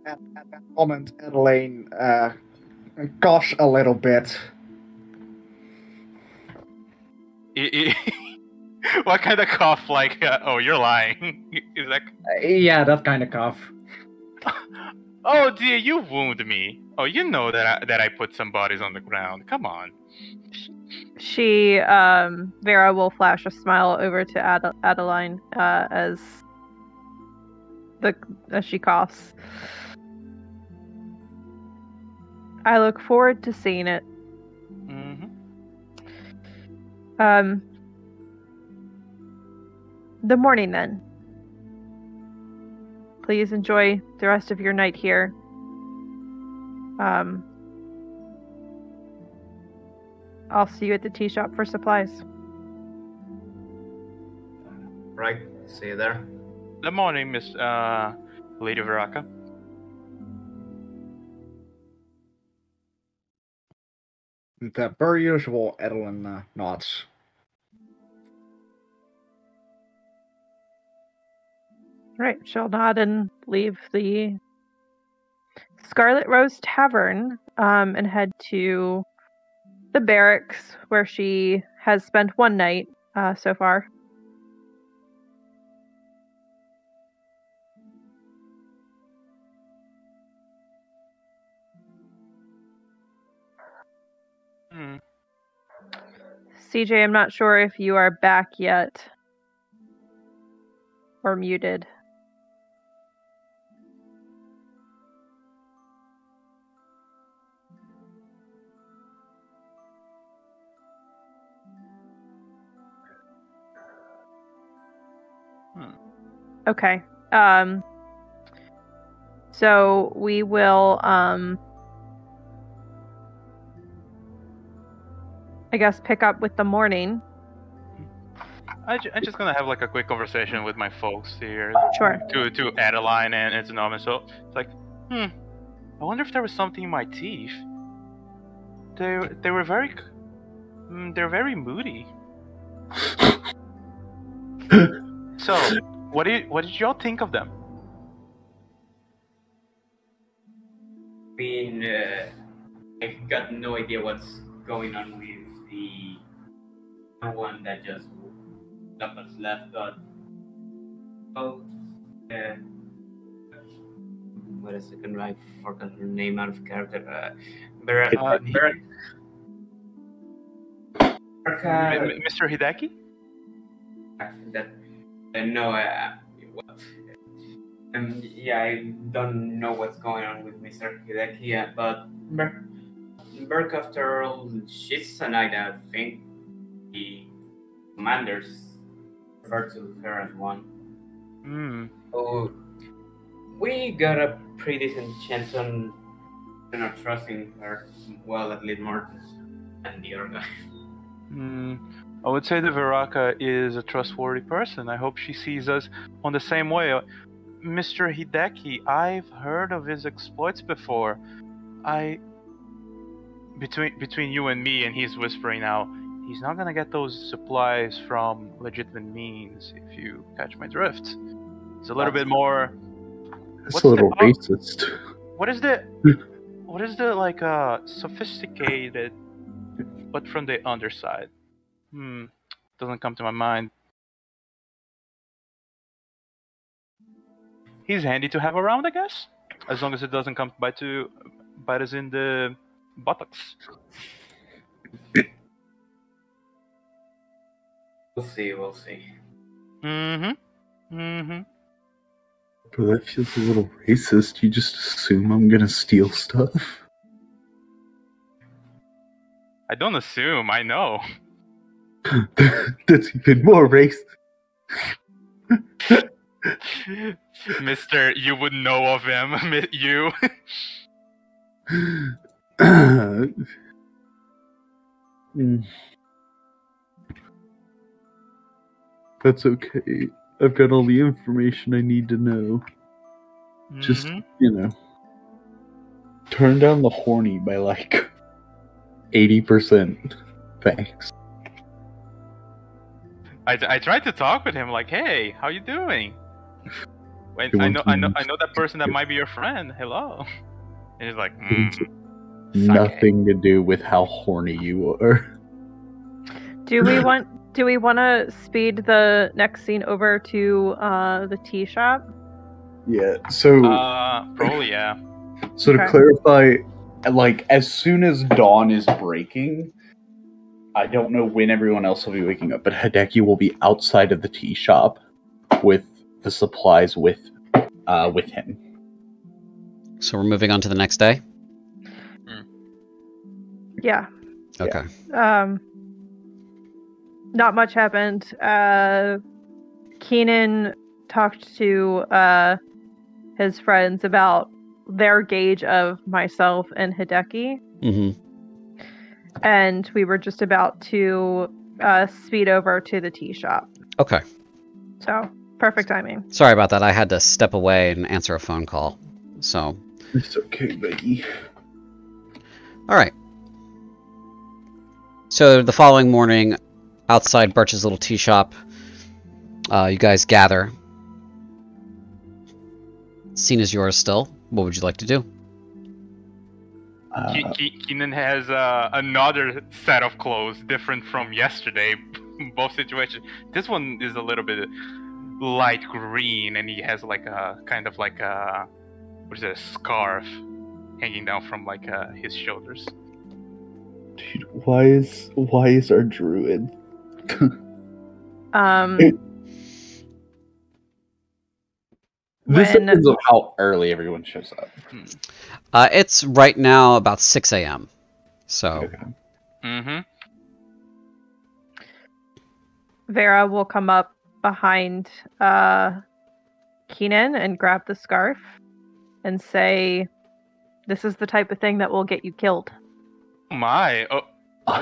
At that moment, Adeline coughs a little bit. What kind of cough? Like, oh, you're lying. Is that? Yeah, that kind of cough. Oh dear, you wound me. Oh, you know that I put some bodies on the ground. Come on. She, Vera will flash a smile over to Adeline as she coughs. I look forward to seeing it. Mm-hmm. the morning then. Please enjoy the rest of your night here. I'll see you at the tea shop for supplies. Right. See you there. Good morning, Miss Lady Veraka. The per usual, Edelin nods. Right, she'll nod and leave the Scarlet Rose Tavern and head to the barracks where she has spent one night so far. CJ, I'm not sure if you are back yet or muted. Okay. So we will I guess pick up with the morning. I'm just gonna have like a quick conversation with my folks here. Sure. To Adeline and to Norman. So it's like, I wonder if there was something in my teeth. They were very, they're very moody. So, what did y'all think of them? I've got no idea what's going on with the one that just left, but Wait a second, I forgot her name out of character. Mr. Hideki? Yeah, I don't know what's going on with Mr. Hideki, but Burke, after all, she's a knight. I think the commanders refer to her as one. So we got a pretty decent chance on not trusting her. Well, at least more than the other guy. I would say the Veraka is a trustworthy person. I hope she sees us on the same way. Mr. Hideki, I've heard of his exploits before. Between you and me, and he's whispering now, he's not gonna get those supplies from legitimate means, if you catch my drift. It's a little bit more... It's a little racist. What is the like sophisticated, but from the underside? Doesn't come to my mind. He's handy to have around, I guess, as long as it doesn't come bite us in the buttocks. We'll see. But that feels a little racist. You just assume I'm gonna steal stuff? I don't assume, I know. That's even more racist. Mister, you would know of him. You. That's okay. I've got all the information I need to know. Just, turn down the horny by like 80%. Thanks. I tried to talk with him, like, hey, how you doing? I know that person that might be your friend. Hello. And he's like, Nothing to do with how horny you are. Do we want to speed the next scene over to the tea shop? Yeah. So. Probably yeah. So to clarify, like as soon as dawn is breaking, I don't know when everyone else will be waking up, but Hideki will be outside of the tea shop with the supplies with him. So we're moving on to the next day? Yeah. Okay. Not much happened. Keenan talked to his friends about their gauge of myself and Hideki, Mm-hmm. and we were just about to speed over to the tea shop. Okay. So, perfect timing. Sorry about that. I had to step away and answer a phone call. So. It's okay, buddy. All right. So the following morning, outside Birch's little tea shop, you guys gather. Scene is yours still. What would you like to do? Keenan has another set of clothes, different from yesterday. Both situations. This one is a little bit light green, and he has like a kind of like a a scarf hanging down from like his shoulders. Dude, why is our druid? This depends on how early everyone shows up. It's right now about 6 a.m. So. Okay. Mm-hmm. Vera will come up behind Keenan and grab the scarf and say, "This is the type of thing that will get you killed." Oh my! Oh,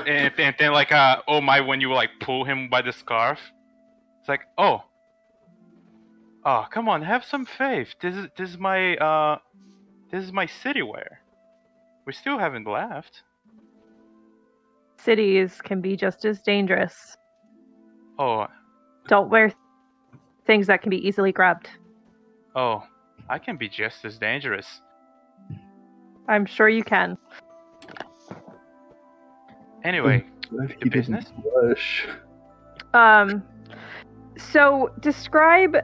and then like oh my! When you like pull him by the scarf, it's like oh, come on, have some faith. This is my city wear. We still haven't left. Cities can be just as dangerous. Oh. Don't wear things that can be easily grabbed. Oh, I can be just as dangerous. I'm sure you can. Anyway, the business? So describe,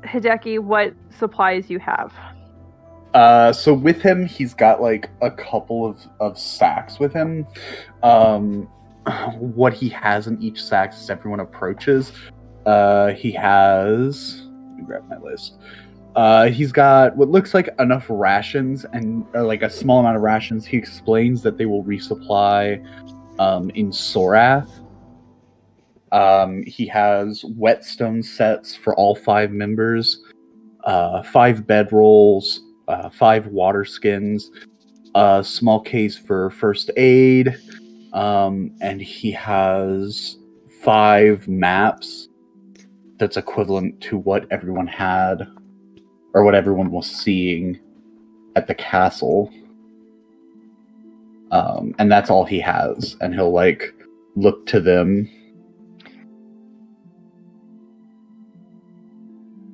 Hideki, what supplies you have. So with him, he's got like a couple of sacks with him. What he has in each sack as everyone approaches, he has. Let me grab my list. He's got what looks like enough rations and like a small amount of rations. He explains that they will resupply in Sorath. He has whetstone sets for all 5 members, 5 bedrolls, 5 water skins, a small case for first aid, and he has 5 maps that's equivalent to what everyone had, or what everyone was seeing at the castle. And that's all he has, and he'll like look to them.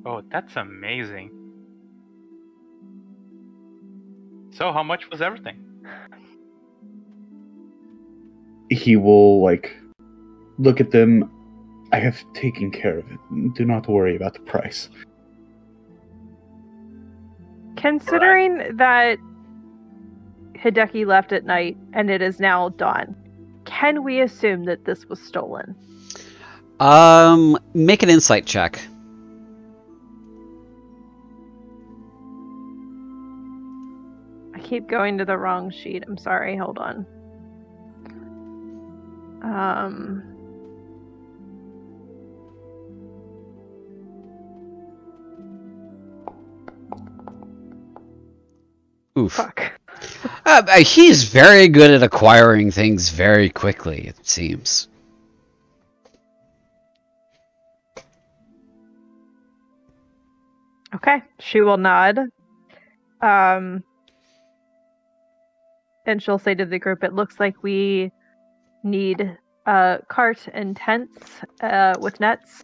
Oh, that's amazing. So, how much was everything? He will, like, look at them. I have taken care of it. Do not worry about the price. Considering that Hideki left at night and it is now dawn, can we assume that this was stolen? Make an insight check. I keep going to the wrong sheet. I'm sorry. Hold on. Oof. Fuck. He's very good at acquiring things very quickly, it seems. Okay, she will nod. And she'll say to the group, "It looks like we need a cart and tents with nets."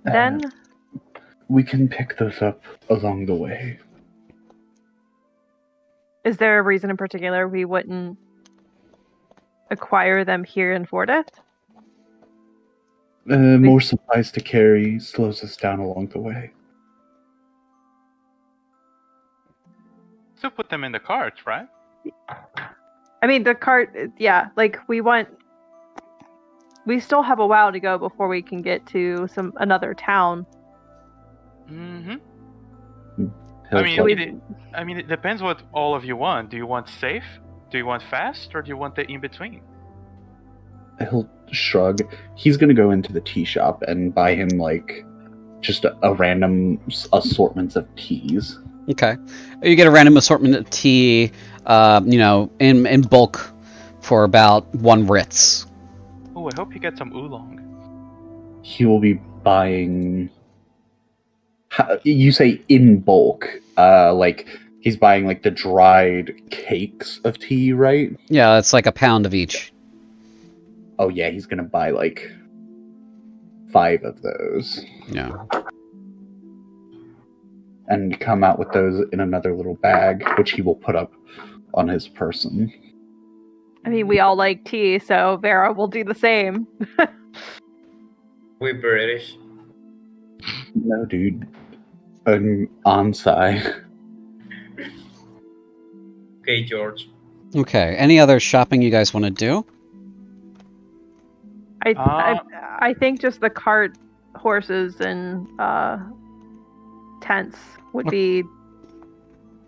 Then we can pick those up along the way. Is there a reason in particular we wouldn't acquire them here in Fordyth? More supplies to carry slows us down along the way. Still put them in the cart, right? I mean, the cart, yeah, like we still have a while to go before we can get to another town. Mm-hmm. I mean, it depends what all of you want. Do you want safe? Do you want fast? Or do you want the in-between? he'll shrug. He's gonna go into the tea shop and buy him like just a random assortment of teas. Okay. You get a random assortment of tea, in bulk for about 1 Ritz. Oh, I hope you get some oolong. He will be buying. You say in bulk, like he's buying like the dried cakes of tea, right? Yeah, it's like a pound of each. Oh yeah, he's gonna buy like 5 of those. Yeah. And come out with those in another little bag, which he will put up on his person. I mean, we all like tea, so Vera will do the same. We British. No, dude. An Ansai. Okay, George. Okay. Any other shopping you guys want to do? I think just the cart, horses, and tents would be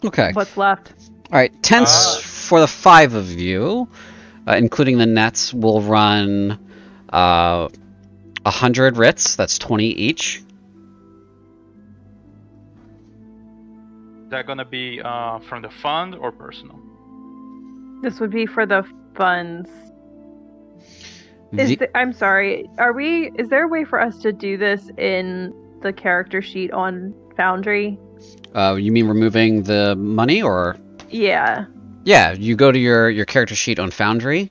Okay. what's left. All right. Tents for the 5 of you, including the nets, will run 100 Ritz. That's 20 each. Is that gonna be from the fund or personal? This would be for the funds. The- I'm sorry. Is there a way for us to do this in the character sheet on Foundry? You mean removing the money, or? Yeah. Yeah, you go to your character sheet on Foundry,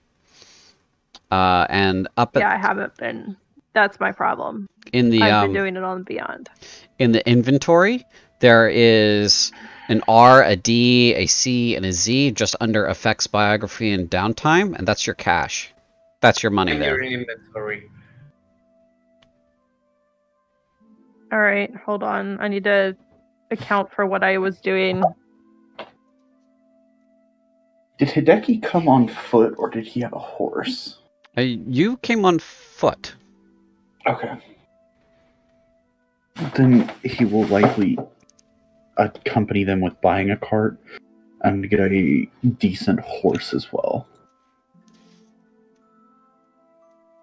and up Yeah, I haven't been. That's my problem. in the I've been doing it on Beyond. in the inventory, there is an R, a D, a C, and a Z just under effects, biography, and downtime, and that's your cash. That's your money And there. you're in inventory. All right, hold on. I need to account for what I was doing. Did Hideki come on foot or did he have a horse? You came on foot. Okay. Then he will likely accompany them with buying a cart and get a decent horse as well.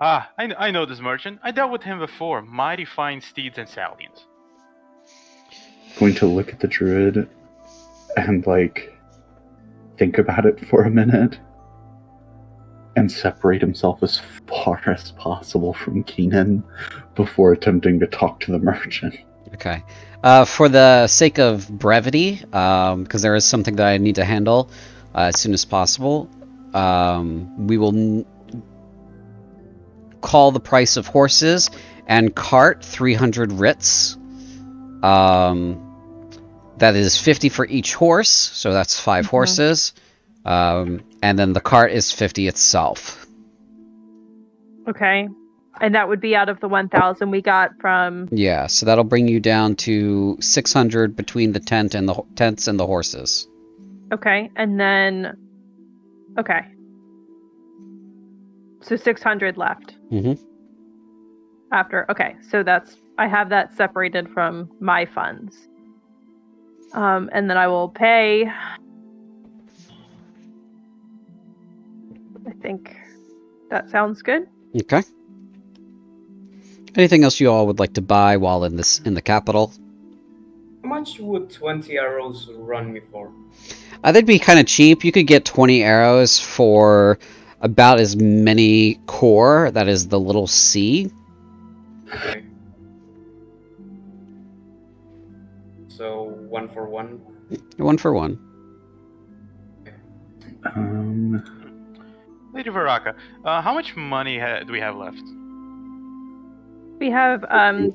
I know this merchant. I dealt with him before. Mighty fine steeds and stallions. Going to look at the druid and think about it for a minute and separate himself as far as possible from Keenan before attempting to talk to the merchant. Okay. For the sake of brevity, because there is something that I need to handle as soon as possible, we will call the price of horses and cart 300 Ritz. That is 50 for each horse, so that's 5 horses. And then the cart is 50 itself. Okay. And that would be out of the 1,000 we got from... Yeah, so that'll bring you down to 600 between the tents and the horses. Okay, and then... Okay. So 600 left. Mm-hmm. After... Okay, so that's... I have that separated from my funds. And then I will pay... I think that sounds good. Okay. Anything else you all would like to buy while in the capital? How much would 20 arrows run me for? They'd be kind of cheap. You could get 20 arrows for about as many core. That is the little C. Okay. So 1 for 1. 1 for 1. Lady Varaka, how much money do we have left? We have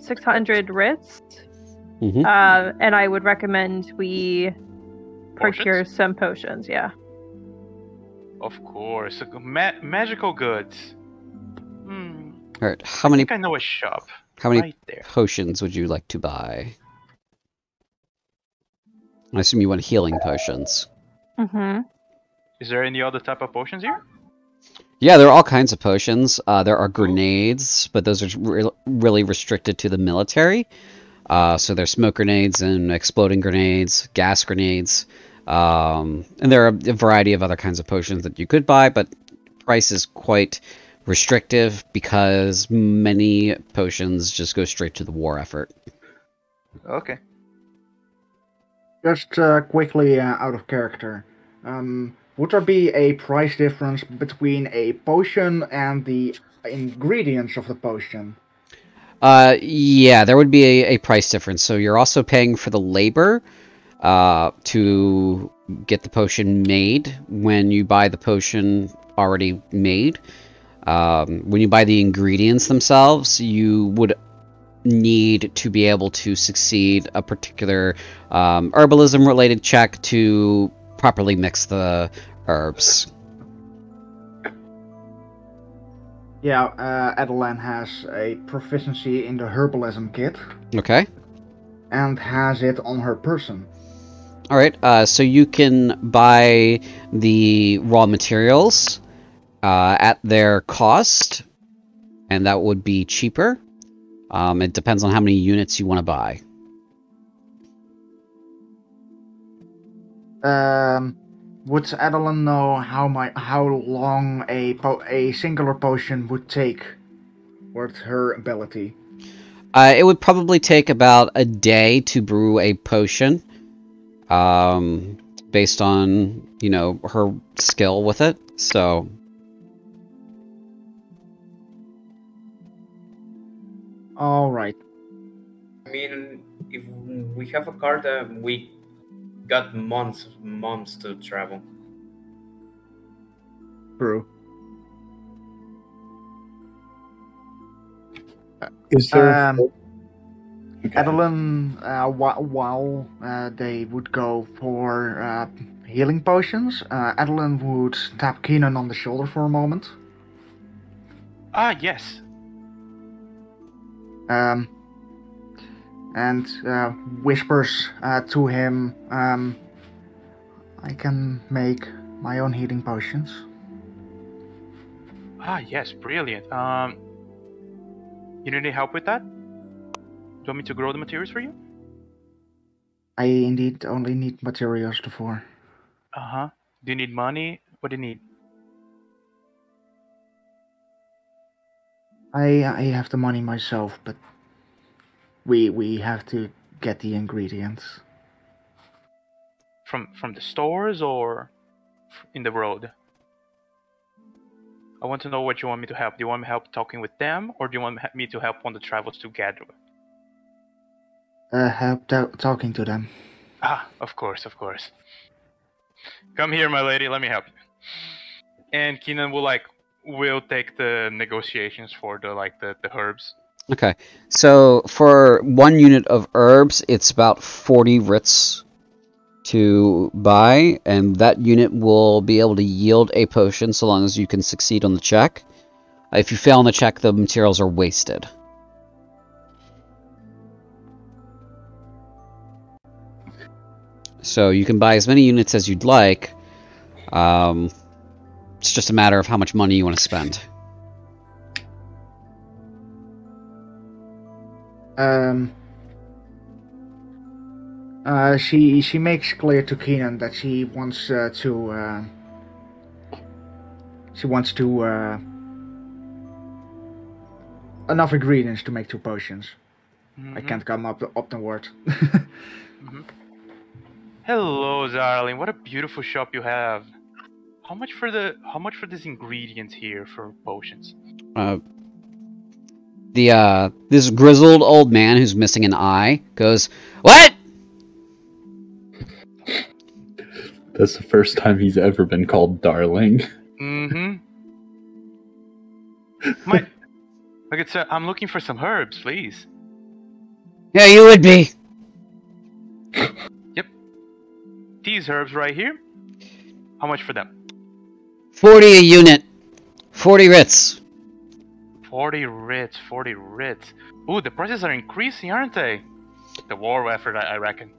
600 Ritz. Mm-hmm. And I would recommend we procure Potions? some potions, yeah. Of course. Magical goods. All right. How I many think I know a shop. how many Right there. potions would you like to buy? I assume you want healing potions. Mm-hmm. Is there any other type of potions here? Yeah, there are all kinds of potions. There are grenades, but those are really restricted to the military. So there's smoke grenades and exploding grenades, gas grenades, and there are a variety of other kinds of potions that you could buy, but price is quite restrictive because many potions just go straight to the war effort. Okay. Just quickly out of character, would there be a price difference between a potion and the ingredients of the potion? Yeah, there would be a price difference. So you're also paying for the labor to get the potion made when you buy the potion already made. When you buy the ingredients themselves, you would need to be able to succeed a particular herbalism related check to properly mix the herbs. Yeah, Adeline has a proficiency in the herbalism kit Okay. and has it on her person. Alright, so you can buy the raw materials at their cost, and that would be cheaper. It depends on how many units you want to buy. Would Adeline know how long a singular potion would take with her ability? It would probably take about a day to brew a potion, based on, you know, her skill with it. So, all right. I mean, if we have a car, we got months to travel. True. Is there? Okay. Adeline, while they would go for healing potions, Adeline would tap Keenan on the shoulder for a moment. Ah, yes. And whispers to him, I can make my own healing potions. Ah, yes, brilliant. You need any help with that? Do you want me to grow the materials for you? I indeed only need materials for. Uh-huh. Do you need money? What do you need? I have the money myself, but we have to get the ingredients. From the stores or in the road? I want to know what you want me to help. Do you want me to help talking with them, or do you want me to help on the travels together? Help talking to them. Ah, of course, of course. Come here, my lady. Let me help you. And Keenan will take the negotiations for the herbs. okay. So for 1 unit of herbs, it's about 40 writs to buy, and that unit will be able to yield a potion so long as you can succeed on the check. If you fail on the check, the materials are wasted. So you can buy as many units as you'd like. It's just a matter of how much money you want to spend. She makes clear to Keenan that she wants enough ingredients to make 2 potions. Mm-hmm. I can't come up the word. Mm-hmm. Hello, darling. What a beautiful shop you have. How much for these ingredients here for potions? This grizzled old man who's missing an eye goes, "What?" That's the first time he's ever been called darling. Mm-hmm. I'm looking for some herbs, please. Yeah, you would be. Yep. These herbs right here. How much for them? 40 a unit. 40 writs. 40 writs. Ooh, the prices are increasing, aren't they? The war effort, I reckon.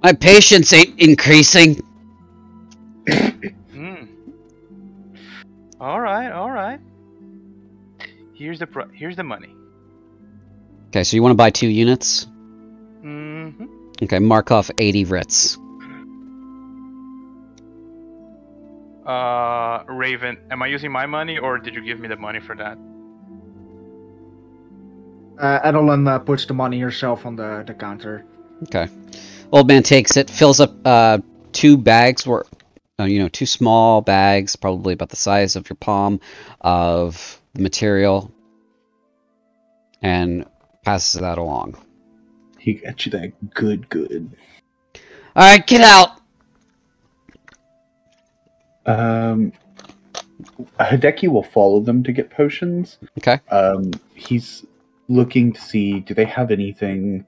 My patience ain't increasing. All right. Here's the money. Okay, so you want to buy 2 units? Mm-hmm. Okay, mark off 80 writs. Raven, am I using my money or did you give me the money for that? Adeline puts the money herself on the counter. Okay. Old man takes it, fills up 2 bags, or 2 small bags, probably about the size of your palm, of the material, and passes that along. He got you that good. All right, get out. Hideki will follow them to get potions. Okay. He's looking to see, do they have anything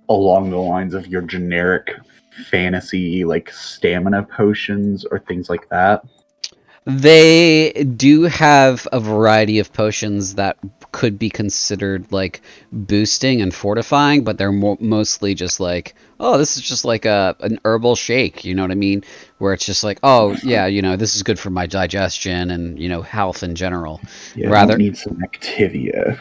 along the lines of your generic fantasy, like stamina potions or things like that? They do have a variety of potions that could be considered like boosting and fortifying, but they're mostly just like, oh, this is just like an herbal shake, you know what I mean? Where it's just like, oh, yeah, this is good for my digestion and, health in general. Yeah, I don't need some Activia.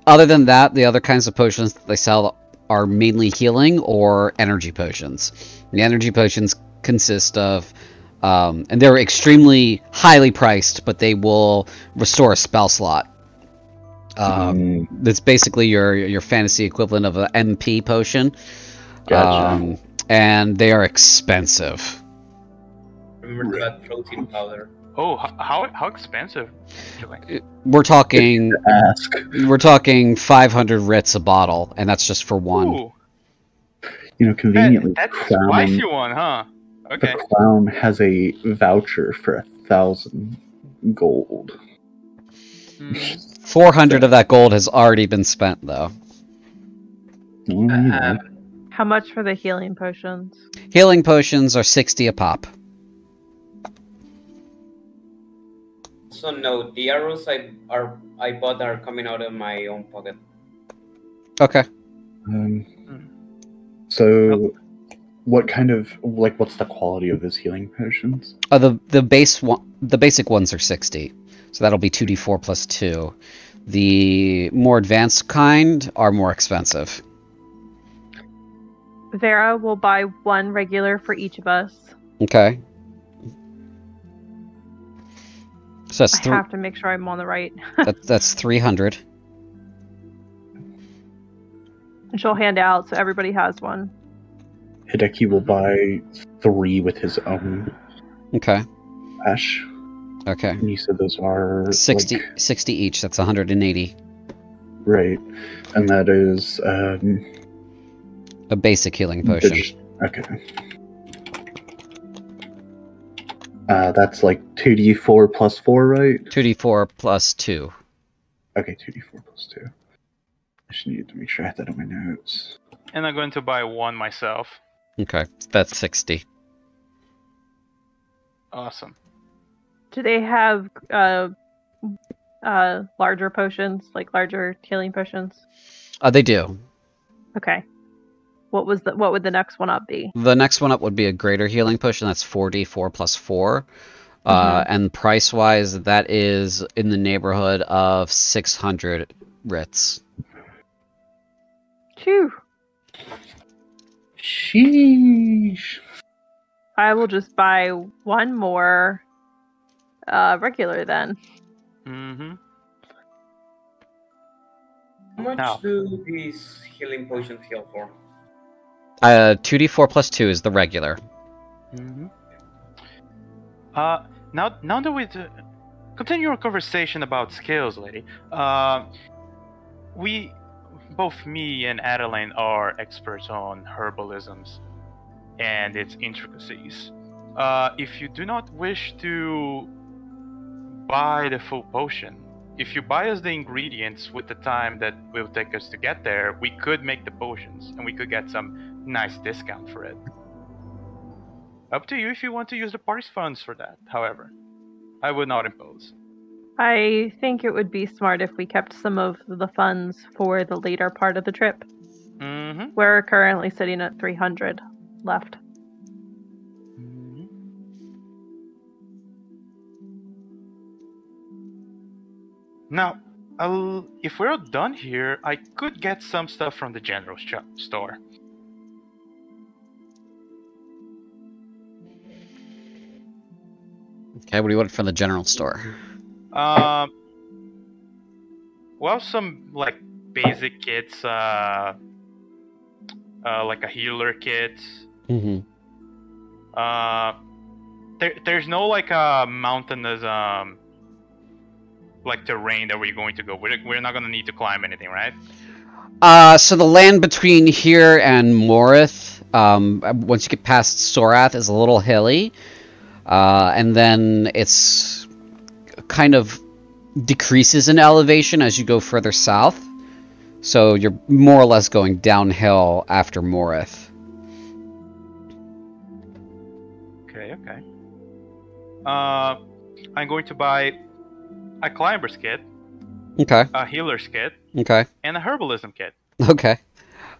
Other than that, the other kinds of potions that they sell are mainly healing or energy potions. The energy potions consist of and they're extremely highly priced, but they will restore a spell slot. That's basically your fantasy equivalent of an MP potion. Gotcha. And they are expensive. Remember that protein powder. Oh, how expensive? We're talking 500 writs a bottle, and that's just for one. Ooh. Conveniently, that's a spicy one, huh? Okay. The clown has a voucher for 1,000 gold. 400 of that gold has already been spent, though. How much for the healing potions? Healing potions are 60 a pop. So no, the arrows I bought are coming out of my own pocket. Okay. So, what kind of what's the quality of those healing potions? The basic ones are 60, so that'll be 2d4 plus 2. The more advanced kind are more expensive. Vera will buy 1 regular for each of us. Okay. So that's I have to make sure I'm on the right. that's 300. And she'll hand out so everybody has one. Hideki will buy 3 with his own. Okay. Ash. Okay. And you said those are 60 each. That's 180. Right, and that is a basic healing potion. Okay. That's like 2d4 plus 4, right? 2d4 plus 2. Okay, 2d4 plus 2. I just needed to make sure I had that on my notes. And I'm going to buy 1 myself. Okay, that's 60. Awesome. Do they have larger potions, like larger healing potions? They do. Okay. What would the next one up be? The next one up would be a greater healing potion. That's 4d4 plus 4. And price-wise, that is in the neighborhood of 600 writs. Phew. Sheesh. I will just buy 1 more regular then. Mm-hmm. How much do these healing potions heal for? 2d4 plus 2 is the regular. Mm-hmm. Now that we continue our conversation about skills, lady, both me and Adeline are experts on herbalisms and its intricacies. If you do not wish to buy the full potion, if you buy us the ingredients with the time that will take us to get there, we could make the potions and we could get some nice discount for it. Up to you if you want to use the party's funds for that, however. I would not impose. I think it would be smart if we kept some of the funds for the later part of the trip. Mm-hmm. We're currently sitting at 300 left. Mm-hmm. Now, if we're all done here, I could get some stuff from the general store. Okay, what do you want from the general store? Well, some like basic kits, like a healer kit. Mm-hmm. There's no like mountainous like terrain that we're going to go. We're not gonna need to climb anything, right? So the land between here and Morith, once you get past Sorath, is a little hilly, and then it's kind of decreases in elevation as you go further south. So you're more or less going downhill after Morith. Okay. I'm going to buy a climber's kit, Okay. a healer's kit, Okay. and a herbalism kit. Okay.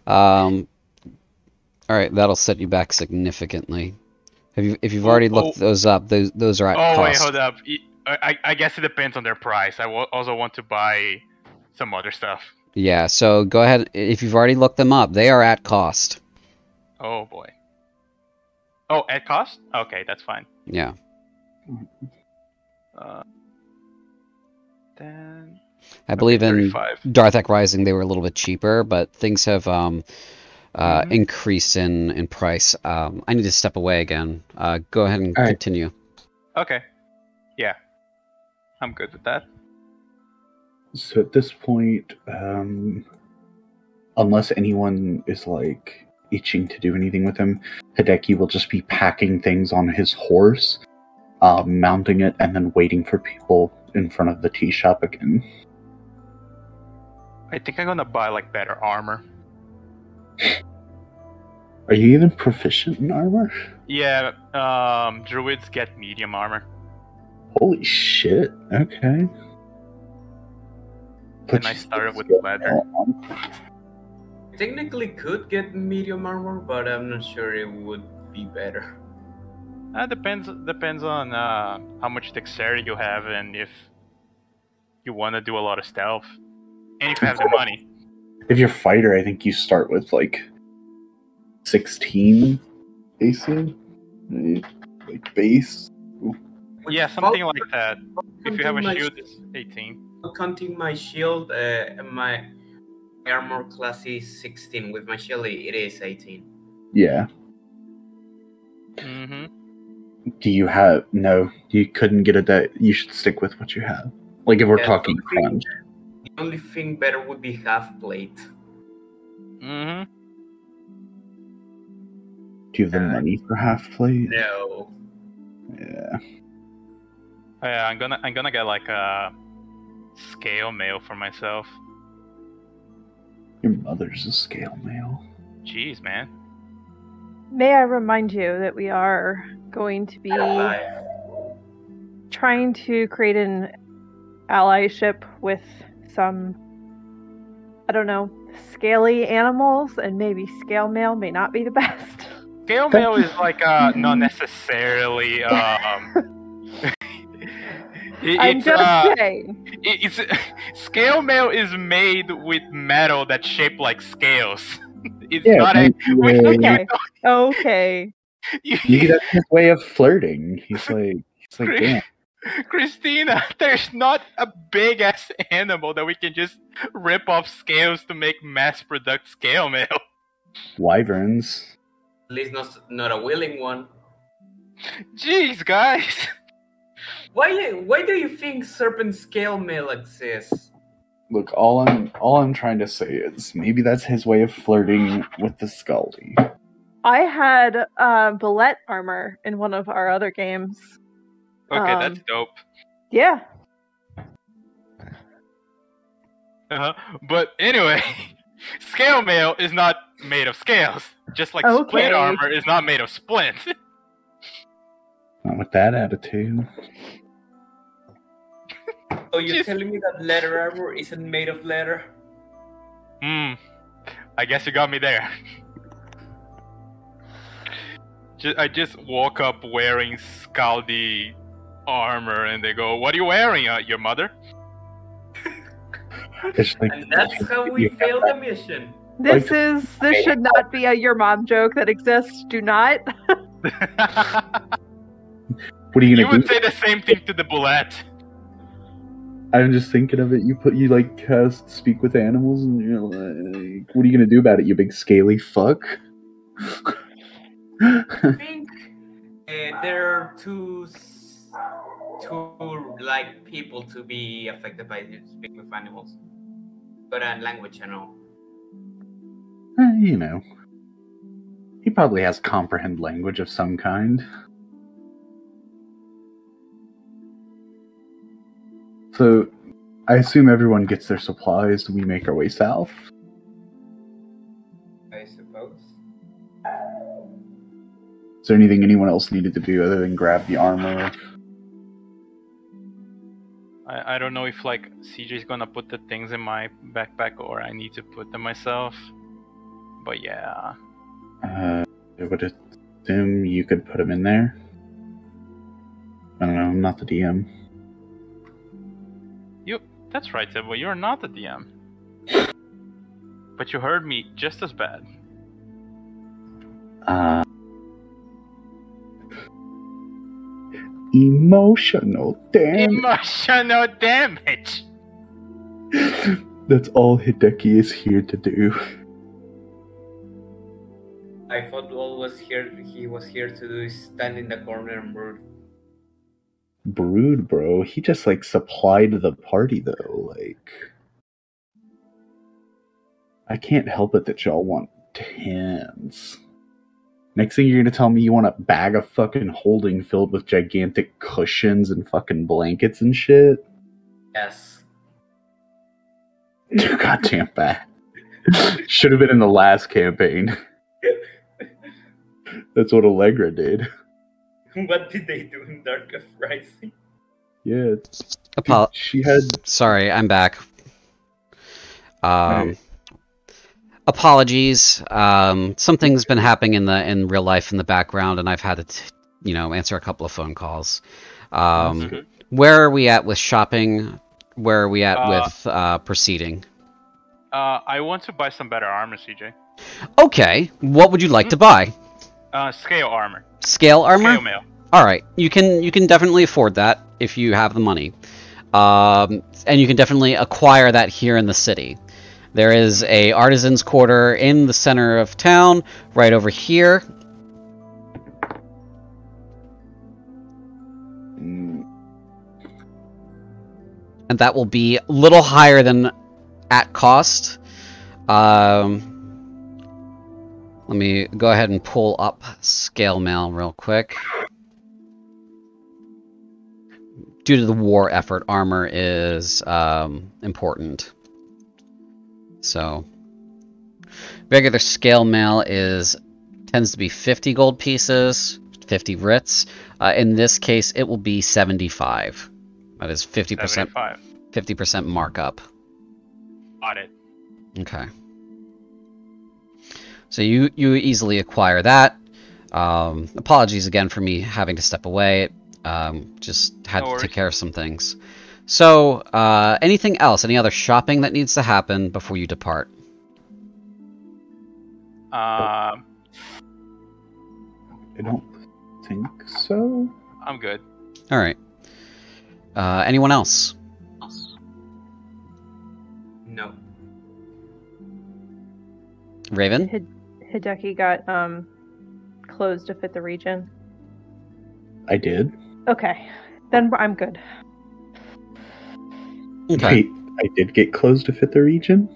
All right, that'll set you back significantly. If you've already looked those up, those are at cost. Oh wait, hold up. I guess it depends on their price. I also want to buy some other stuff. Yeah, so go ahead. If you've already looked them up, they are at cost. Oh boy. Oh, at cost? Okay, that's fine. Yeah. Then I believe in 35. Darthak Rising they were a little bit cheaper, but things have increased in price. I need to step away again. Go ahead and continue. Okay. Yeah. I'm good with that. So at this point, unless anyone is like itching to do anything with him, Hideki will just be packing things on his horse, mounting it, and then waiting for people in front of the tea shop again. I think I'm gonna buy like better armor. Are you even proficient in armor? Yeah, druids get medium armor. Holy shit, okay. And I started with leather. Technically could get medium armor, but I'm not sure it would be better. Depends on how much dexterity you have and if you want to do a lot of stealth. And if you have the money. If you're a fighter, I think you start with like 16 AC? Like base? Yeah, something like that. If you have a shield, it's 18. Counting my shield, my armor class is 16. With my shield, it is 18. Yeah. Mm-hmm. Do you have... No, you couldn't get that. You should stick with what you have. Like, if we're talking crunch. The only thing better would be half plate. Mm-hmm. Do you have the money for half plate? No. Yeah. Yeah, I'm gonna get like a scale mail for myself. Your mother's a scale mail. Jeez, man. May I remind you that we are going to be trying to create an allyship with some, I don't know, scaly animals, and maybe scale mail may not be the best. Scale mail is like not necessarily I'm just saying. It's scale mail is made with metal that's shaped like scales. It's not a. Okay. Maybe that's his way of flirting. He's like, damn. Christina, there's not a big ass animal that we can just rip off scales to make mass product scale mail. Wyverns. At least not a willing one. Jeez, guys. Why do you think serpent scale mail exists? Look, all I'm trying to say is maybe that's his way of flirting with the Skaldi. I had Bullet armor in one of our other games. Okay, that's dope. Yeah. But anyway, scale mail is not made of scales, just like splint armor is not made of splints. Not with that attitude. So you're telling me that leather armor isn't made of leather? I guess you got me there. I just woke up wearing Skaldi armor, and they go, "What are you wearing, your mother?" And that's how we failed the mission. This should not be a your mom joke that exists. Do not. What are you You gonna would do? say the same thing to the bullet. I'm just thinking of it. You like cast speak with animals, and you're like, what are you gonna do about it? You big scaly fuck. I think there are two like people to be affected by speaking with animals, but language and all. You know, he probably has comprehend language of some kind. So, I assume everyone gets their supplies and we make our way south. I suppose. Is there anything anyone else needed to do other than grab the armor? I don't know if like CJ's gonna put the things in my backpack or I need to put them myself. But yeah. I would assume you could put them in there. I don't know, I'm not the DM. That's right, Tibble, you're not the DM. But you heard me just as bad. Emotional damage. Emotional damage! That's all Hideki is here to do. I thought he was here to do is stand in the corner and brood. Brood, bro. He just like supplied the party though. Like, I can't help it that y'all want tens. Next thing you're gonna tell me you want a bag of fucking holding filled with gigantic cushions and fucking blankets and shit? Yes. You're goddamn bad. Should have been in the last campaign. That's what Allegra did. What did they do in Darthak Rising? Yeah. She had... Sorry, I'm back. Right. Apologies. Something's been happening in real life in the background, and I've had to, answer a couple of phone calls. Where are we at with shopping? Where are we at with proceeding? I want to buy some better armor, CJ. Okay. What would you like to buy? Scale armor. Scale armor? Scale mail. All right. You can definitely afford that if you have the money. And you can definitely acquire that here in the city. There is a artisan's quarter in the center of town, right over here. And that will be a little higher than at cost. Let me go ahead and pull up scale mail real quick. Due to the war effort, armor is important. So, regular scale mail tends to be 50 gold pieces, 50 writs. In this case, it will be 75. That is 50%. 50% markup. Got it. Okay. So you easily acquire that. Apologies again for me having to step away. Just had to take care of some things. So, anything else? Any other shopping that needs to happen before you depart? I don't think so. I'm good. All right. Anyone else? No. Raven? Hideki got clothes to fit the region. I did. Okay, then I'm good. Okay. Wait, I did get clothes to fit the region?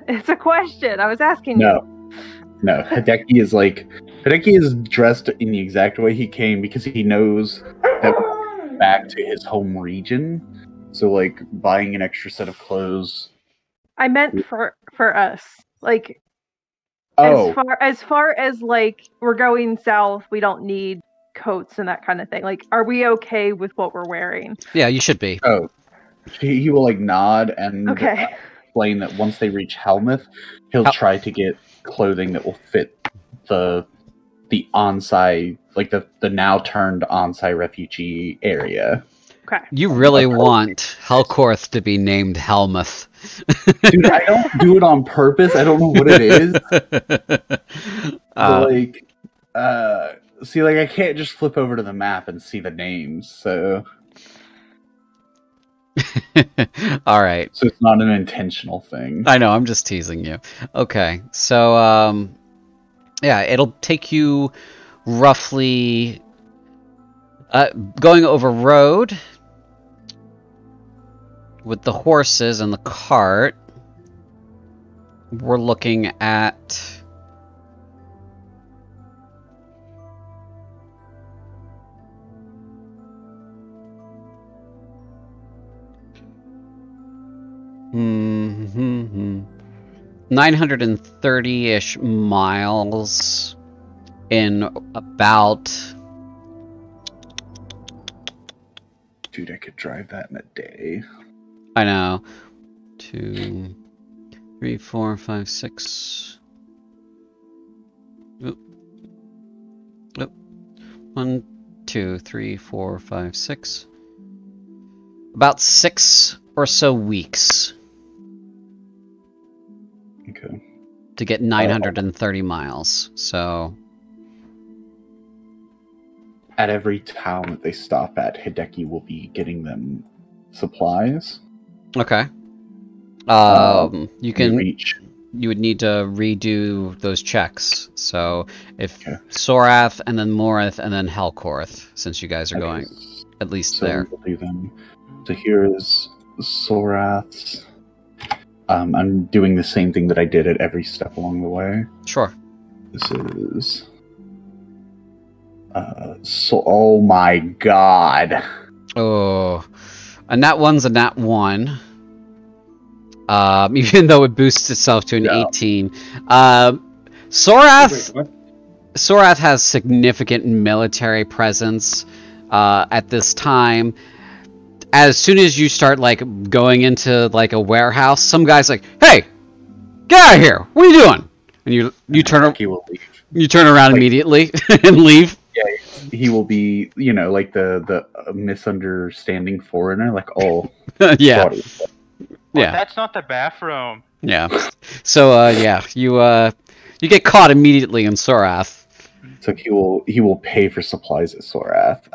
It's a question. I was asking No. No, Hideki is dressed in the exact way he came because he knows that we're back to his home region. So, like, buying an extra set of clothes. I meant for us. Like, Oh. as far as like we're going south, we don't need coats and that kind of thing. Like, are we okay with what we're wearing? Yeah, you should be. Oh. He will, like, nod and Okay. explain that once they reach Helmuth, he'll try to get clothing that will fit the Onsai, like the now turned Onsai refugee area. Okay. You really want Helkorth to be named Helmuth. Dude, I don't do it on purpose. I don't know what it is. See, like, I can't just flip over to the map and see the names, so... Alright. So it's not an intentional thing. I know, I'm just teasing you. Okay, so, yeah, it'll take you roughly... going over road with the horses and the cart, we're looking at... Mm-hmm. 930-ish miles in about... Dude, I could drive that in a day. I know. 2, 3, 4, 5, 6. Oop. Oop. 1, 2, 3, 4, 5, 6. About 6 or so weeks. Okay. To get 930 miles. So... At every town that they stop at, Hideki will be getting them supplies. Okay. You can... You would need to redo those checks. So, if Sorath, and then Morith, and then Helkorth, since you guys are going at least there. We'll do them. So here is Sorath's. I'm doing the same thing that I did at every step along the way. Sure. This is... oh my god. Oh. A nat 1's a nat 1. Even though it boosts itself to an 18. Sorath has significant military presence at this time. As soon as you start like going into like a warehouse, some guy's like, "Hey, get out of here! What are you doing?" And you turn you turn around immediately and leave. Yeah, he will be, you know, like the misunderstanding foreigner, like, oh, yeah, well, yeah. That's not the bathroom. Yeah. So yeah, you get caught immediately in Sorath. So he will pay for supplies at Sorath.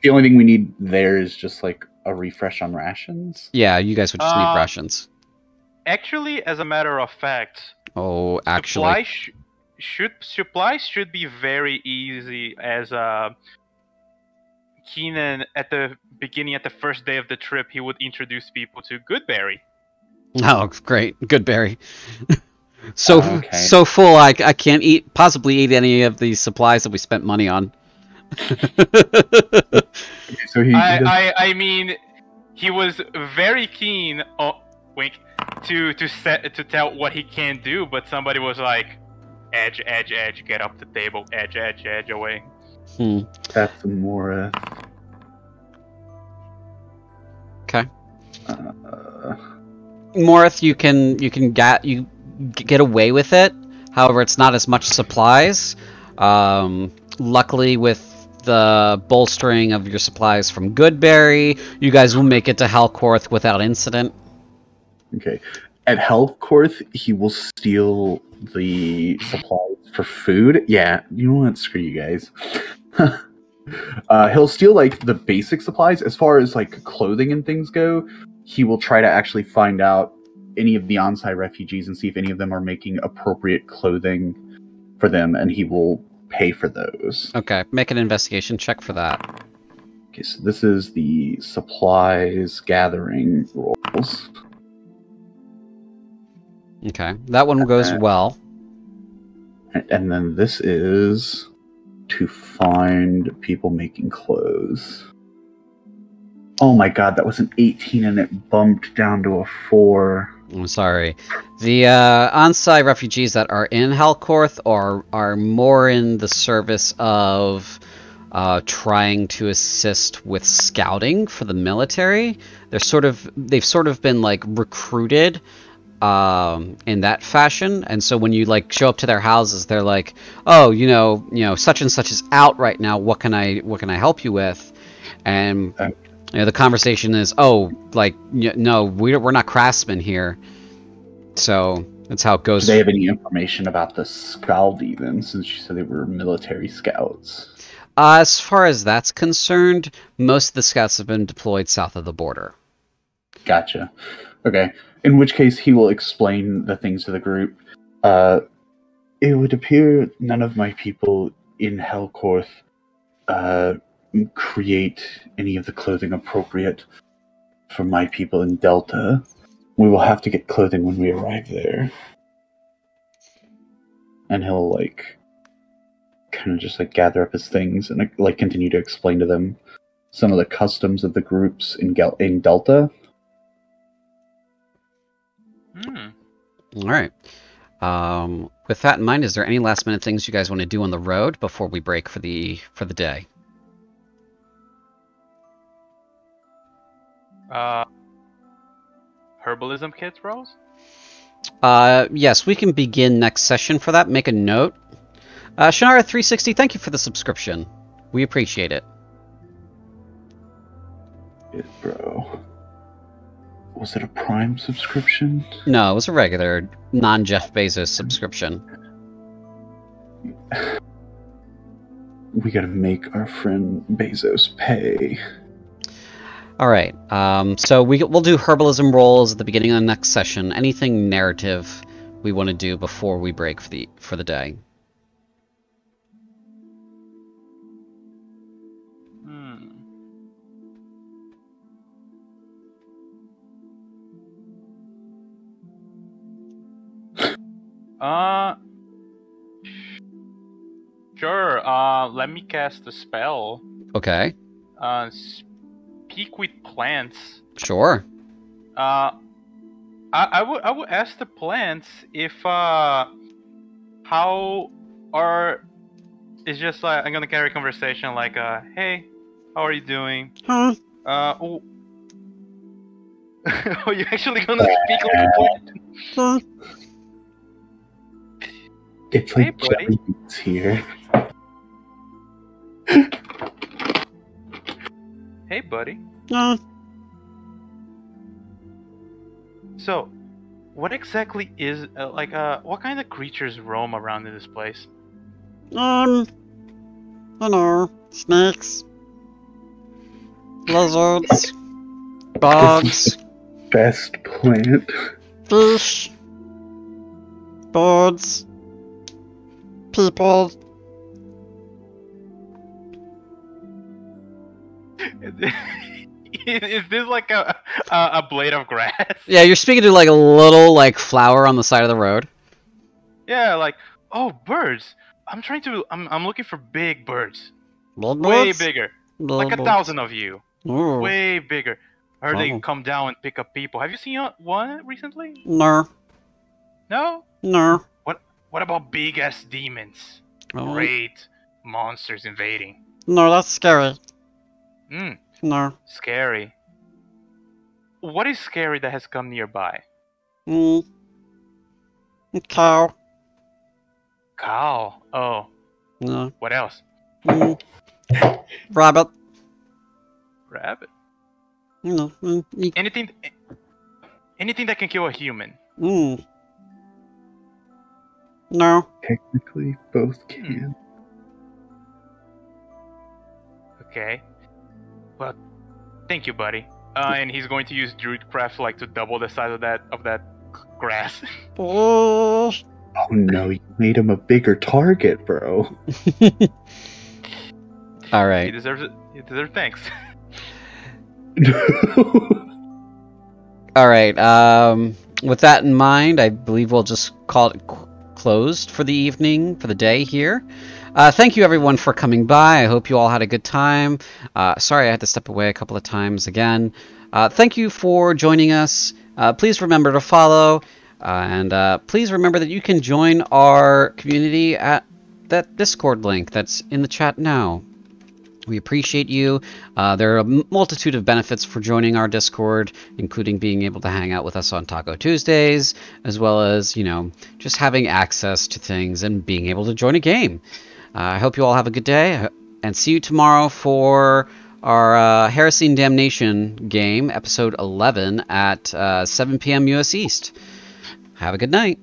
The only thing we need there is just like a refresh on rations. Yeah, you guys would just need rations. Actually, as a matter of fact, actually, supplies should be very easy. As Keenan at the beginning, at the first day of the trip, he would introduce people to Goodberry. Oh, great, Goodberry. So full, I can't possibly eat any of the supplies that we spent money on. So I mean, he was very keen. Wink. To tell what he can do, but somebody was like, edge, get up the table, edge away. That's more. Okay. Morith, you can get away with it. However, it's not as much supplies. Luckily, with the bolstering of your supplies from Goodberry, you guys will make it to Helkorth without incident. Okay. At Helkorth, he will steal the supplies for food. Yeah, you know what? Screw you guys. He'll steal, like, the basic supplies. As far as, like, clothing and things go, he will try to actually find out any of the Onsai refugees and see if any of them are making appropriate clothing for them, and he will pay for those. Okay, make an investigation check for that. Okay, so this is the supplies gathering rolls. Okay, that one goes well. And then this is to find people making clothes. Oh my god, that was an 18 and it bumped down to a 4. I'm sorry. The Onsai refugees that are in Helkorth are more in the service of trying to assist with scouting for the military. They've sort of been like recruited in that fashion, and so when you like show up to their houses, they're like, "Oh, you know, such and such is out right now. What can I help you with?" And the conversation is, "Oh, like no, we're not craftsmen here." So That's how it goes. Do they have any information about the Skaldi then, since you said they were military scouts? As far as that's concerned, most of the scouts have been deployed south of the border. Gotcha. Okay. In which case, he will explain the things to the group. It would appear none of my people in Hellcorth create any of the clothing appropriate for my people in Delta. We will have to get clothing when we arrive there. And he'll, like, kind of just, like, gather up his things and, like, continue to explain to them some of the customs of the groups in Delta. All right. With that in mind, is there any last-minute things you guys want to do on the road before we break for the day? Herbalism kits, Rose? Yes, we can begin next session for that. Make a note. Shannara360, thank you for the subscription. We appreciate it. Bro. Was it a Prime subscription? No, it was a regular non-Jeff Bezos subscription. We gotta make our friend Bezos pay. All right. So we'll do herbalism rolls at the beginning of the next session. Anything narrative we want to do before we break for the day? Sure. Let me cast a spell. Okay. Speak with plants. Sure. I would ask the plants if how are. It's just like I'm gonna carry a conversation like hey, how are you doing? Huh? Oh, are you actually gonna speak like a plant? Huh? It's like Hey, buddy. jelly beans here. Hey, buddy. Huh? So, what exactly is what kind of creatures roam around in this place? You know, snakes, lizards, bugs, Best plant. fish, birds, people. Is this like a blade of grass? Yeah, you're speaking to like a little like flower on the side of the road. Yeah, like birds. I'm looking for big birds. Big Way birds? bigger. Big Like birds. 1,000 of you. Ooh. Way bigger. Or they Oh. come down and pick up people. Have you seen one recently? No, No? no. What about big ass demons? Oh, Great monsters invading. no, that's scary. No. Scary. What is scary that has come nearby? A cow. Cow. Oh, No. what else? Rabbit. Rabbit. No. Anything that can kill a human. No. Technically, both can. Okay. Well, thank you, buddy. And he's going to use Druidcraft like to double the size of that grass. Oh. Oh no, you made him a bigger target, bro. All He right. deserves it. He deserves thanks. All right. With that in mind, I believe we'll just call it closed for the evening, for the day here. Thank you, everyone, for coming by. I hope you all had a good time. Sorry I had to step away a couple of times again. Thank you for joining us. Please remember to follow. And please remember that you can join our community at that Discord link that's in the chat now. We appreciate you. There are a multitude of benefits for joining our Discord, including being able to hang out with us on Taco Tuesdays, as well as, you know, just having access to things and being able to join a game. I hope you all have a good day, and see you tomorrow for our Heresy and Damnation game, episode 11, at 7 p.m. US East. Have a good night.